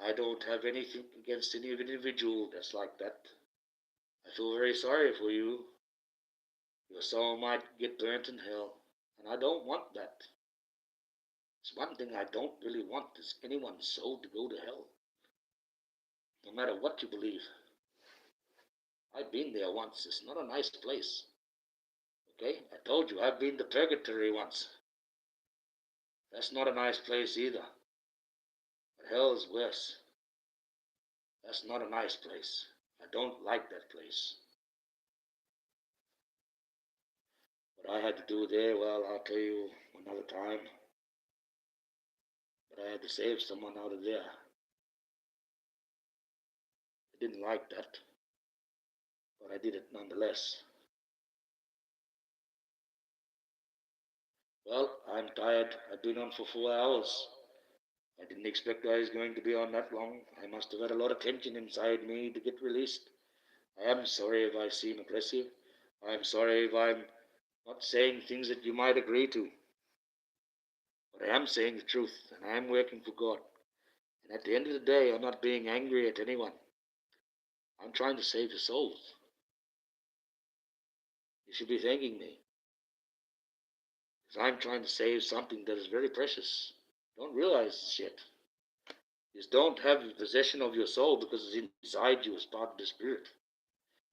I don't have anything against any individual that's like that. I feel very sorry for you. Your soul might get burnt in hell, and I don't want that. It's one thing I don't really want is anyone's soul to go to hell, no matter what you believe. I've been there once. It's not a nice place. Okay? I told you, I've been to purgatory once. That's not a nice place either. But hell is worse. That's not a nice place. I don't like that place. What I had to do there, well, I'll tell you another time. But I had to save someone out of there. I didn't like that, but I did it nonetheless. Well, I'm tired. I've been on for 4 hours. I didn't expect I was going to be on that long. I must have had a lot of tension inside me to get released. I am sorry if I seem aggressive. I'm sorry if I'm not saying things that you might agree to. But I am saying the truth, and I am working for God. And at the end of the day, I'm not being angry at anyone. I'm trying to save your souls. You should be thanking me. Because I'm trying to save something that is very precious. Don't realize this yet. You just don't have possession of your soul because it's inside you as part of the spirit.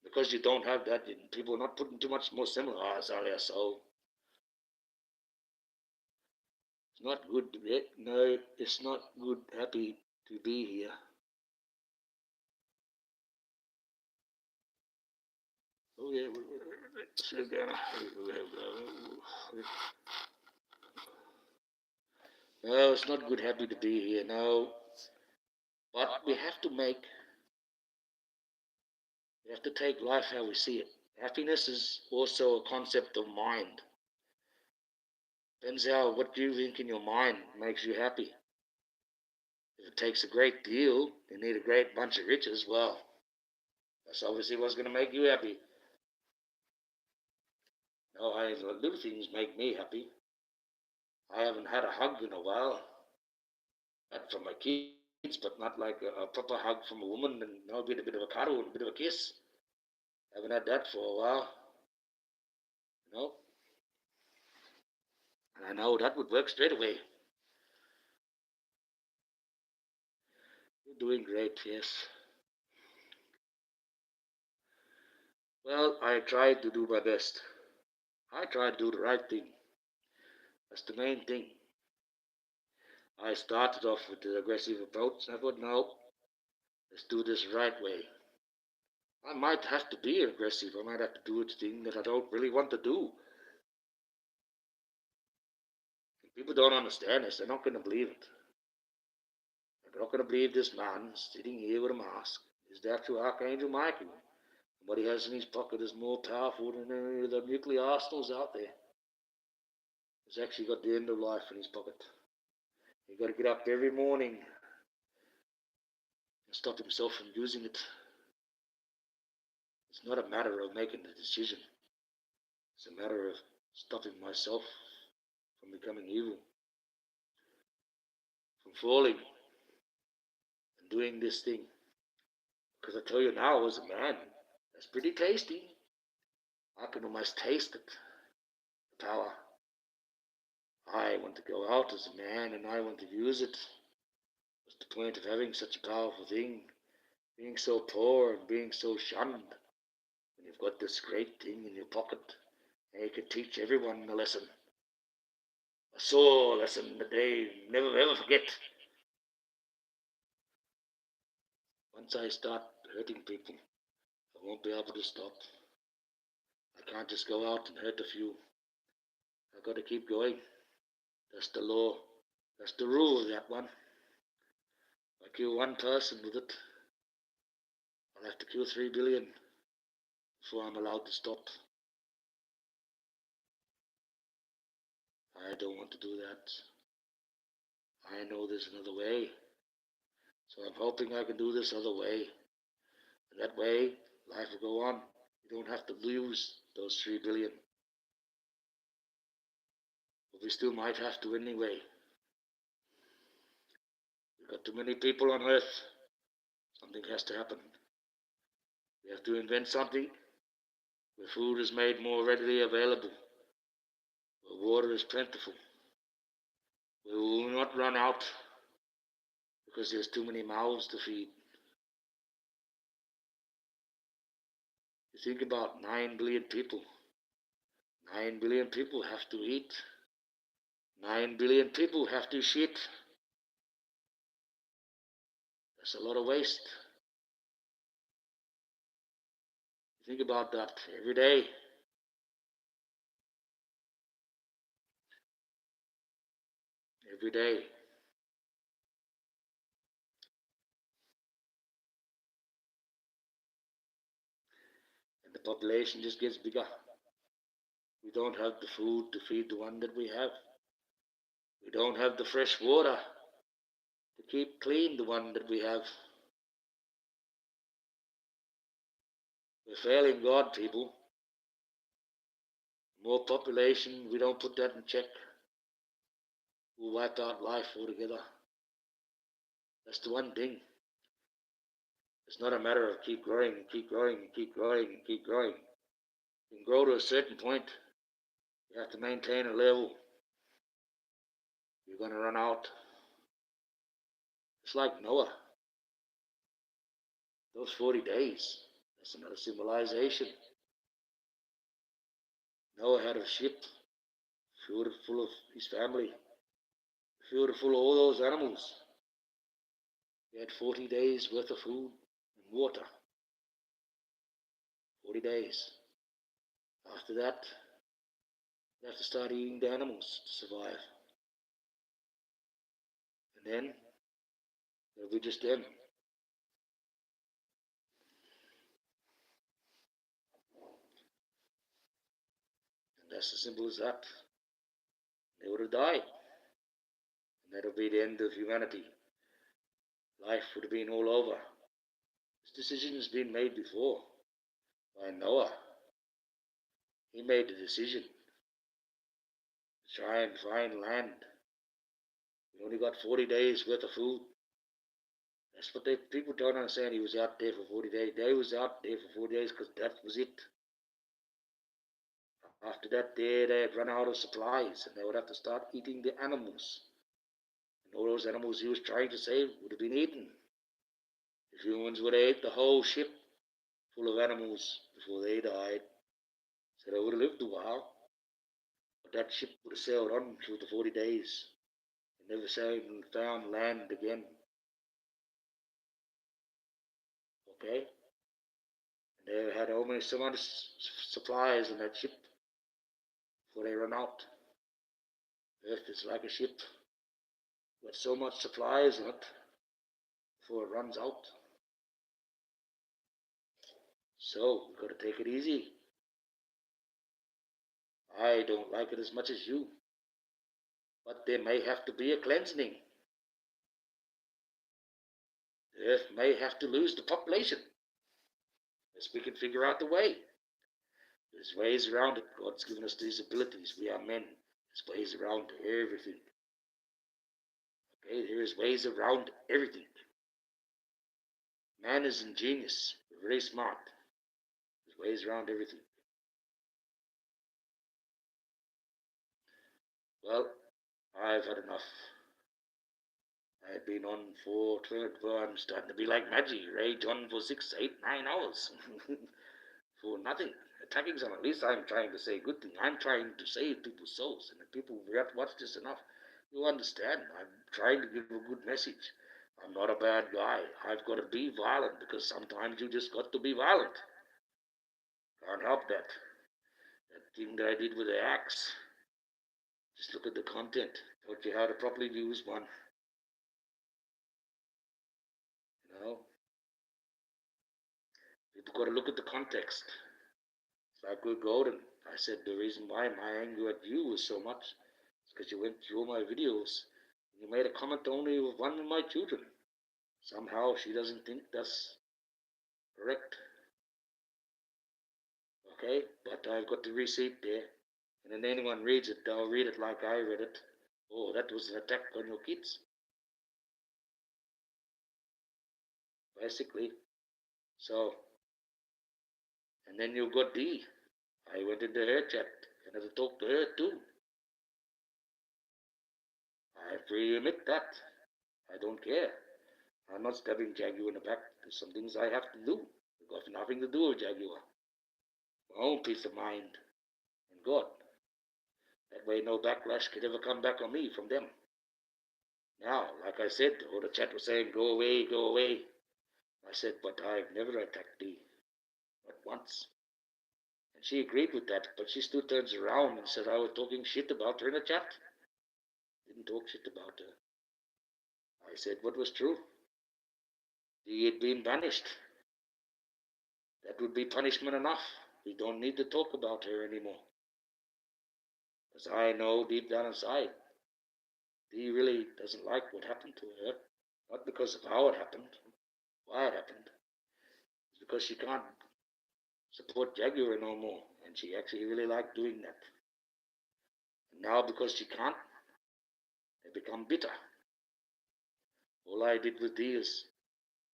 Because you don't have that, people are not putting too much more similar. Oh, sorry, our soul. It's not good. No, it's not good, happy to be here. Oh, yeah. No, it's not good, happy to be here. No. But we have to take life how we see it. Happiness is also a concept of mind. Depends how what you think in your mind makes you happy. If it takes a great deal, you need a great bunch of riches, well, that's obviously what's going to make you happy. No, little things make me happy. I haven't had a hug in a while. Not from my kids, but not like a proper hug from a woman and a bit of a cuddle and a bit of a kiss. Haven't had that for a while. You know? And I know that would work straight away. You're doing great, yes. Well, I tried to do my best. I tried to do the right thing. That's the main thing. I started off with the aggressive approach, and I thought, no, let's do this right way. I might have to be aggressive. I might have to do a thing that I don't really want to do. If people don't understand this, they're not going to believe it. They're not going to believe this man sitting here with a mask is the actual Archangel Michael. What he has in his pocket is more powerful than any of the nuclear arsenals out there. He's actually got the end of life in his pocket. He got to get up every morning and stop himself from using it. It's not a matter of making the decision. It's a matter of stopping myself from becoming evil, from falling and doing this thing. Because I tell you now, as a man, that's pretty tasty. I can almost taste it, the power. I want to go out as a man and I want to use it. What's the point of having such a powerful thing, being so poor and being so shunned, when you've got this great thing in your pocket and you can teach everyone a lesson? A soul lesson that they never ever forget. Once I start hurting people, I won't be able to stop. I can't just go out and hurt a few. I've got to keep going. That's the law. That's the rule of that one. If I kill one person with it, I'll have to kill 3 billion before I'm allowed to stop. I don't want to do that. I know there's another way. So I'm hoping I can do this other way. And that way, life will go on. You don't have to lose those 3 billion. But we still might have to anyway. We've got too many people on earth. Something has to happen. We have to invent something where food is made more readily available, where water is plentiful, where we will not run out because there's too many mouths to feed. You think about 9 billion people. 9 billion people have to eat. 9 billion people have to shit. That's a lot of waste. You think about that every day. Every day. And the population just gets bigger. We don't have the food to feed the one that we have. We don't have the fresh water to keep clean the one that we have. We're failing God, people. More population, we don't put that in check. We'll wipe out life altogether. That's the one thing. It's not a matter of keep growing and keep growing and keep growing and keep growing. You can grow to a certain point. You have to maintain a level. You're going to run out. It's like Noah. Those 40 days, that's another symbolization. Noah had a ship filled full of his family, filled full of all those animals. He had 40 days worth of food and water. 40 days. After that, you have to start eating the animals to survive. And then, it'll be just them. And that's as simple as that. They would have died. And that'll be the end of humanity. Life would have been all over. This decision has been made before by Noah. He made the decision to try and find land. We only got 40 days worth of food. That's what people don't understand. He was out there for 40 days. They was out there for 40 days because that was it. After that day, they had run out of supplies and they would have to start eating the animals. And all those animals he was trying to save would have been eaten. The humans would have ate the whole ship full of animals before they died. So they would have lived a while. But that ship would have sailed on through the 40 days and never found land again. Okay? And they had only so much supplies in that ship before they run out. Earth is like a ship with so much supplies in it before it runs out. So we've got to take it easy. I don't like it as much as you, but there may have to be a cleansing. Earth may have to lose the population. Unless we can figure out the way. There's ways around it. God's given us these abilities. We are men. There's ways around everything. Okay, there is ways around everything. Man is ingenious. We're very smart. There's ways around everything. Well, I've had enough. I've been on for 12, well, I'm starting to be like magic. Rage on for 6, 8, 9 hours. For nothing. Attacking someone. At least I'm trying to say a good thing. I'm trying to save people's souls. And if people watch this enough, you understand. I'm trying to give a good message. I'm not a bad guy. I've got to be violent because sometimes you just got to be violent. Can't help that. That thing that I did with the axe. Just look at the content. Taught you how to properly use one. You know? You've got to look at the context. It's like with Gordon. I said the reason why my anger at you was so much is because you went through all my videos and you made a comment only of one of my children. Somehow she doesn't think that's correct. Okay? But I've got the receipt there. And then anyone reads it, they'll read it like I read it. Oh, that was an attack on your kids. Basically. So, and then you got D. I went into her chat and had to talk to her too. I freely admit that. I don't care. I'm not stabbing Jaguar in the back. There's some things I have to do. They've got nothing to do with Jaguar. My own peace of mind and God. That way no backlash can ever come back on me from them. Now, like I said, all the chat was saying, go away, go away. I said, but I've never attacked thee. Not once. And she agreed with that, but she still turns around and said I was talking shit about her in the chat. Didn't talk shit about her. I said what was true. He had been banished. That would be punishment enough. We don't need to talk about her anymore. Because I know deep down inside, he really doesn't like what happened to her. Not because of how it happened, why it happened. It's because she can't support Jaguar no more. And she actually really liked doing that. And now because she can't, they become bitter. All I did with Dee is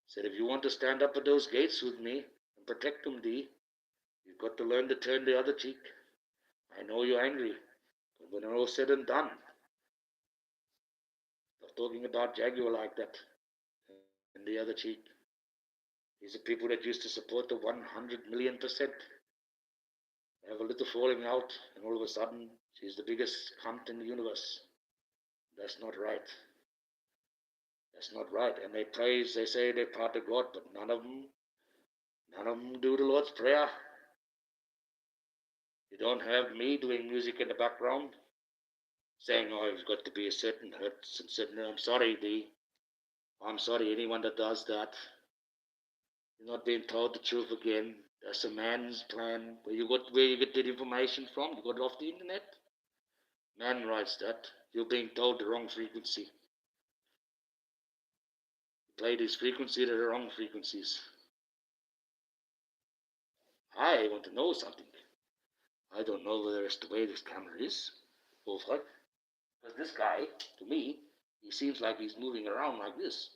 said, if you want to stand up at those gates with me and protect them, Dee, you've got to learn to turn the other cheek. I know you're angry, but when all said and done, stop talking about Jaguar like that and the other cheek. These are people that used to support the 100 million%. They have a little falling out, and all of a sudden, she's the biggest cunt in the universe. That's not right. That's not right. And they praise, they say they're part of God, but none of them do the Lord's Prayer. You don't have me doing music in the background saying, oh, it's got to be a certain hertz and certain. I'm sorry, Dee. I'm sorry, anyone that does that. You're not being told the truth again. That's a man's plan. Where you get that information from? You got it off the internet? Man writes that. You're being told the wrong frequency. You play this frequency to the wrong frequencies. I want to know something. I don't know whether it's the way this camera is or what. Because this guy, to me, he seems like he's moving around like this.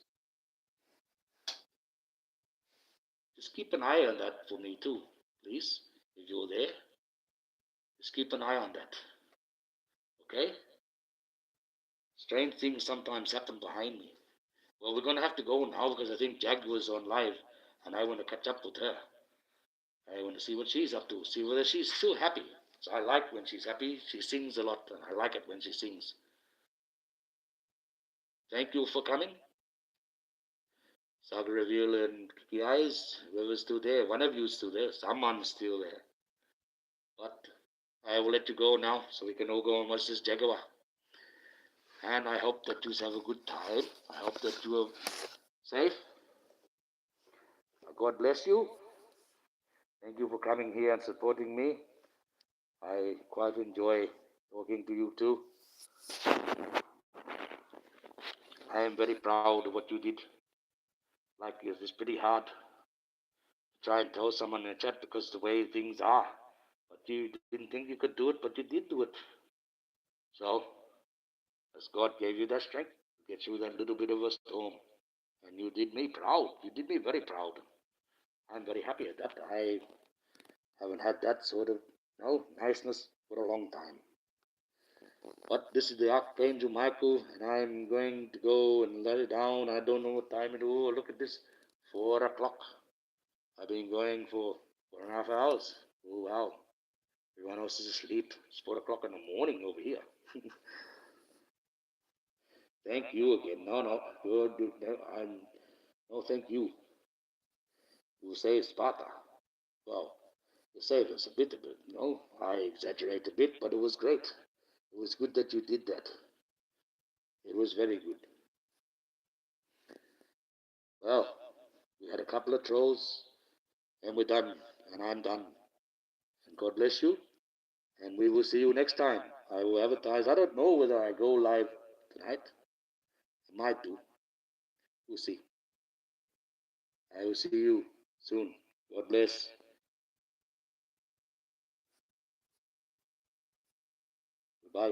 Just keep an eye on that for me too, please. If you're there, just keep an eye on that. Okay? Strange things sometimes happen behind me. Well, we're going to have to go now because I think Jaguar's on live and I want to catch up with her. I want to see what she's up to, see whether she's still happy. So I like when she's happy. She sings a lot and I like it when she sings. Thank you for coming. Saga Reveal and Kiki Eyes, whoever's still there, one of you's still there, someone's still there. But I will let you go now so we can all go and watch this Jaguar. And I hope that you have a good time. I hope that you are safe. God bless you. Thank you for coming here and supporting me. I quite enjoy talking to you too. I am very proud of what you did. like it's pretty hard to try and tell someone in a chat because the way things are. But you didn't think you could do it, but you did do it. So, as God gave you that strength to get through that little bit of a storm. And you did me proud. You did me very proud. I'm very happy at that. I haven't had that sort of niceness for a long time. But this is the Archangel Michael, and I'm going to go and let it down. I don't know what time it is. Oh, look at this. 4 o'clock. I've been going for 4.5 hours. Oh, wow. Everyone else is asleep. It's 4 o'clock in the morning over here. Thank you again. No, no. I'm, no, thank you. You saved Sparta. Well, you saved us a bit. I exaggerate a bit, but it was great. It was good that you did that. It was very good. Well, we had a couple of trolls, and we're done, and I'm done. And God bless you, and we will see you next time. I will advertise. I don't know whether I go live tonight. I might do. We'll see. I will see you soon. God bless. Bye.